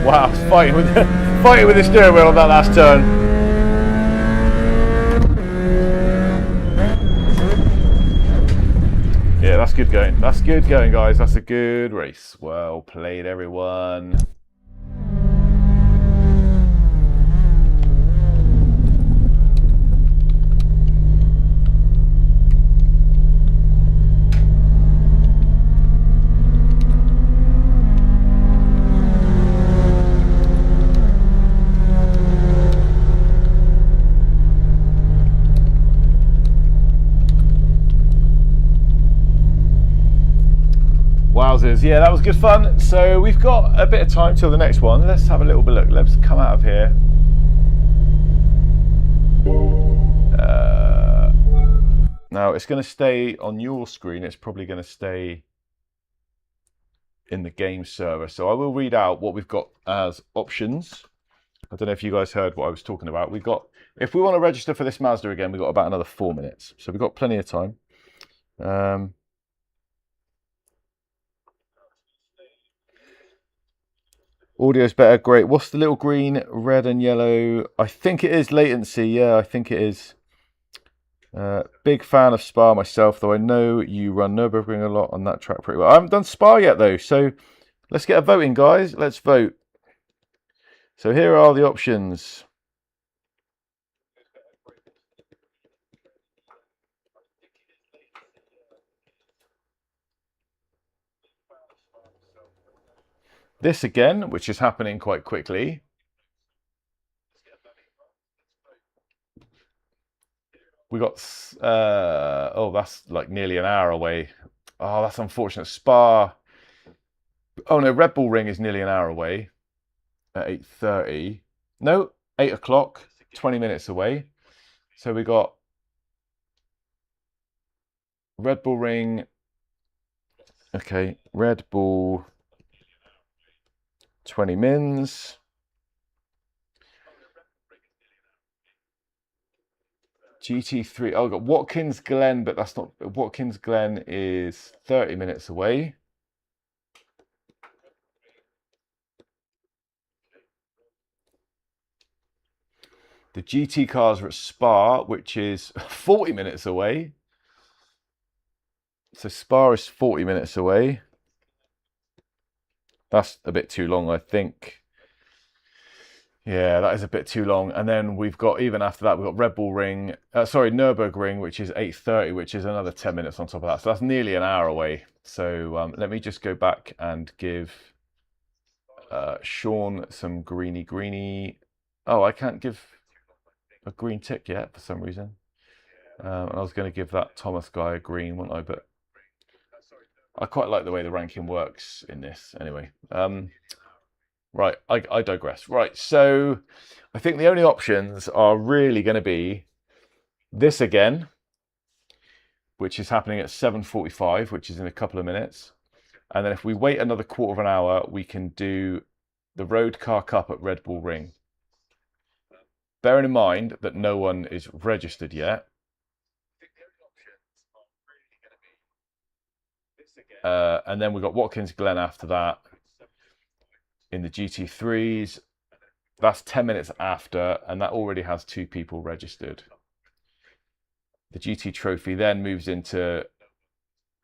Wow, fighting with the steering wheel on that last turn. Yeah, that's good going. That's good going, guys. That's a good race. Well played, everyone. Wowzers, yeah, that was good fun. So we've got a bit of time till the next one. Let's have a little bit look. Let's come out of here. Now it's going to stay on your screen. It's probably going to stay in the game server. So I will read out what we've got as options. I don't know if you guys heard what I was talking about. We've got, if we want to register for this Mazda again, we've got about another 4 minutes. So we've got plenty of time. Audio's better, great. What's the little green, red and yellow? I think it is latency, yeah, I think it is. Big fan of Spa myself, though I know you run Nürburgring a lot on that track pretty well. I haven't done Spa yet, though, so let's get a vote in, guys. Let's vote. So here are the options. This again, which is happening quite quickly. We got, oh, that's like nearly an hour away. Oh, that's unfortunate. Spa. Oh no, Red Bull Ring is nearly an hour away at 8:30. No, 8 o'clock, 20 minutes away. So we got Red Bull Ring. Okay, Red Bull 20 mins. GT3. Oh, I've got Watkins Glen, but that's not. Watkins Glen is 30 minutes away. The GT cars are at Spa, which is 40 minutes away. So Spa is 40 minutes away. That's a bit too long, I think. Yeah, that is a bit too long. And then we've got, even after that, we've got Red Bull Ring, sorry, Nürburgring, which is 8:30, which is another 10 minutes on top of that. So that's nearly an hour away. So let me just go back and give Sean some greeny. Oh, I can't give a green tick yet for some reason. And I was going to give that Thomas guy a green, wasn't I? But I quite like the way the ranking works in this anyway. Right, I digress. Right, so I think the only options are really going to be this again, which is happening at 7:45, which is in a couple of minutes. And then if we wait another quarter of an hour, we can do the Road Car Cup at Red Bull Ring. Bearing in mind that no one is registered yet. And then we've got Watkins Glen after that in the GT3s. That's 10 minutes after, and that already has 2 people registered. The GT Trophy then moves into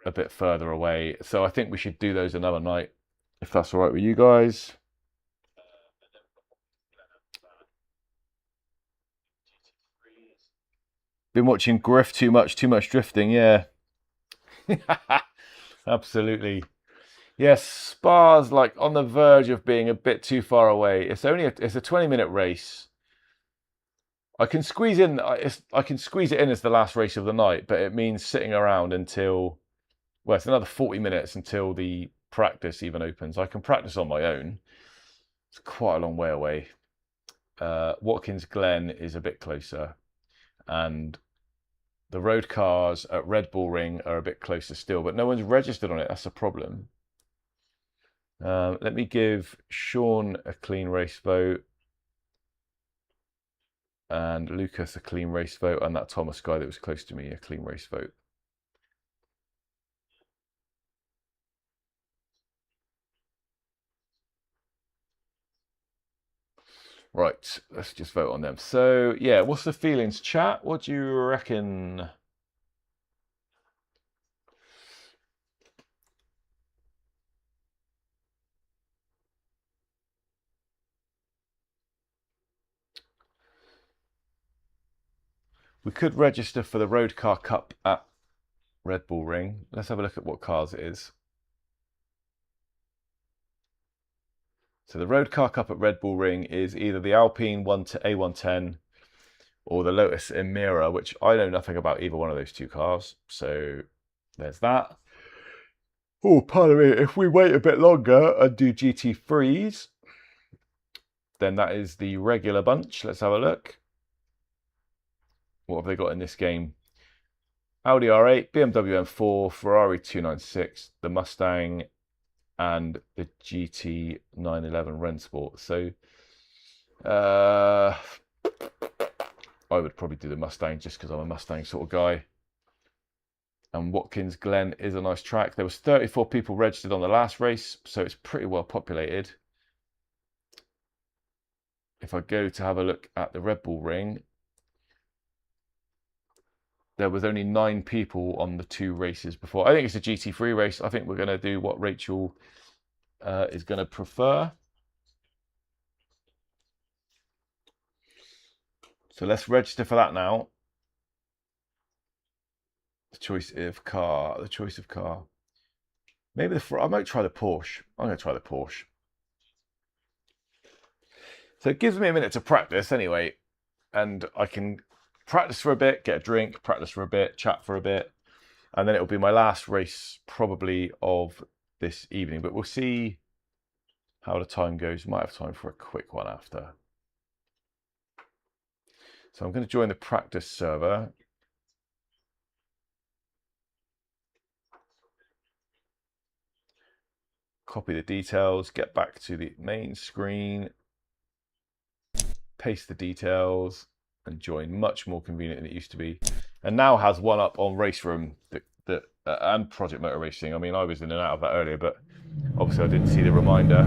a bit further away. So I think we should do those another night, if that's all right with you guys. Been watching Griff too much drifting, yeah. Absolutely. Yes, Spa's like on the verge of being a bit too far away. It's a 20-minute race. I can squeeze it in as the last race of the night, but it means sitting around until, well, it's another 40 minutes until the practice even opens. I can practice on my own. It's quite a long way away. Watkins Glen is a bit closer, and the road cars at Red Bull Ring are a bit closer still, but no one's registered on it. That's a problem. Let me give Sean a clean race vote, and Lucas a clean race vote, and that Thomas guy that was close to me a clean race vote. Right, let's just vote on them. So, yeah, what's the feelings, chat? What do you reckon? We could register for the Road Car Cup at Red Bull Ring. Let's have a look at what cars it is. So the Road Car Cup at Red Bull Ring is either the Alpine A110 or the Lotus Emira, which I know nothing about either one of those 2 cars. So there's that. Oh, pardon me. If we wait a bit longer and do GT3s, then that is the regular bunch. Let's have a look. What have they got in this game? Audi R8, BMW M4, Ferrari 296, the Mustang, and the GT 911 Rennsport. So I would probably do the Mustang just because I'm a Mustang sort of guy. And Watkins Glen is a nice track. There was 34 people registered on the last race, so it's pretty well populated. If I go to have a look at the Red Bull Ring, there was only 9 people on the 2 races before. I think it's a GT3 race. I think we're going to do what Rachel is going to prefer. So let's register for that now. The choice of car. Maybe I might try the Porsche. I'm going to try the Porsche. So it gives me a minute to practice anyway, and I can practice for a bit, get a drink, practice for a bit, chat for a bit, and then it'll be my last race probably of this evening. But we'll see how the time goes. Might have time for a quick one after. So I'm going to join the practice server. Copy the details, get back to the main screen, paste the details, and join. Much more convenient than it used to be. And now has one up on Race Room and Project Motor Racing. I mean, I was in and out of that earlier, but obviously I didn't see the reminder.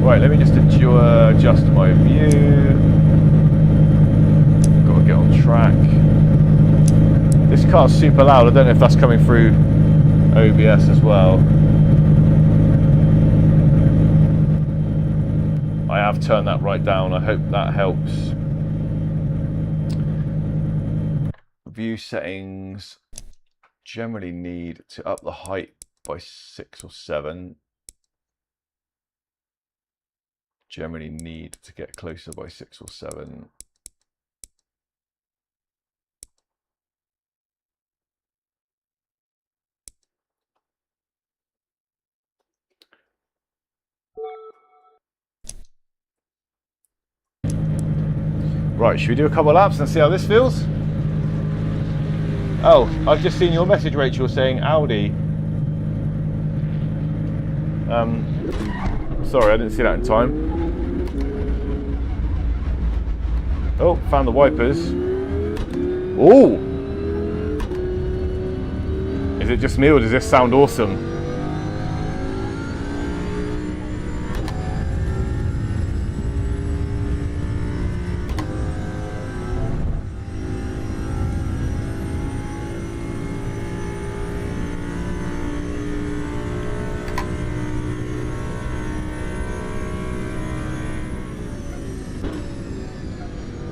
Right, let me just adjust my view. Got to get on track. This car's super loud. I don't know if that's coming through OBS as well. I have turned that right down. I hope that helps. View settings. Generally need to up the height by 6 or 7. Generally need to get closer by 6 or 7. Right, should we do a couple of laps and see how this feels? Oh, I've just seen your message, Rachel, saying Audi. Sorry, I didn't see that in time. Oh, found the wipers. Oh! Is it just me or does this sound awesome?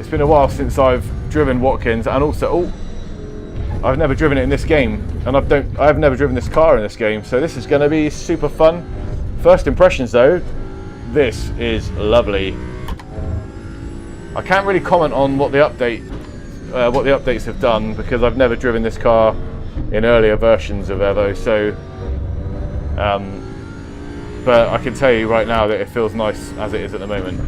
It's been a while since I've driven Watkins, and also, I've never driven it in this game, and I've never driven this car in this game, so this is going to be super fun. First impressions though, this is lovely. I can't really comment on what the updates have done because I've never driven this car in earlier versions of Evo, so but I can tell you right now that it feels nice as it is at the moment.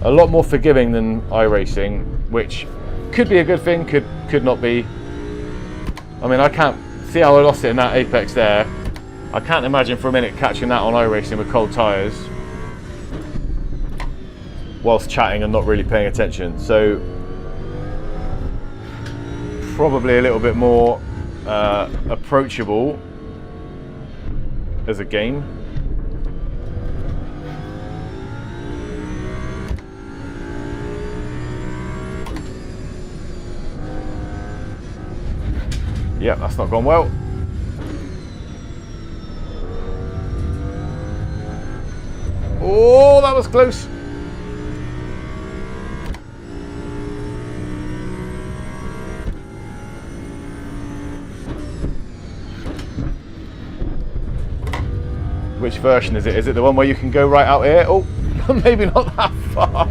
A lot more forgiving than iRacing, which could be a good thing, could not be. I mean, I can't see how I lost it in that apex there. I can't imagine for a minute catching that on iRacing with cold tyres whilst chatting and not really paying attention. So probably a little bit more approachable as a game. Yeah, that's not gone well. Oh, that was close. Which version is it? Is it the one where you can go right out here? Oh, maybe not that far.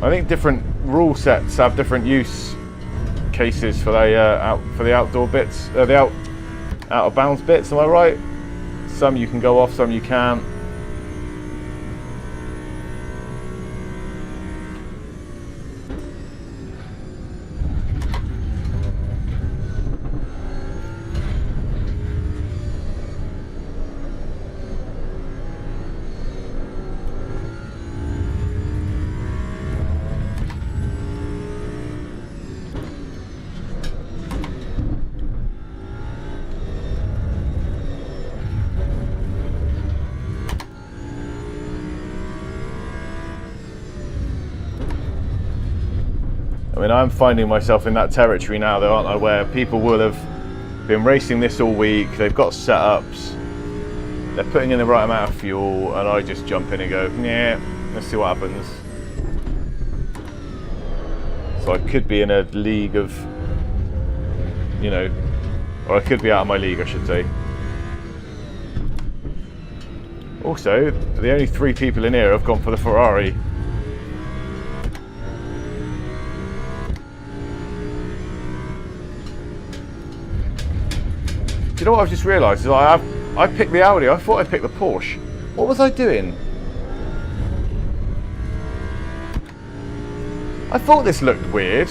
I think different rule sets have different use cases for the outdoor bits, the out of bounds bits. Am I right? Some you can go off, some you can't. I mean, I'm finding myself in that territory now, though, aren't I, where people will have been racing this all week, they've got setups, they're putting in the right amount of fuel, and I just jump in and go, yeah, let's see what happens. So I could be in a league of, you know, or I could be out of my league, I should say. Also, the only 3 people in here have gone for the Ferrari. Do you know what I've just realised? Is I picked the Audi. I thought I picked the Porsche. What was I doing? I thought this looked weird.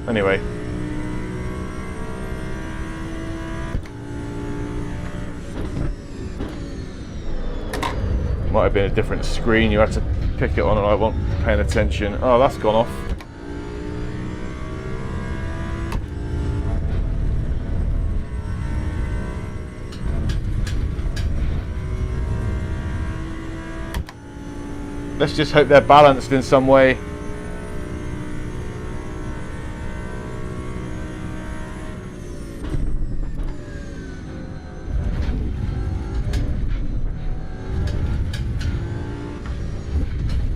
Anyway. Might have been a different screen. You had to pick it on and I wasn't paying attention. Oh, that's gone off. Let's just hope they're balanced in some way.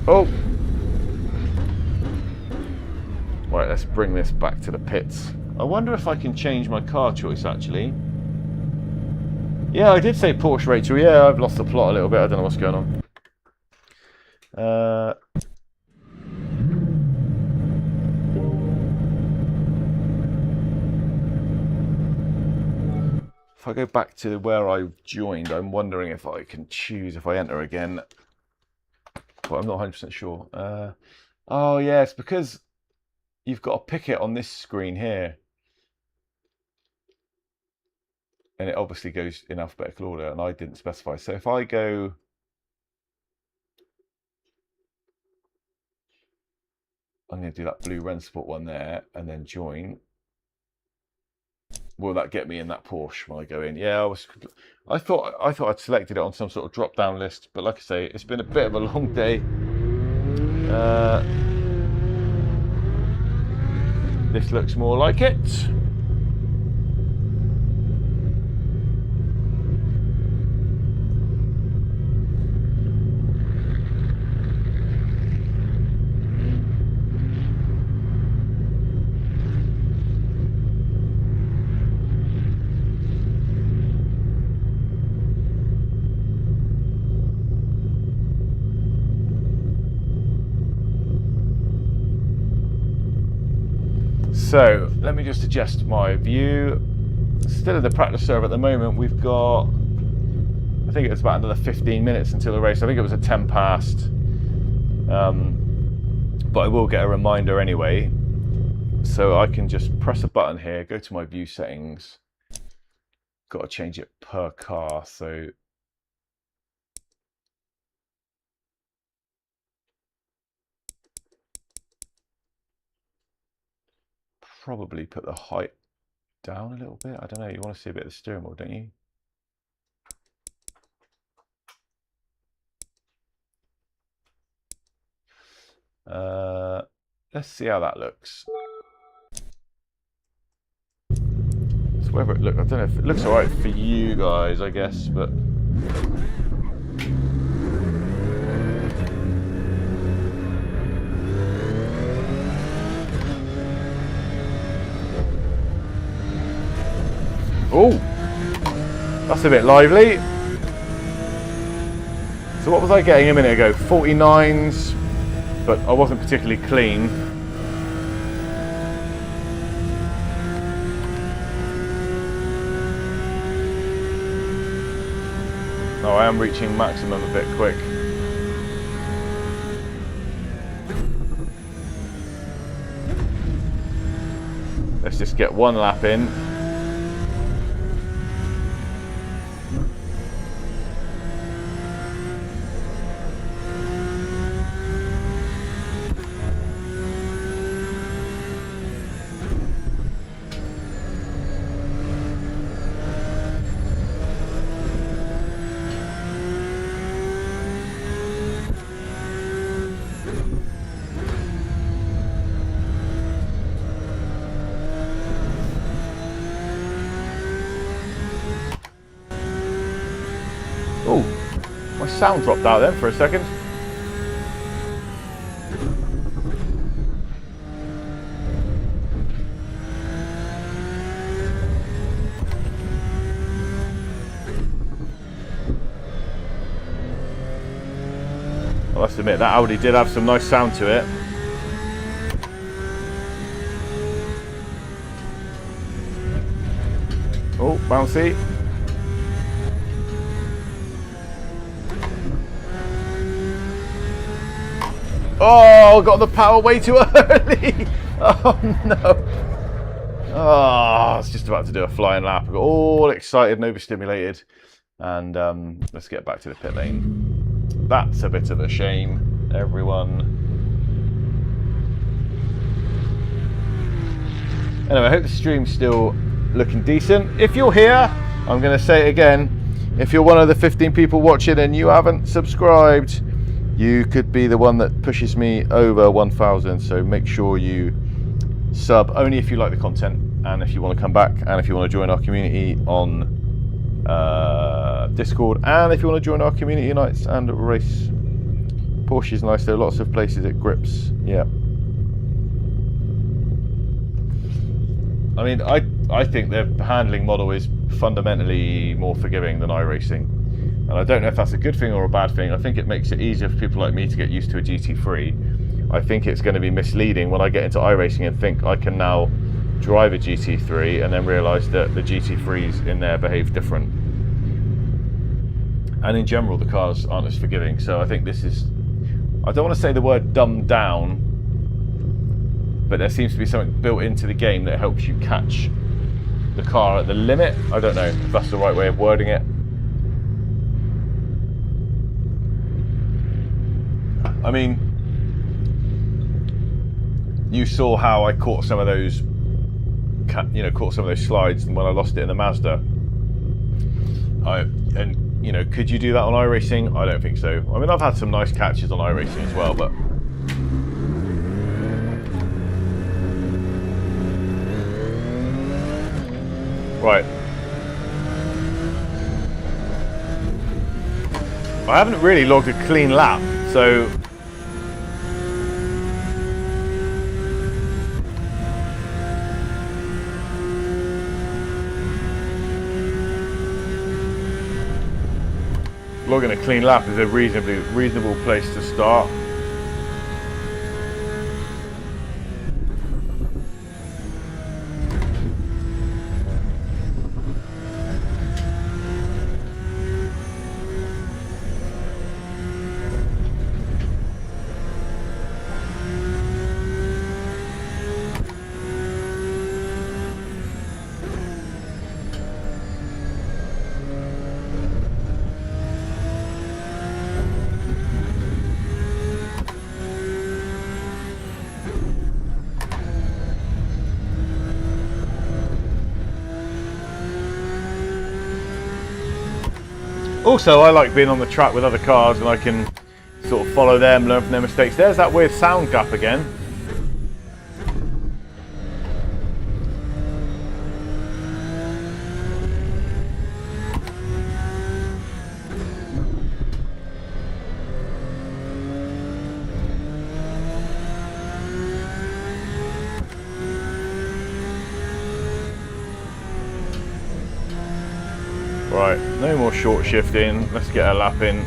Oh! Right, let's bring this back to the pits. I wonder if I can change my car choice, actually. Yeah, I did say Porsche, Rachel. Yeah, I've lost the plot a little bit. I don't know what's going on. If I go back to where I joined, I'm wondering if I can choose if I enter again. but I'm not 100% sure. Oh yeah, it's because you've got to pick it on this screen here. And it obviously goes in alphabetical order, and I didn't specify. So if I go, I'm going to do that blue Rennsport one there, and then join. Will that get me in that Porsche when I go in? Yeah, I thought I'd selected it on some sort of drop-down list, but like I say, it's been a bit of a long day. This looks more like it. So let me just adjust my view. Still in the practice serve at the moment. We've got, I think it's about another 15 minutes until the race. I think it was a 10 past. But I will get a reminder anyway. So I can just press a button here, go to my view settings. Got to change it per car. So probably put the height down a little bit. I don't know, you want to see a bit of the steering wheel, don't you? Let's see how that looks. So whether it look, I don't know if it looks alright for you guys, I guess, but oh, that's a bit lively. So what was I getting a minute ago? 49s, but I wasn't particularly clean. Oh, I am reaching maximum a bit quick. Let's just get one lap in. Oh, my sound dropped out then for a second. I must admit, that Audi did have some nice sound to it. Oh, bouncy. Oh, got the power way too early. Oh no. Oh, I was just about to do a flying lap. I got all excited and overstimulated. And let's get back to the pit lane. That's a bit of a shame, everyone. Anyway, I hope the stream's still looking decent. If you're here, I'm going to say it again. If you're one of the 15 people watching and you haven't subscribed, you could be the one that pushes me over 1,000. So make sure you sub only if you like the content and if you want to come back and if you want to join our community on Discord and if you want to join our community nights and race. Porsche's nice, there are lots of places it grips. Yeah. I mean, I think the handling model is fundamentally more forgiving than iRacing. And I don't know if that's a good thing or a bad thing. I think it makes it easier for people like me to get used to a GT3. I think it's going to be misleading when I get into iRacing and think I can now drive a GT3 and then realise that the GT3s in there behave different. And in general, the cars aren't as forgiving. So I think this is, I don't want to say the word dumbed down, but there seems to be something built into the game that helps you catch the car at the limit. I don't know if that's the right way of wording it. I mean, you saw how I caught some of those, caught some of those slides when I lost it in the Mazda. Could you do that on iRacing? I don't think so. I mean, I've had some nice catches on iRacing as well, but right. I haven't really logged a clean lap, so logging a clean lap is a reasonable place to start. Also, I like being on the track with other cars and I can sort of follow them, learn from their mistakes. There's that weird sound gap again. Right, no more short shifting. Let's get a lap in.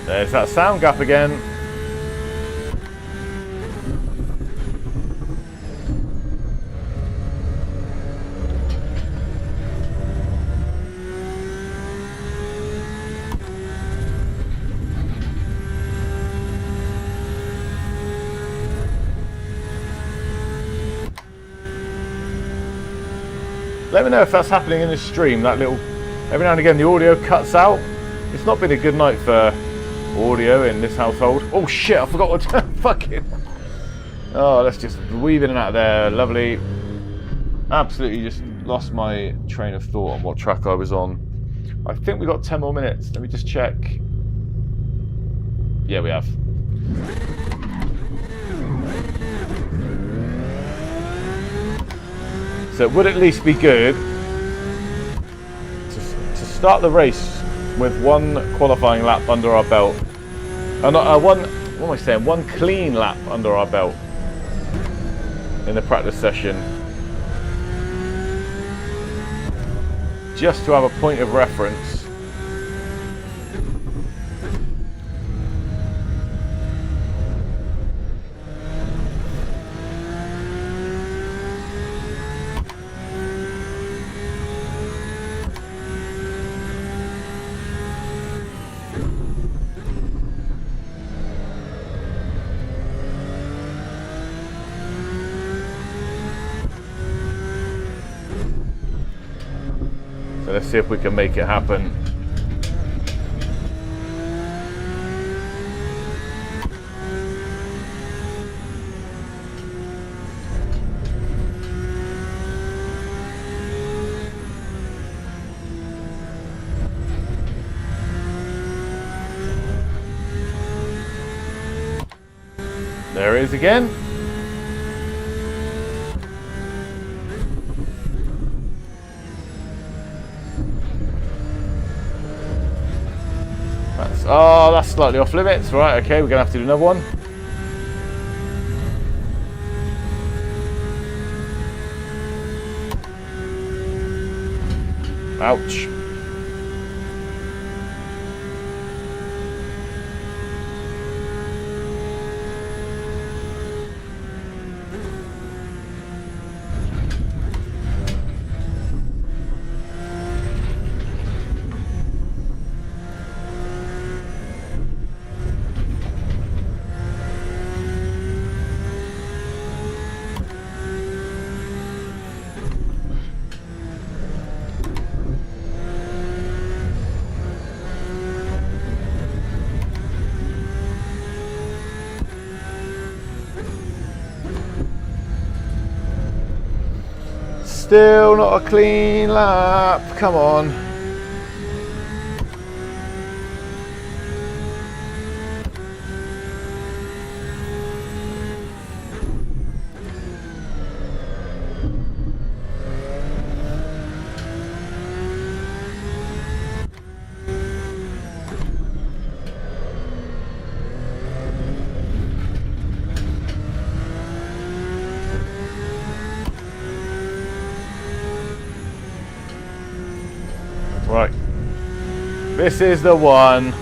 There's that sound gap again. Let me know if that's happening in the stream. That little, every now and again the audio cuts out. It's not been a good night for audio in this household. Oh shit, I forgot what to fucking. Oh, let's just weave in and out of there. Lovely. Absolutely just lost my train of thought on what track I was on. I think we got 10 more minutes. Let me just check. Yeah, we have. So it would at least be good to start the race with one qualifying lap under our belt. What am I saying? One clean lap under our belt in the practice session. Just to have a point of reference. So let's see if we can make it happen. There it is again. Oh, that's slightly off limits. Right, okay, we're going to have to do another one. Ouch. Still not a clean lap. Come on. Right, this is the one.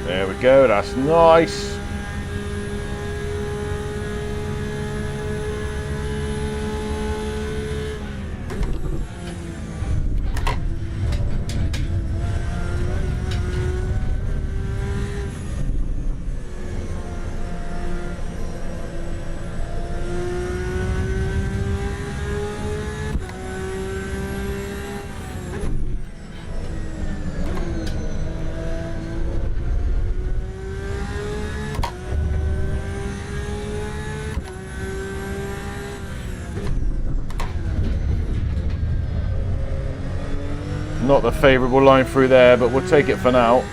There we go, that's nice. Not the favourable line through there, but we'll take it for now.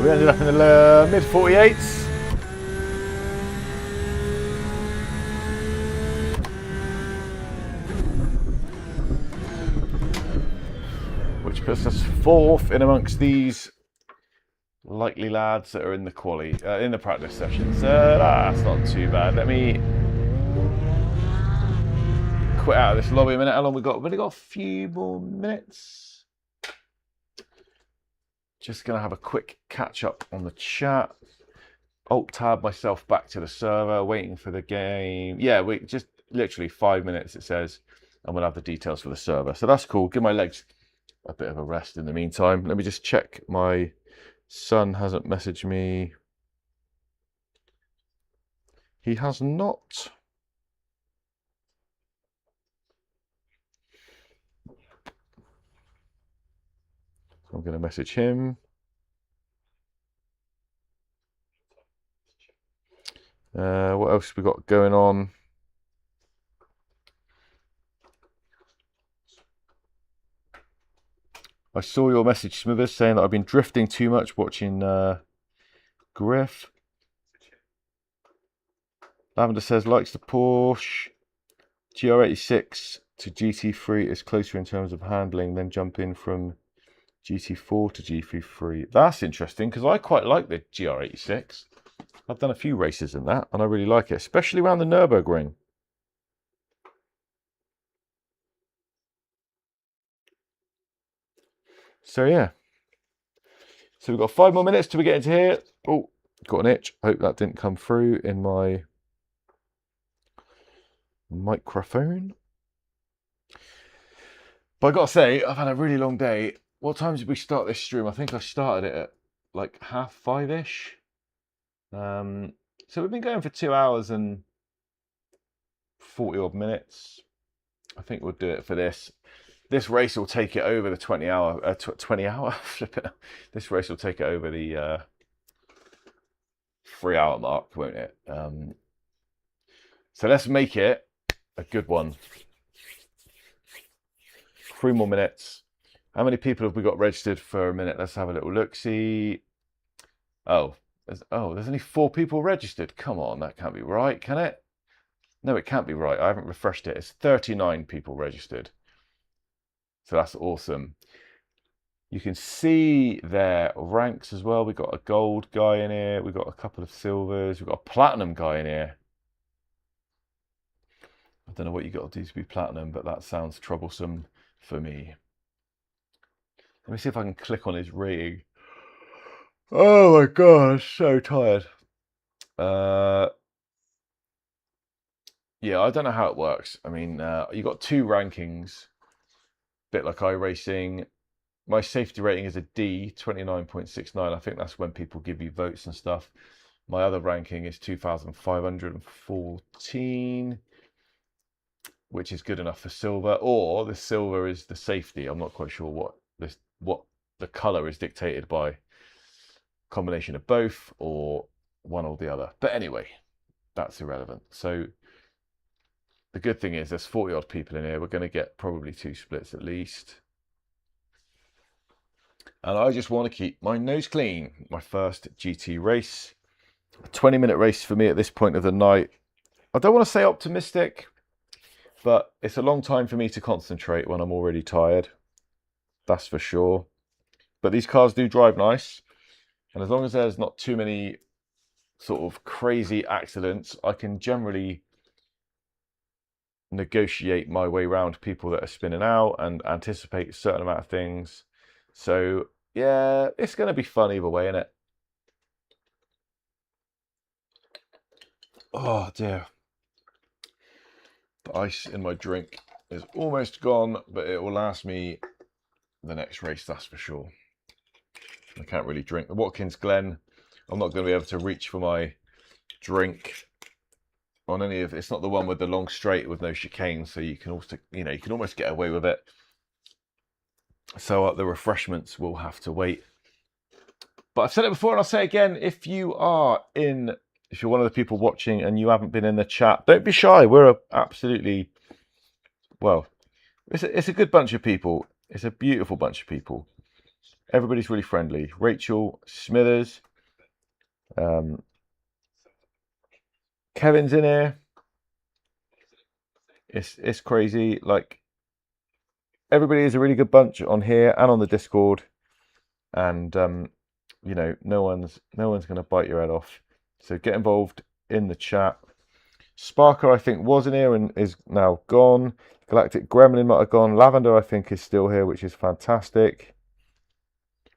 We ended up in the mid 48s. Which puts us fourth in amongst these likely lads that are in the quali, in the practice sessions. That's not too bad. Let me quit out of this lobby a minute. How long we got? We've only got a few more minutes. Just going to have a quick catch up on the chat. Alt tab myself back to the server, waiting for the game. Yeah, we just literally 5 minutes it says, and we'll have the details for the server. So that's cool. Give my legs a bit of a rest in the meantime. Let me just check. My son hasn't messaged me. He has not. I'm going to message him. What else we got going on? I saw your message, Smithers, saying that I've been drifting too much watching Griff. Lavender says likes the Porsche. GR86 to GT3 is closer in terms of handling, then jump in from GT4 to GT3. That's interesting because I quite like the GR86. I've done a few races in that and I really like it, especially around the Nürburgring. So yeah. So we've got 5 more minutes till we get into here. Oh, got an itch. Hope that didn't come through in my microphone. But I gotta say, I've had a really long day. What time did we start this stream? I think I started it at like 5:30ish. So we've been going for 2 hours and 40 odd minutes. I think we'll do it for this. This race will take it over the 20 hour. This race will take it over the 3 hour mark, won't it? So let's make it a good one. 3 more minutes. How many people have we got registered for a minute? Let's have a little look. See. Oh, there's only 4 people registered. Come on, that can't be right, can it? No, it can't be right. I haven't refreshed it. It's 39 people registered. So that's awesome. You can see their ranks as well. We've got a gold guy in here. We've got a couple of silvers. We've got a platinum guy in here. I don't know what you got to do to be platinum, but that sounds troublesome for me. Let me see if I can click on his rating. Oh my god, I'm so tired. Yeah, I don't know how it works. I mean, you got 2 rankings, bit like iRacing. My safety rating is a D, 29.69. I think that's when people give you votes and stuff. My other ranking is 2,514, which is good enough for silver. Or the silver is the safety. I'm not quite sure what the color is dictated by. Combination of both or one or the other. But anyway, that's irrelevant. So the good thing is there's 40 odd people in here. We're going to get probably 2 splits at least. And I just want to keep my nose clean. My first GT race. A 20-minute race for me at this point of the night. I don't want to say optimistic, but it's a long time for me to concentrate when I'm already tired. That's for sure. But these cars do drive nice. And as long as there's not too many sort of crazy accidents, I can generally negotiate my way around people that are spinning out and anticipate a certain amount of things. So yeah, it's going to be fun either way, isn't it? Oh dear. The ice in my drink is almost gone, but it will last me the next race, that's for sure. I can't really drink the Watkins Glen. I'm not going to be able to reach for my drink on any of it's not the one with the long straight with no chicane, so you can also, you can almost get away with it. So the refreshments will have to wait. But I've said it before and I'll say it again, if you're one of the people watching and you haven't been in the chat, don't be shy. We're absolutely, well, it's a good bunch of people. It's a beautiful bunch of people. Everybody's really friendly. Rachel Smithers, Kevin's in here. It's crazy. Like, everybody is a really good bunch on here and on the Discord, and no one's going to bite your head off. So get involved in the chat. Sparker, I think, was in here and is now gone. Galactic Gremlin might have gone. Lavender, I think, is still here, which is fantastic.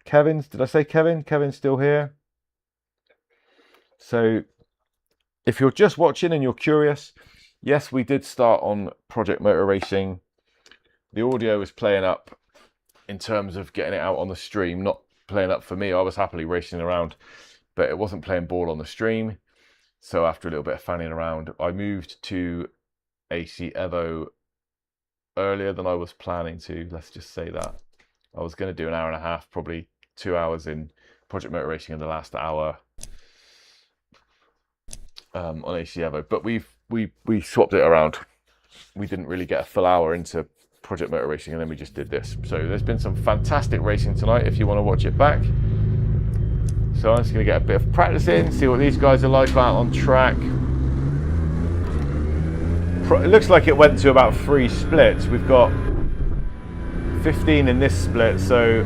Did I say Kevin? Kevin's still here. So if you're just watching and you're curious, yes, we did start on Project Motor Racing. The audio was playing up in terms of getting it out on the stream, not playing up for me. I was happily racing around, but it wasn't playing ball on the stream. So after a little bit of fanning around, I moved to Ac Evo earlier than I was planning to. Let's just say that. I was going to do an hour and a half, probably 2 hours in Project Motor Racing in the last hour on Ac Evo, but we swapped it around. We didn't really get a full hour into Project Motor Racing, and then we just did this. So there's been some fantastic racing tonight if you want to watch it back. So I'm just going to get a bit of practice in, see what these guys are like out on track. It looks like it went to about 3 splits. We've got 15 in this split, so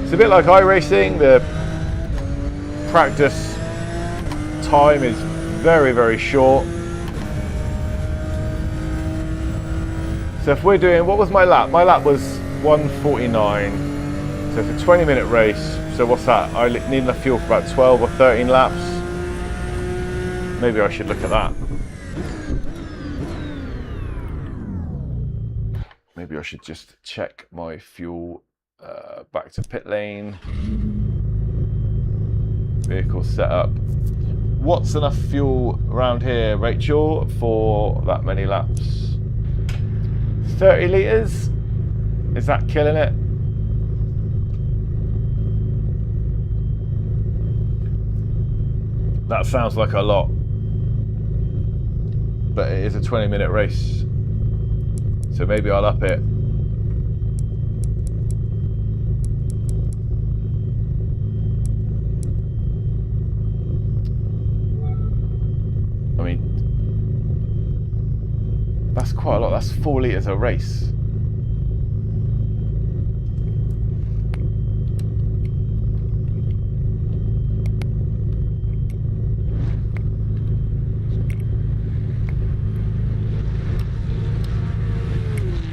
it's a bit like iRacing. The practice time is very, very short. So if we're doing, what was my lap? My lap was 1:49. So it's a 20-minute race. So what's that? I need enough fuel for about 12 or 13 laps. Maybe I should look at that. Maybe I should just check my fuel. Back to pit lane. Vehicle setup. What's enough fuel around here, Rachel, for that many laps? 30 litres? Is that killing it? That sounds like a lot. But it is a 20-minute race. So maybe I'll up it. I mean, that's quite a lot. That's 4 litres a race.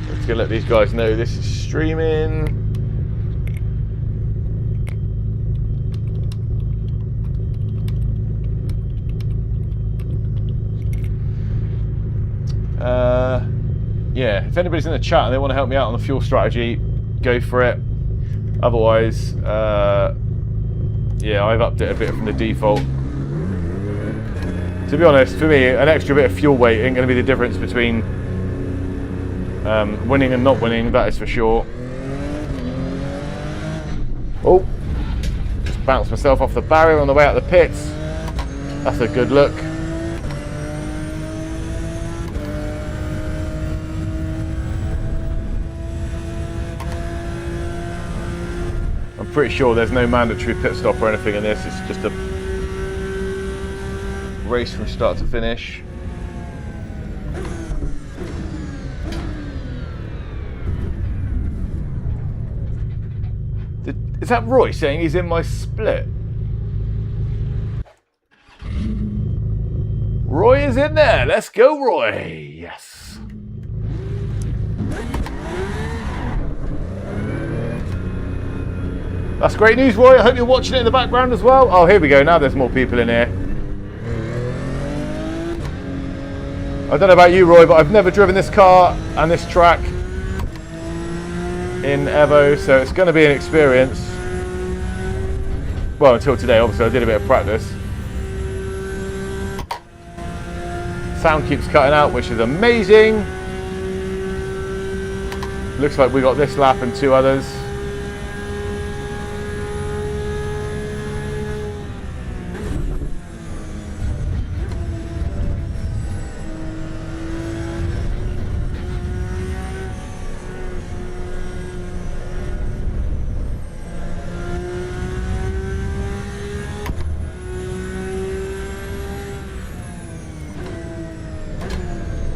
Let's go let these guys know this is streaming. Yeah, if anybody's in the chat and they want to help me out on the fuel strategy, go for it. Otherwise, yeah, I've upped it a bit from the default. To be honest, for me, an extra bit of fuel weight ain't going to be the difference between winning and not winning, that is for sure. Oh, just bounced myself off the barrier on the way out the pits. That's a good look. I'm pretty sure there's no mandatory pit stop or anything in this. It's just a race from start to finish. Is that Roy saying he's in my split? Roy is in there. Let's go, Roy. Yes. That's great news, Roy. I hope you're watching it in the background as well. Oh, here we go. Now there's more people in here. I don't know about you, Roy, but I've never driven this car and this track in Evo, so it's going to be an experience. Well, until today, obviously, I did a bit of practice. Sound keeps cutting out, which is amazing. Looks like we got this lap and 2 others.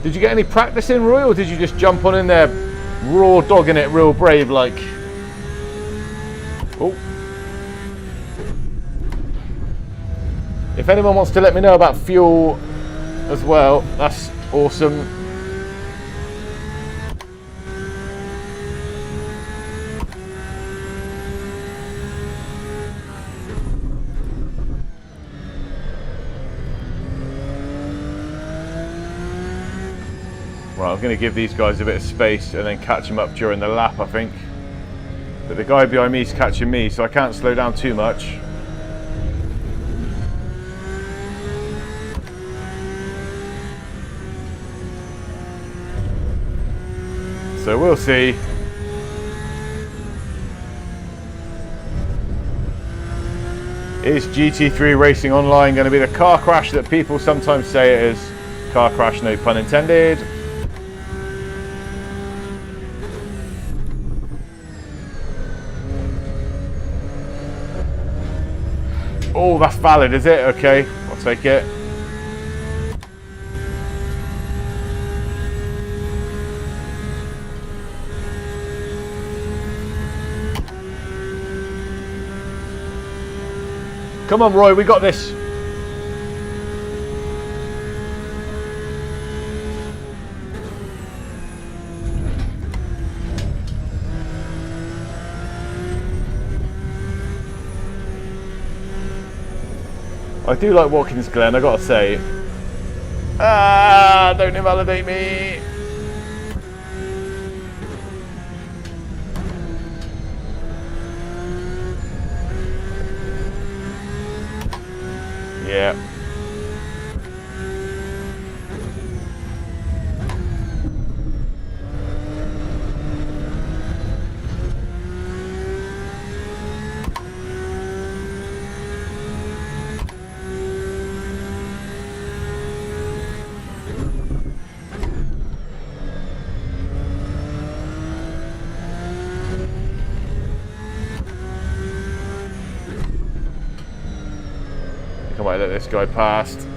Did you get any practice in, Roy, or did you just jump on in there raw dogging it real brave like? Oh. If anyone wants to let me know about fuel as well, that's awesome. Right, I'm going to give these guys a bit of space and then catch them up during the lap, I think. But the guy behind me is catching me, so I can't slow down too much. So we'll see. Is GT3 Racing Online going to be the car crash that people sometimes say it is? Car crash, no pun intended. Oh, that's valid, is it? Okay, I'll take it. Come on, Roy, we got this. I do like Watkins Glen, I gotta say. Ah, don't invalidate me. Yeah. might let this guy past.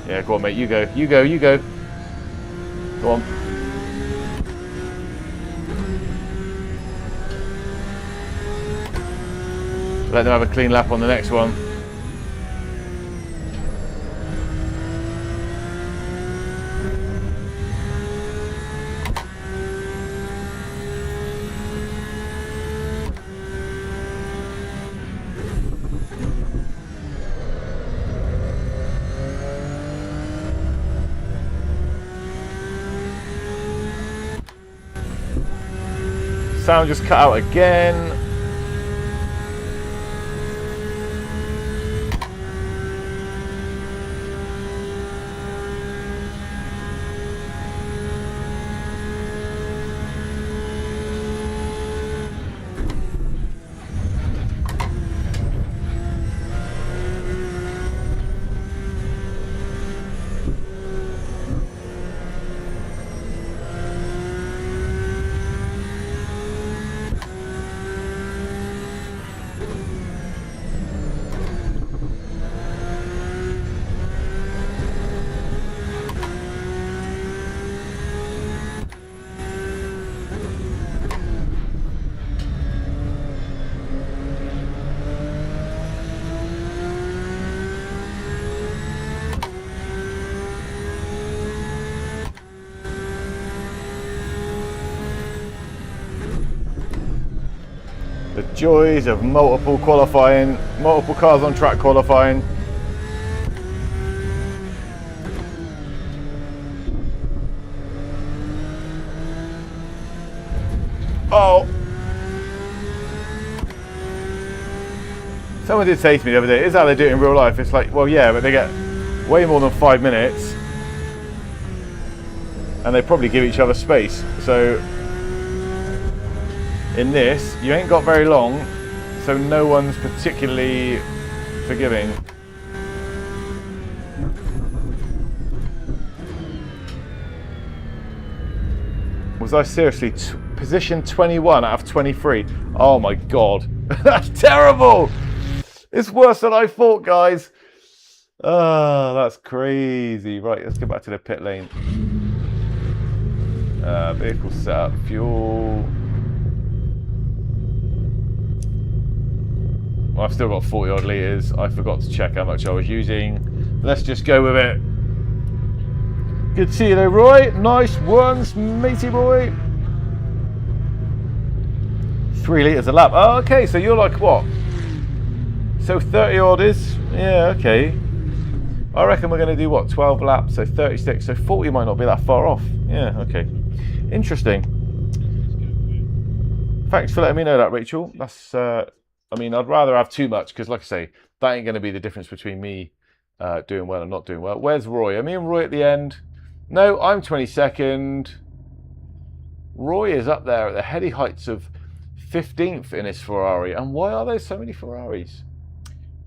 Yeah, go on, mate. You go. You go. You go. Go on. Let them have a clean lap on the next one. Sound just cut out again. The joys of multiple qualifying, multiple cars on track qualifying. Oh! Someone did say to me the other day, is that how they do it in real life? It's like, well, yeah, but they get way more than 5 minutes and they probably give each other space. So in this, you ain't got very long, so no one's particularly forgiving. Was I seriously position 21 out of 23? Oh my god, that's terrible! It's worse than I thought, guys. Oh, that's crazy. Right, let's go back to the pit lane. Vehicle setup, fuel. I've still got 40 odd litres. I forgot to check how much I was using. Let's just go with it. Good to see you there, Roy. Nice ones, matey boy. 3 litres a lap. Oh, okay, so you're like what? So 30 odd is? Yeah, okay. I reckon we're going to do what? 12 laps, so 36. So 40 might not be that far off. Yeah, okay. Interesting. Thanks for letting me know that, Rachel. That's... I mean, I'd rather have too much because, like I say, that ain't going to be the difference between me doing well and not doing well. Where's Roy? Are me and Roy at the end? No, I'm 22nd. Roy is up there at the heady heights of 15th in his Ferrari. And why are there so many Ferraris?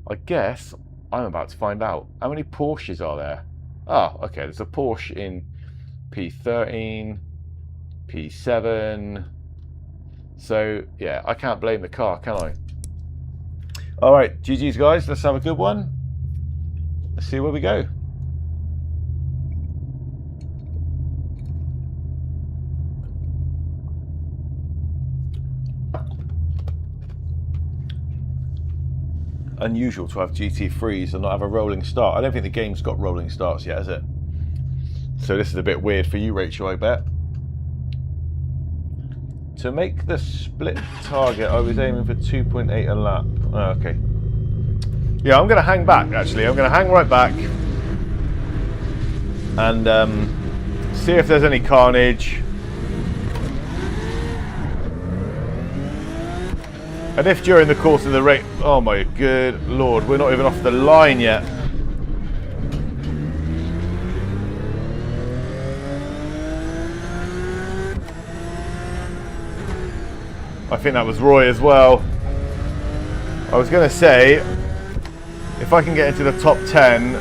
I guess I'm about to find out. How many Porsches are there? Oh, okay, there's a Porsche in P13, P7. So, yeah, I can't blame the car, can I? All right, GG's guys, let's have a good one. Let's see where we go. Unusual to have GT3s and not have a rolling start. I don't think the game's got rolling starts yet, has it? So this is a bit weird for you, Rachel, I bet. To make the split target, I was aiming for 2.8 a lap. Oh, okay. Yeah, I'm going to hang back, actually. I'm going to hang right back and see if there's any carnage. And if during the course of the race... Oh my good lord, we're not even off the line yet. I think that was Roy as well. I was going to say, if I can get into the top 10,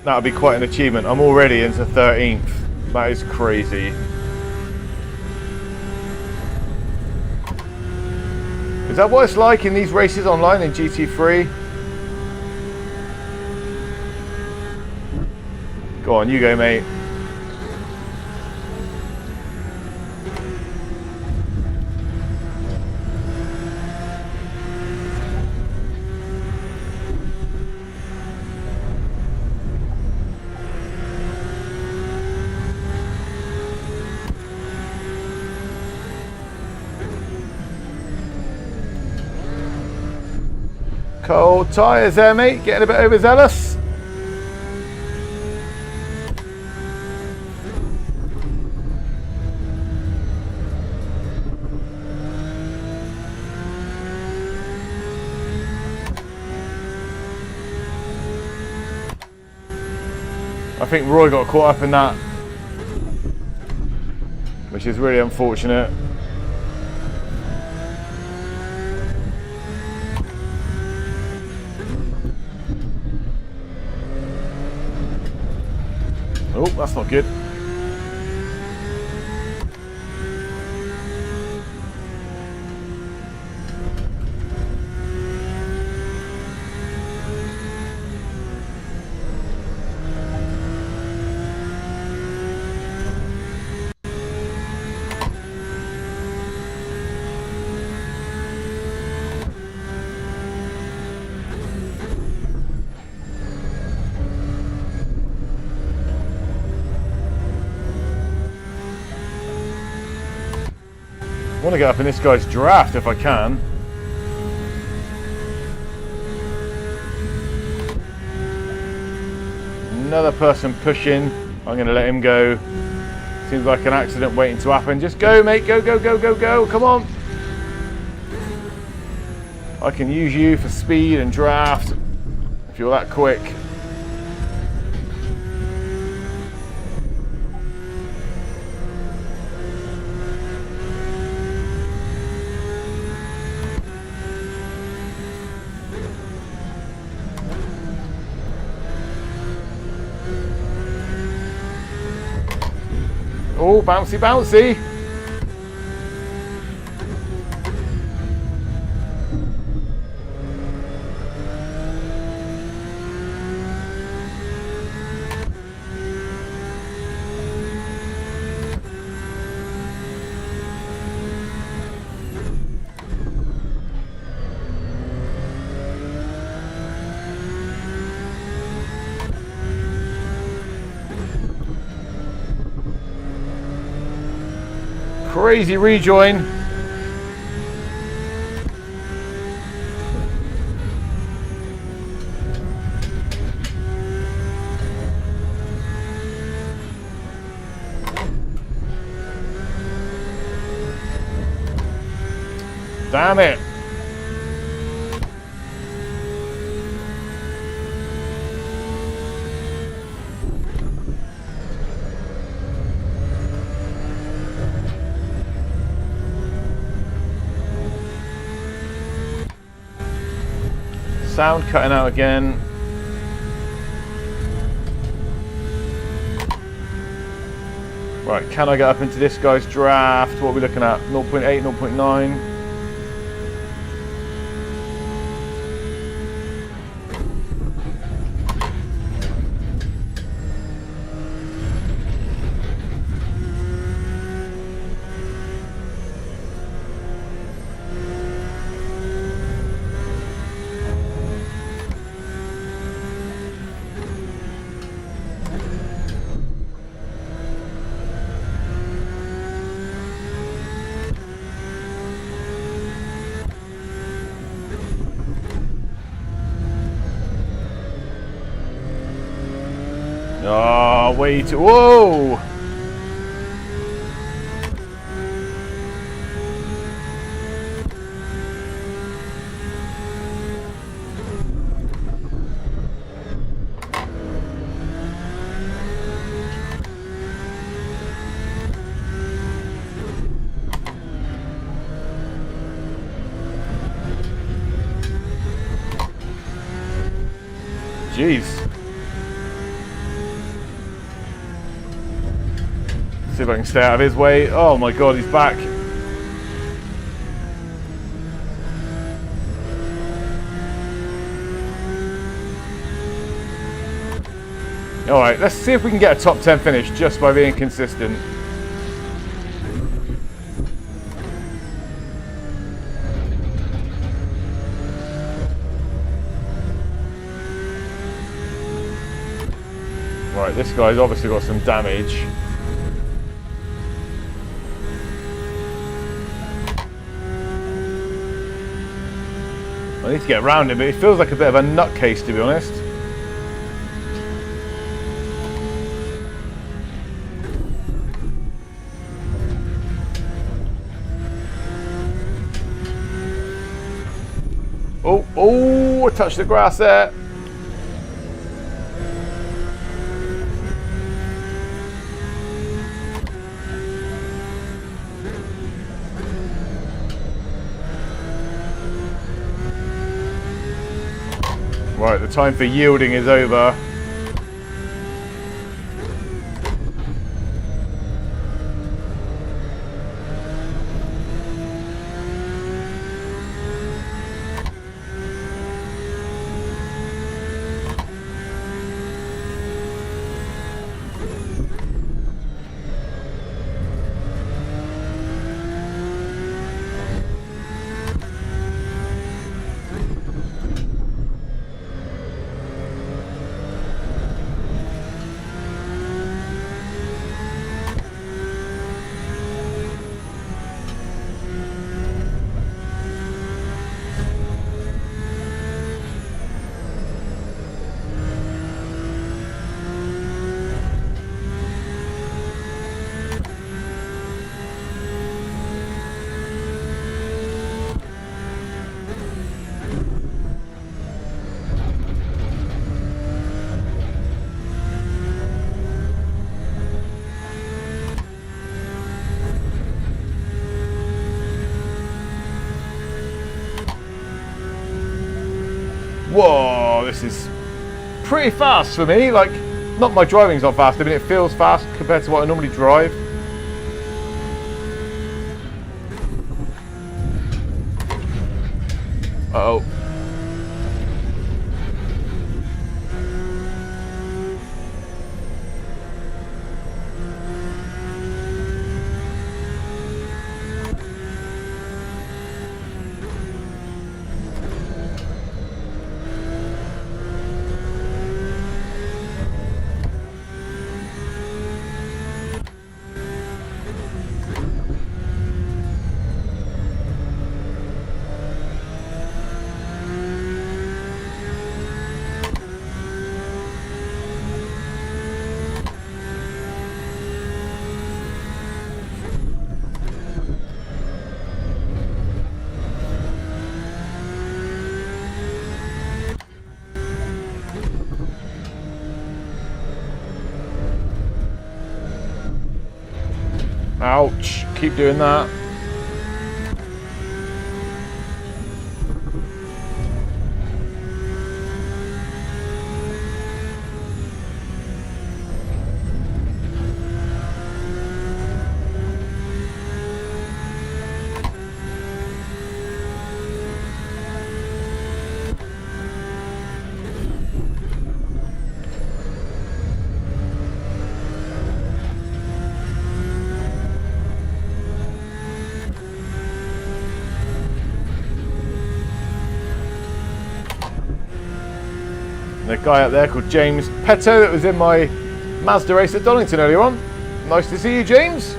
that would be quite an achievement. I'm already into 13th. That is crazy. Is that what it's like in these races online in GT3? Go on, you go, mate. Cold tyres there, mate. Getting a bit overzealous. I think Roy got caught up in that, which is really unfortunate. Oh, that's not good. I want to get up in this guy's draft if I can. Another person pushing. I'm going to let him go. Seems like an accident waiting to happen. Just go, mate. Go, go, go, go, go. Come on. I can use you for speed and draft if you're that quick. Oh, bouncy, bouncy. Crazy rejoin. Damn it. Sound cutting out again. Right, can I get up into this guy's draft? What are we looking at? 0.8, 0.9. Oh, way too. Whoa! Jeez. See if I can stay out of his way. Oh my god, he's back. All right, let's see if we can get a top 10 finish just by being consistent. Right, this guy's obviously got some damage. I need to get around him, but he feels like a bit of a nutcase, to be honest. Oh, I touched the grass there. Right, the time for yielding is over. Whoa, this is pretty fast for me. Like, not my driving's not fast, I mean it feels fast compared to what I normally drive. Uh-oh. Ouch, keep doing that. The guy up there called James Petto that was in my Mazda race at Donington earlier on. Nice to see you, James.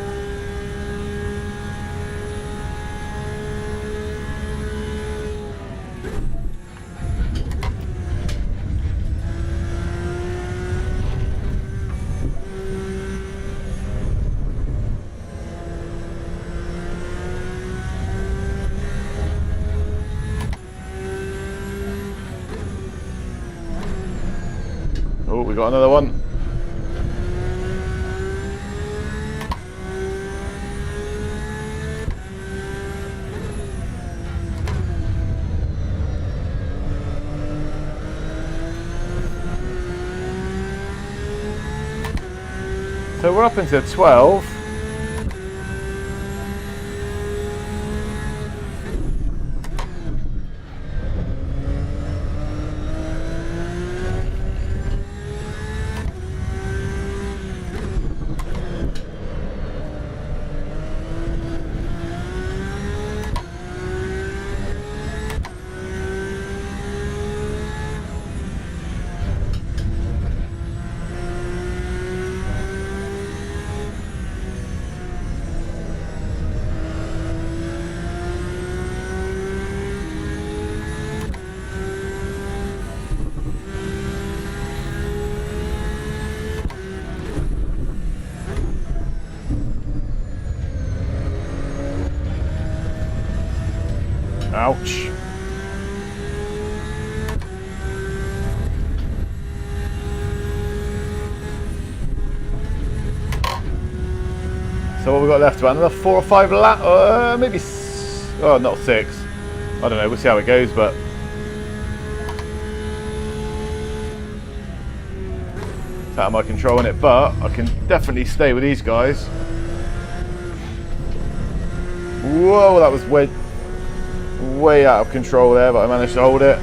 Oh, we got another one. So we're up into 12. Ouch. So what we got left? About another 4 or 5 laps, maybe. Oh, not 6. I don't know. We'll see how it goes, but. It's out of my control in it, but I can definitely stay with these guys. Whoa, that was way out of control there, but I managed to hold it.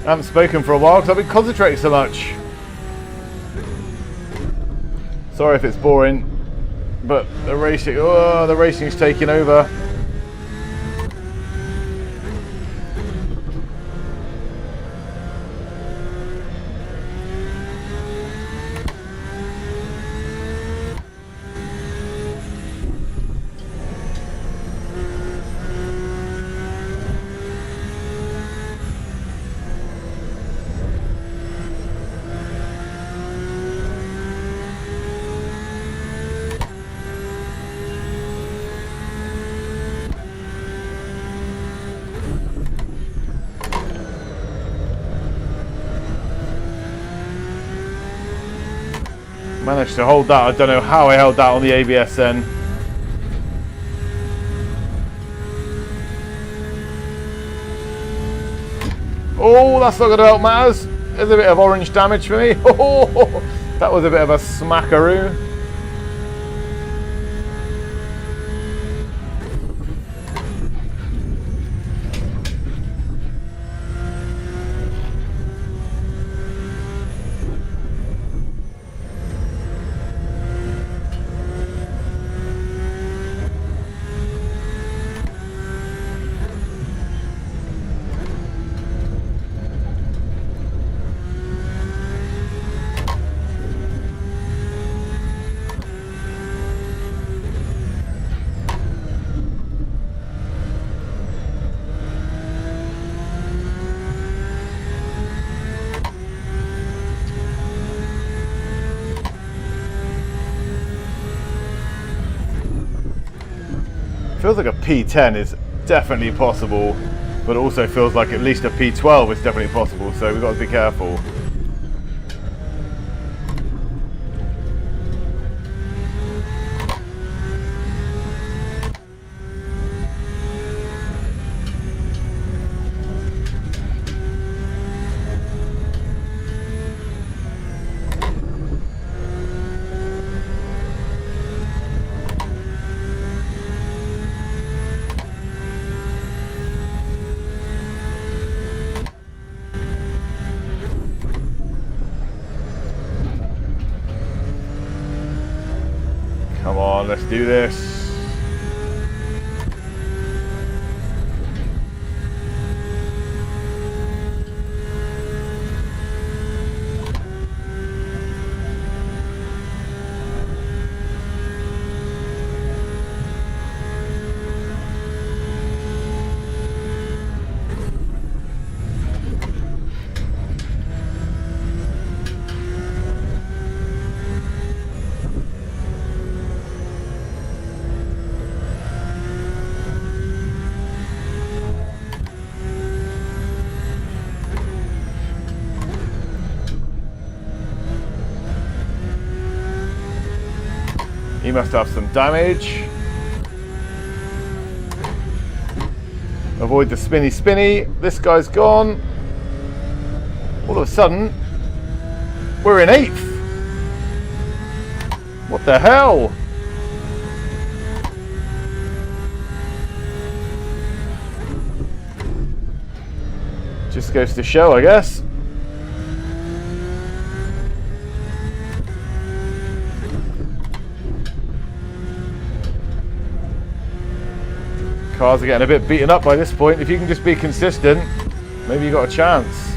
I haven't spoken for a while because I've been concentrating so much. Sorry if it's boring, but the racing's taking over. Managed to hold that. I don't know how I held that on the ABS then. Oh, that's not going to help matters. There's a bit of orange damage for me. Oh, that was a bit of a smackaroo. Feels like a P10 is definitely possible, but it also feels like at least a P12 is definitely possible, so we've got to be careful. do this. He must have some damage. Avoid the spinny spinny. This guy's gone. All of a sudden, we're in 8th. What the hell? Just goes to show, I guess. Cars are getting a bit beaten up by this point. If you can just be consistent, maybe you got a chance.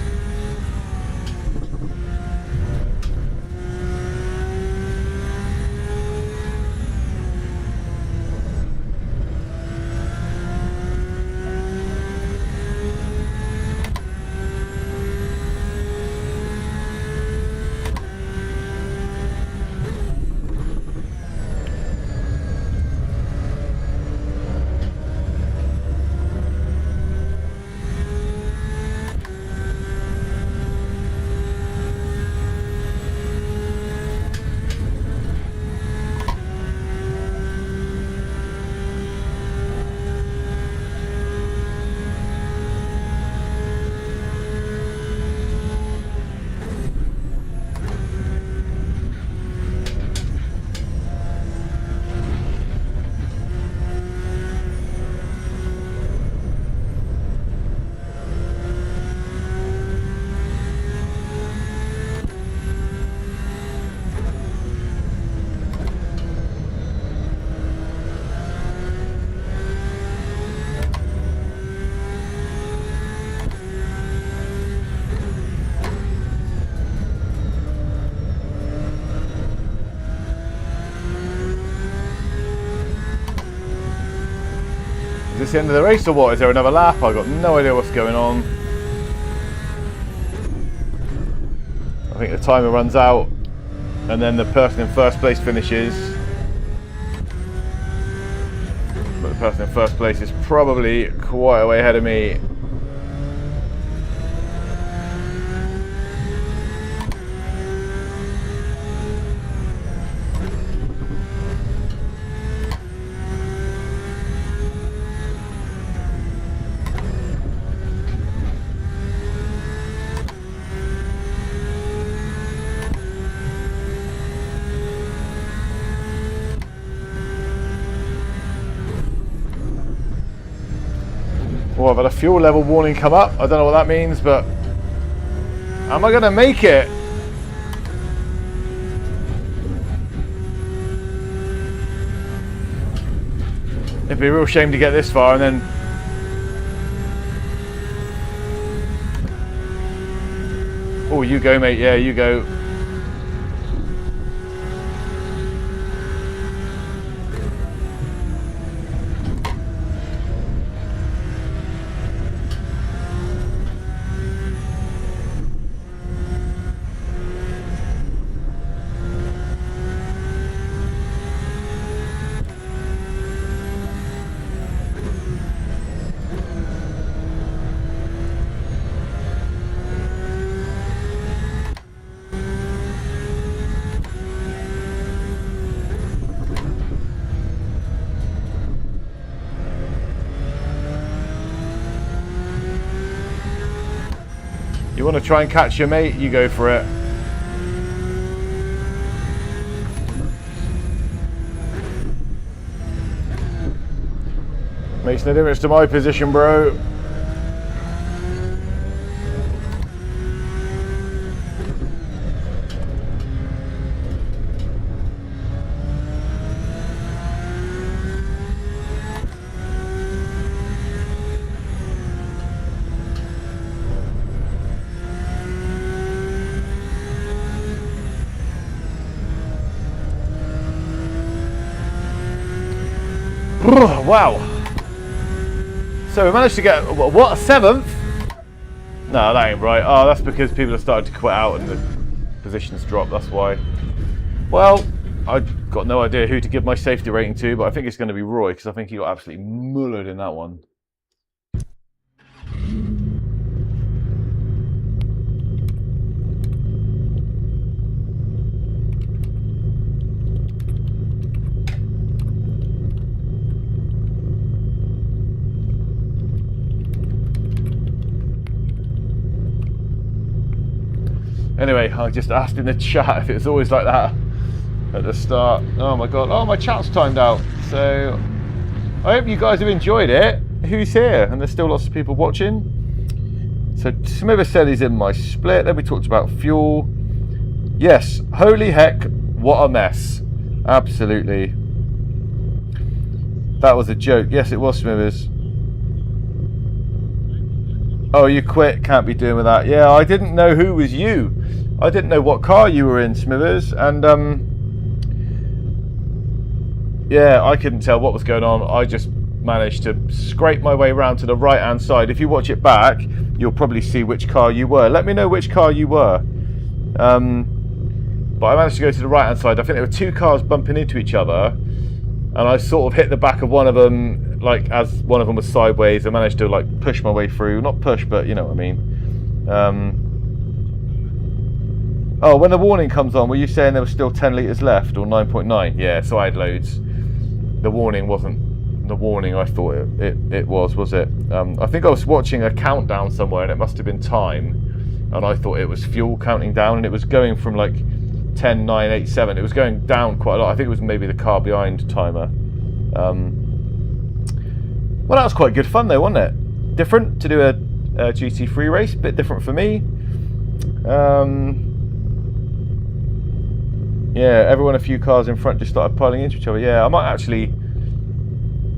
Is this the end of the race or what? Is there another lap? I've got no idea what's going on. I think the timer runs out and then the person in first place finishes. But the person in first place is probably quite a way ahead of me. Oh, I've had a fuel level warning come up. I don't know what that means, but am I going to make it? It'd be a real shame to get this far and then oh, you go, mate. Yeah, you go. You want to try and catch your mate, you go for it. Makes no difference to my position, bro. Wow. So we managed to get, what, a 7th? No, that ain't right. Oh, that's because people have started to quit out and the positions drop, that's why. Well, I've got no idea who to give my safety rating to, but I think it's going to be Roy, because I think he got absolutely mullered in that one. Anyway, I just asked in the chat if it was always like that at the start. Oh my god, oh, my chat's timed out. So I hope you guys have enjoyed it. Who's here? And there's still lots of people watching. So Smithers said he's in my split. Then we talked about fuel. Yes, holy heck, what a mess. Absolutely. That was a joke. Yes, it was, Smithers. Oh, you quit, can't be doing with that. Yeah, I didn't know who was you. I didn't know what car you were in, Smithers. And yeah, I couldn't tell what was going on. I just managed to scrape my way around to the right hand side. If you watch it back, you'll probably see which car you were. Let me know which car you were. But I managed to go to the right hand side. I think there were 2 cars bumping into each other, and I sort of hit the back of one of them, like as one of them was sideways. I managed to like push my way through. Not push, but you know what I mean. Oh, when the warning comes on, were you saying there was still 10 litres left, or 9.9? Yeah, so I had loads. The warning wasn't the warning I thought it was it? I think I was watching a countdown somewhere, and it must have been time, and I thought it was fuel counting down, and it was going from like 10, 9, 8, 7. It was going down quite a lot. I think it was maybe the car behind timer. Well, that was quite good fun though, wasn't it? Different to do a GT3 race, a bit different for me. Yeah, everyone a few cars in front just started piling into each other. Yeah, I might actually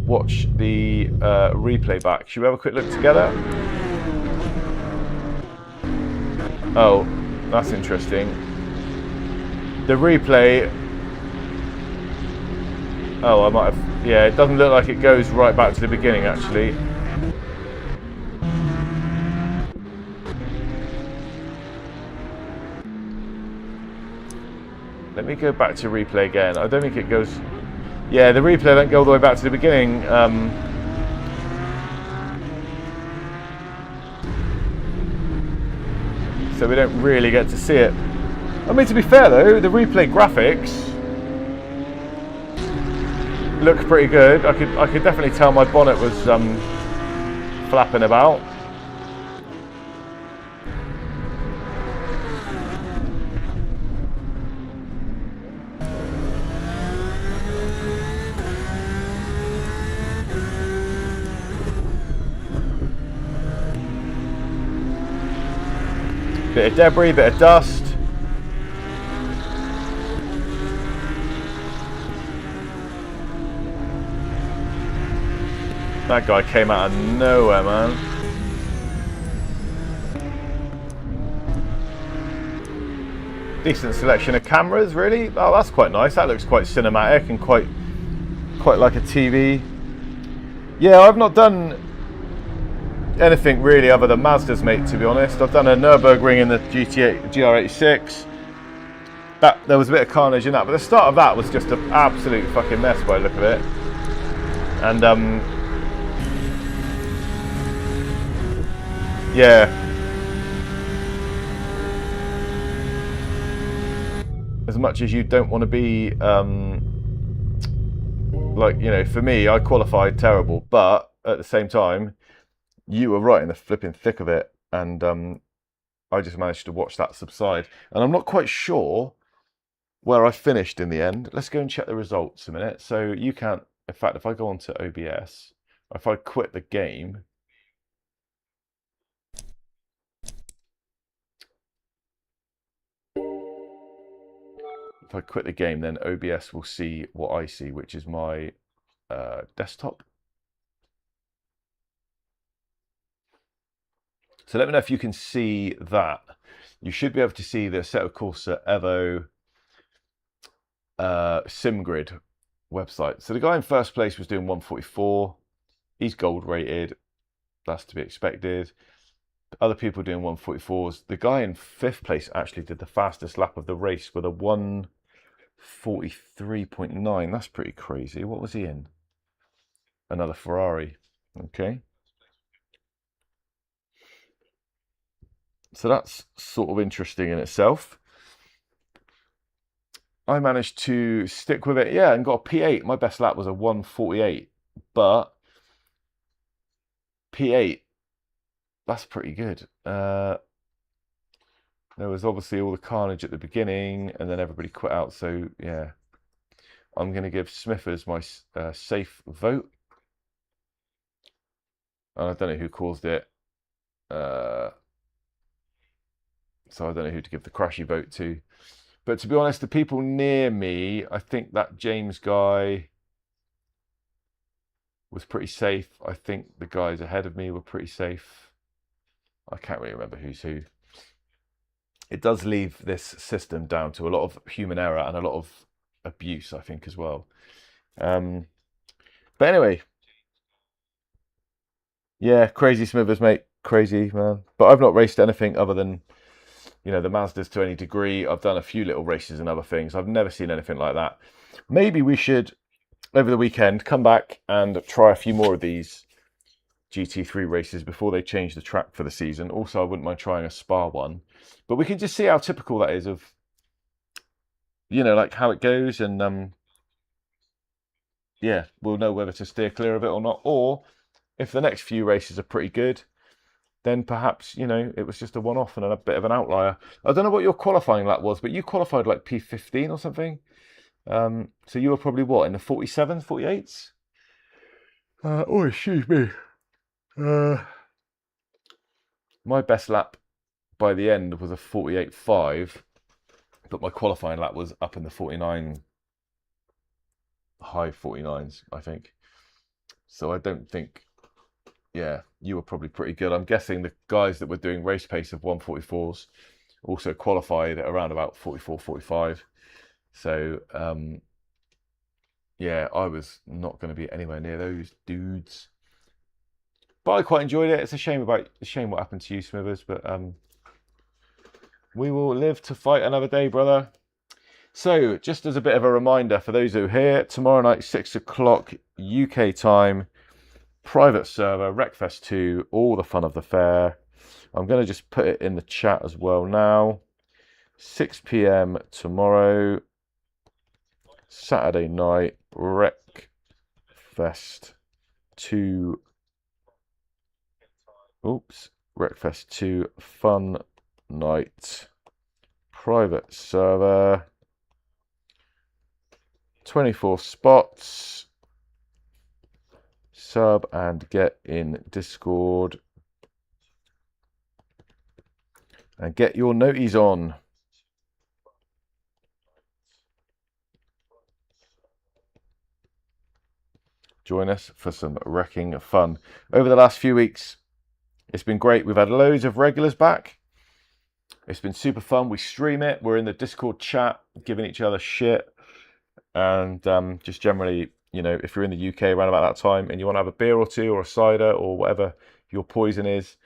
watch the replay back. Should we have a quick look together? Oh, that's interesting. The replay. Oh, I might have. Yeah, it doesn't look like it goes right back to the beginning actually. Let me go back to replay again. I don't think it goes. Yeah, the replay don't go all the way back to the beginning. So we don't really get to see it. I mean, to be fair though, the replay graphics look pretty good. I could definitely tell my bonnet was flapping about. Bit of debris, bit of dust. That guy came out of nowhere, man. Decent selection of cameras, really. Oh, that's quite nice. That looks quite cinematic and quite like a TV. Yeah, I've not done anything really other than Mazdas, mate, to be honest. I've done a Nürburgring in the GR86. There was a bit of carnage in that, but the start of that was just an absolute fucking mess by the look of it. And yeah, as much as you don't want to be like, you know, for me, I qualified terrible, but at the same time, you were right in the flipping thick of it, and I just managed to watch that subside. And I'm not quite sure where I finished in the end. Let's go and check the results a minute. So you can't, in fact, if I go onto OBS, if I quit the game, then OBS will see what I see, which is my desktop. So let me know if you can see that. You should be able to see the Assetto Corsa Evo sim grid website. So the guy in first place was doing 144. He's gold rated. That's to be expected. Other people doing 144s. The guy in fifth place actually did the fastest lap of the race with a 1:43.9. That's pretty crazy. What was he in? Another Ferrari. Okay. So that's sort of interesting in itself. I managed to stick with it, yeah, and got a P8. My best lap was a 1:48, but P8, that's pretty good. There was obviously all the carnage at the beginning, and then everybody quit out. So yeah, I'm going to give Smithers my safe vote. And I don't know who caused it. So I don't know who to give the crashy vote to. But to be honest, the people near me, I think that James guy was pretty safe. I think the guys ahead of me were pretty safe. I can't really remember who's who. It does leave this system down to a lot of human error and a lot of abuse, I think, as well. But anyway, yeah, crazy Smithers, mate. Crazy, man. But I've not raced anything other than, you know, the Mazdas to any degree. I've done a few little races and other things. I've never seen anything like that. Maybe we should, over the weekend, come back and try a few more of these GT3 races before they change the track for the season. Also, I wouldn't mind trying a Spa one. But we can just see how typical that is of, you know, like how it goes. And yeah, we'll know whether to steer clear of it or not. Or if the next few races are pretty good, then perhaps, you know, it was just a one-off and a bit of an outlier. I don't know what your qualifying lap was, but you qualified like P15 or something. So you were probably what, in the 47s, 48s? Oh, excuse me. My best lap by the end was a 48.5, but my qualifying lap was up in the 49, high 49s, I think. So I don't think, yeah, you were probably pretty good. I'm guessing the guys that were doing race pace of 144s also qualified at around about 44, 45. So, yeah, I was not going to be anywhere near those dudes. But I quite enjoyed it. It's a shame what happened to you, Smithers, but we will live to fight another day, brother. So, just as a bit of a reminder for those who are here, tomorrow night, 6 o'clock UK time, private server, Wreckfest 2, all the fun of the fair. I'm going to just put it in the chat as well now. 6 p.m. tomorrow, Saturday night, Wreckfest 2. Wreckfest 2 fun night, private server, 24 spots. Sub and get in Discord and get your noties on. Join us for some wrecking fun. Over the last few weeks, it's been great. We've had loads of regulars back. It's been super fun. We stream it. We're in the Discord chat, giving each other shit. And just generally, you know, if you're in the UK around about that time and you want to have a beer or two or a cider or whatever your poison is,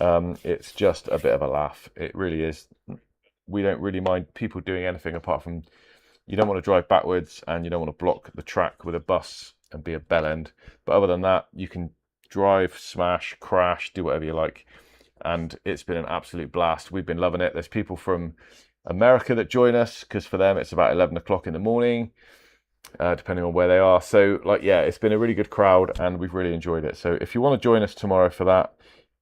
it's just a bit of a laugh. It really is. We don't really mind people doing anything apart from you don't want to drive backwards and you don't want to block the track with a bus and be a bell end. But other than that, you can drive, smash, crash, do whatever you like. And it's been an absolute blast. We've been loving it. There's people from America that join us because for them it's about 11 o'clock in the morning, depending on where they are. So, like, yeah, it's been a really good crowd and we've really enjoyed it. So if you want to join us tomorrow for that,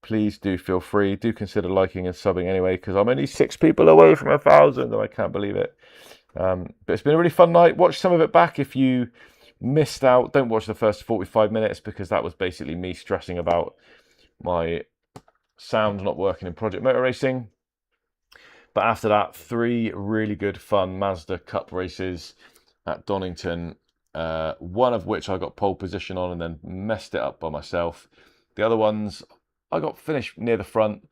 please do feel free. Do consider liking and subbing anyway, because I'm only 6 people away from 1,000 and I can't believe it. But it's been a really fun night. Watch some of it back if you missed out. Don't watch the first 45 minutes because that was basically me stressing about my sound not working in Project Motor Racing. But after that, 3 really good fun Mazda Cup races at Donington, one of which I got pole position on and then messed it up by myself. The other ones, I got finished near the front.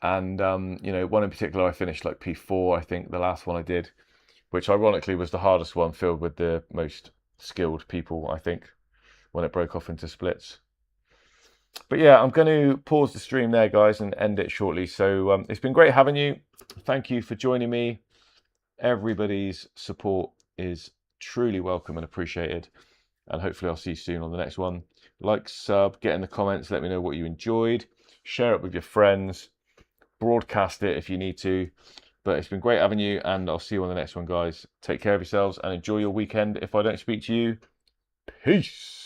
And, you know, one in particular, I finished like P4, I think, the last one I did, which ironically was the hardest one, filled with the most skilled people, I think, when it broke off into splits. But yeah, I'm going to pause the stream there, guys, and end it shortly. So it's been great having you. Thank you for joining me. Everybody's support is truly welcome and appreciated. And hopefully I'll see you soon on the next one. Like, sub, get in the comments, let me know what you enjoyed. Share it with your friends. Broadcast it if you need to. But it's been great having you, and I'll see you on the next one, guys. Take care of yourselves and enjoy your weekend. If I don't speak to you, peace.